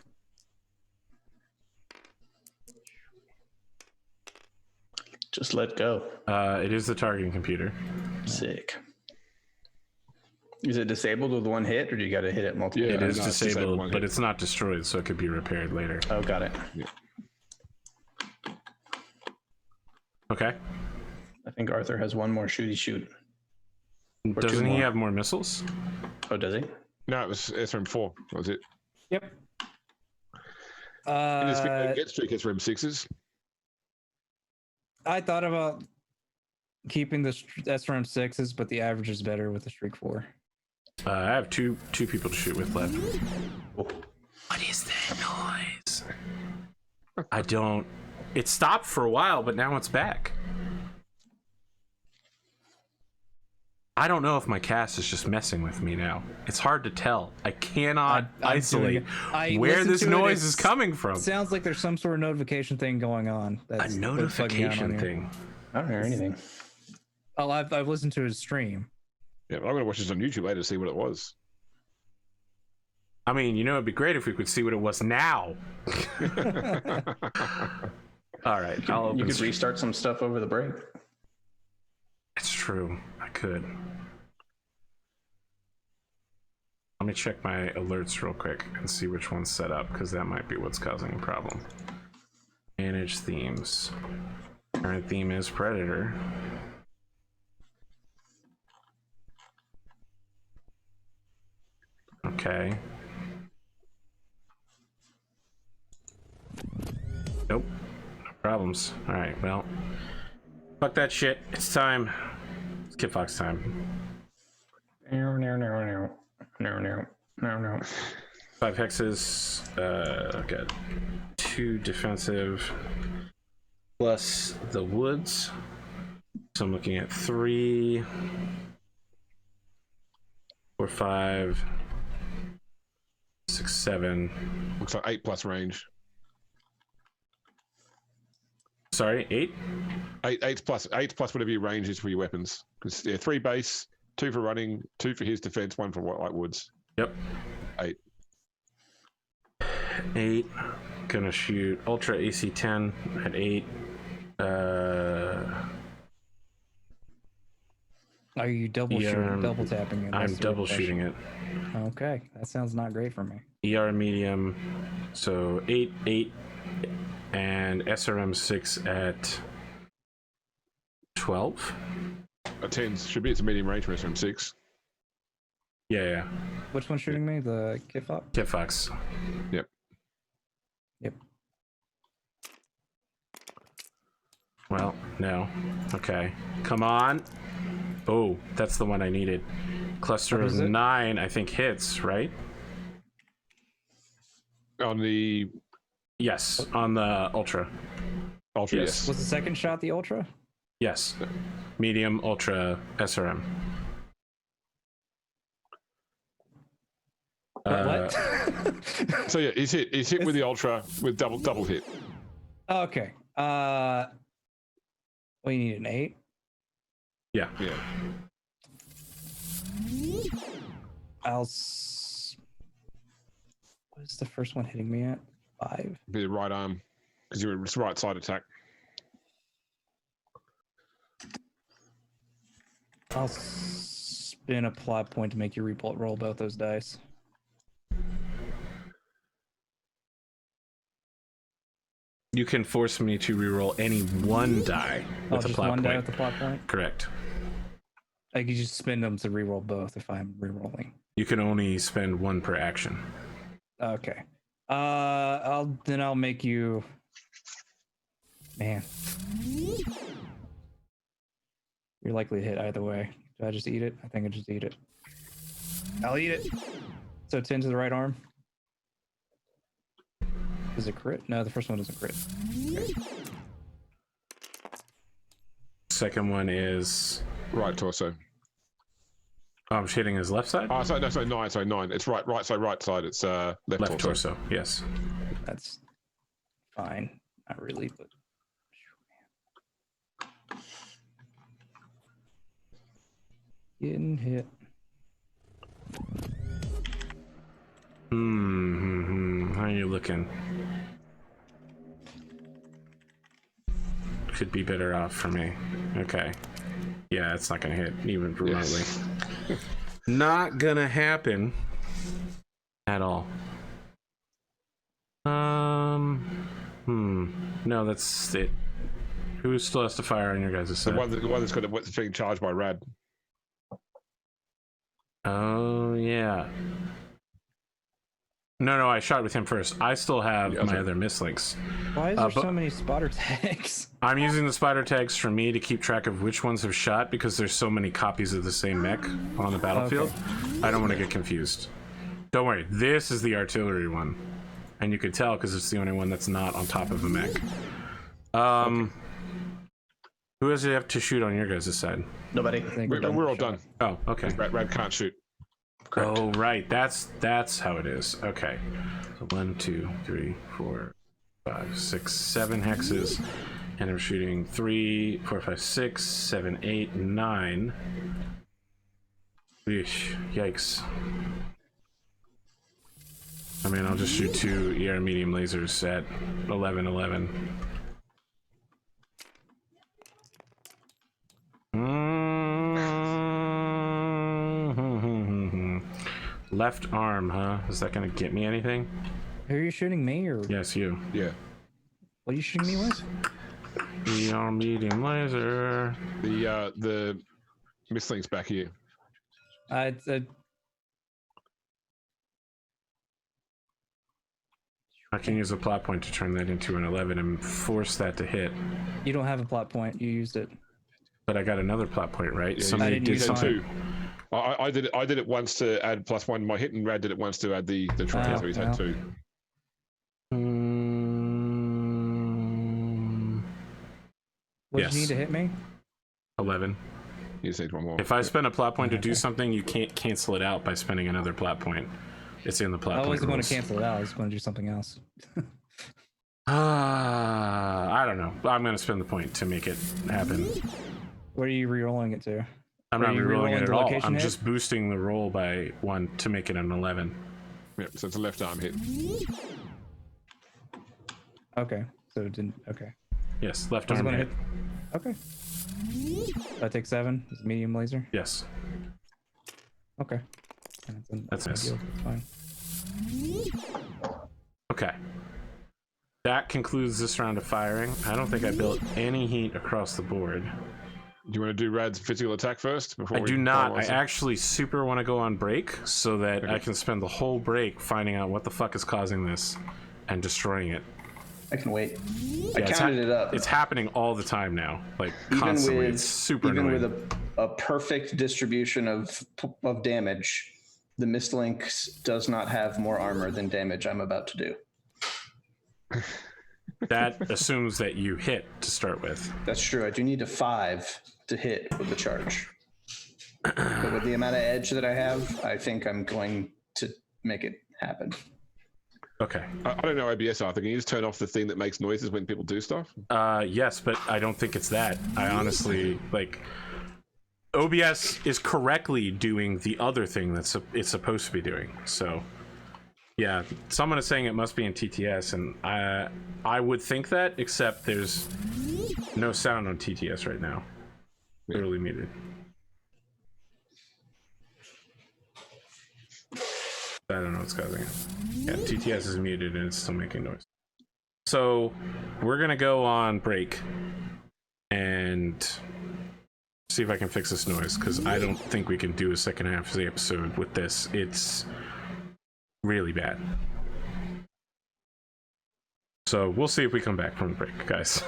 Speaker 3: Just let go.
Speaker 1: It is the targeting computer.
Speaker 3: Sick. Is it disabled with 1 hit, or do you got to hit it multiple
Speaker 1: It
Speaker 3: times?
Speaker 1: is
Speaker 2: no, it's
Speaker 1: disabled,
Speaker 2: disabled one
Speaker 1: but
Speaker 2: hit.
Speaker 1: it's not destroyed, so it could be repaired later.
Speaker 3: Oh, got it.
Speaker 1: Okay.
Speaker 3: I think Arthur has 1 more shooty shoot. Or 2
Speaker 1: Doesn't he
Speaker 3: more.
Speaker 1: have more missiles?
Speaker 3: Oh, does he?
Speaker 2: No, it was SRM4. That was it.
Speaker 4: Yep.
Speaker 2: And his get streak SRM 6s.
Speaker 4: I thought about keeping the SRM 6s, but the average is better with the streak 4.
Speaker 1: I have two people to shoot with left. What is that noise? I don't. It stopped for a while, but now it's back. I don't know if my cast is just messing with me now. It's hard to tell. I cannot isolate where this noise is coming from.
Speaker 4: It sounds like there's some sort of notification thing going on.
Speaker 1: A notification thing.
Speaker 3: I don't hear anything.
Speaker 4: Oh, I've listened to his stream.
Speaker 2: Yeah, I'm gonna watch this on YouTube later to see what it was.
Speaker 1: I mean, you know, it'd be great if we could see what it was now. All right,
Speaker 3: You could restart some stuff over the break.
Speaker 1: It's true. I could. Let me check my alerts real quick and see which one's set up, because that might be what's causing the problem. Manage themes. Current theme is Predator. Okay. Nope. No problems. Alright, well. Fuck that shit. It's time. It's Kit Fox time.
Speaker 3: No.
Speaker 1: 5 hexes. Got 2 defensive. Plus the woods. So I'm looking at 3, 4, 5, 6, 7.
Speaker 2: Looks like 8+ range.
Speaker 1: Sorry, 8?
Speaker 2: 8 plus whatever your range is for your weapons. Because 3 base, 2 for running, 2 for his defense, 1 for White Woods.
Speaker 1: Yep. 8. Gonna shoot Ultra AC 10 at 8.
Speaker 4: Are you double tapping it?
Speaker 1: I'm double shooting it.
Speaker 4: Okay, that sounds not great for me.
Speaker 1: ER medium, so 8, 8, and SRM 6 at 12.
Speaker 2: A 10 should be, it's a medium range for SRM6.
Speaker 1: Yeah.
Speaker 4: Which one's shooting me? The Kit Fox?
Speaker 1: Kit Fox.
Speaker 2: Yep.
Speaker 1: Well, no. Okay. Come on. Oh, that's the one I needed. Cluster of 9, I think, hits, right?
Speaker 2: On the...
Speaker 1: Yes, on the Ultra.
Speaker 2: Ultra,
Speaker 1: Yes.
Speaker 4: Was the second shot the Ultra?
Speaker 1: Yes. Medium, Ultra, SRM.
Speaker 4: What?
Speaker 2: So yeah, he's hit with the Ultra with double hit.
Speaker 4: Okay. Well, you need an 8.
Speaker 1: Yeah.
Speaker 4: What is the first one hitting me at? 5.
Speaker 2: Be the right arm, because you're right side attack.
Speaker 4: I'll spin a plot point to make you roll both those dice.
Speaker 1: You can force me to reroll any one die with a
Speaker 4: just
Speaker 1: plot
Speaker 4: one die
Speaker 1: point.
Speaker 4: with the plot point?
Speaker 1: Correct.
Speaker 4: I could just spin them to reroll both if I'm rerolling.
Speaker 1: You can only spend 1 per action.
Speaker 4: Okay. I'll make you. Man. You're likely to hit either way. Do I just eat it? I think I just eat it. I'll eat it. So 10 to the right arm. Is it crit? No, the first one doesn't crit. Okay.
Speaker 1: Second one is...
Speaker 2: Right torso.
Speaker 1: Oh, I'm hitting his left side?
Speaker 2: Oh, sorry, 9. It's right side. It's left torso.
Speaker 1: Yes.
Speaker 4: That's fine. Not really, but... Getting hit.
Speaker 1: How are you looking? Could be better off for me. Okay. Yeah, it's not gonna hit even remotely. Yes. Not gonna happen at all. No, that's it. Who still has to fire on your guys' side?
Speaker 2: The one that's got what's being charged by Rad.
Speaker 1: Oh yeah. No, I shot with him first. I still have my other mislinks.
Speaker 4: Why is there so many spotter tags?
Speaker 1: I'm using the spider tags for me to keep track of which ones have shot because there's so many copies of the same mech on the battlefield. Okay. I don't want to get confused. Don't worry, this is the artillery one. And you can tell because it's the only one that's not on top of a mech. Who does it have to shoot on your guys' side?
Speaker 6: Nobody.
Speaker 2: We're all done.
Speaker 1: Oh, okay.
Speaker 2: Rad can't shoot.
Speaker 6: Correct.
Speaker 1: Oh, right. That's how it is. Okay. So 1, 2, 3, 4, 5, 6, 7 hexes. And I'm shooting 3, 4, 5, 6, 7, 8, 9. Eesh, yikes. I mean, I'll just shoot 2 ER medium lasers at 11, 11. Left arm, huh? Is that gonna get me anything?
Speaker 4: Who are you shooting, me or?
Speaker 1: Yes, you.
Speaker 2: Yeah.
Speaker 4: What are you shooting me with?
Speaker 1: ER medium laser.
Speaker 2: The mislink's back here.
Speaker 4: I
Speaker 1: can use a plot point to turn that into an 11 and force that to hit.
Speaker 4: You don't have a plot point. You used it.
Speaker 1: But I got another plot point, right?
Speaker 2: Yeah,
Speaker 1: Somebody did
Speaker 2: something. I did it once to add +1 to my hit, and Rad did it once to add the try, so he's had 2.
Speaker 4: What
Speaker 1: Yes.
Speaker 4: did you need to hit me?
Speaker 1: 11.
Speaker 2: You just need 1 more.
Speaker 1: If I spend a plot point to do something, you can't cancel it out by spending another plot point. It's in the plot point.
Speaker 4: I wasn't going
Speaker 1: rules.
Speaker 4: to cancel it out. I was going to do something else.
Speaker 1: I don't know. I'm going to spend the point to make it happen.
Speaker 4: What are you re-rolling it to?
Speaker 1: I'm not re-rolling it at all. I'm
Speaker 4: hit?
Speaker 1: just boosting the roll by 1 to make it an 11.
Speaker 2: Yeah, so it's a left arm hit.
Speaker 4: Okay. So it didn't. Okay.
Speaker 1: Yes, left
Speaker 4: I was
Speaker 1: arm
Speaker 4: gonna
Speaker 1: hit.
Speaker 4: Okay. I take 7. It's medium laser.
Speaker 1: Yes.
Speaker 4: Okay.
Speaker 1: That's nice.
Speaker 4: ideal. It's fine.
Speaker 1: Okay. That concludes this round of firing. I don't think I built any heat across the board.
Speaker 2: Do you want to do Rad's physical attack first? Before
Speaker 1: I do not. I actually super want to go on break so that I can spend the whole break finding out what the fuck is causing this and destroying it.
Speaker 6: I can wait.
Speaker 1: Yeah,
Speaker 6: I counted it up.
Speaker 1: It's happening all the time now, like
Speaker 6: Even
Speaker 1: constantly.
Speaker 6: with
Speaker 1: It's super
Speaker 6: even
Speaker 1: annoying.
Speaker 6: with a perfect distribution of damage, the Mistlink does not have more armor than damage I'm about to do.
Speaker 1: That assumes that you hit to start with.
Speaker 6: That's true. I do need a 5 to hit with the charge. But with the amount of edge that I have, I think I'm going to make it happen.
Speaker 1: Okay.
Speaker 2: I don't know OBS, Arthur. Can you just turn off the thing that makes noises when people do stuff?
Speaker 1: Yes, but I don't think it's that. I honestly, like, OBS is correctly doing the other thing that's it's supposed to be doing. So, yeah, someone is saying it must be in TTS, and I would think that, except there's no sound on TTS right now. Literally muted. I don't know what's causing it. Yeah, TTS is muted and it's still making noise. So we're gonna go on break and see if I can fix this noise, because I don't think we can do a second half of the episode with this. It's really bad. So we'll see if we come back from the break, guys.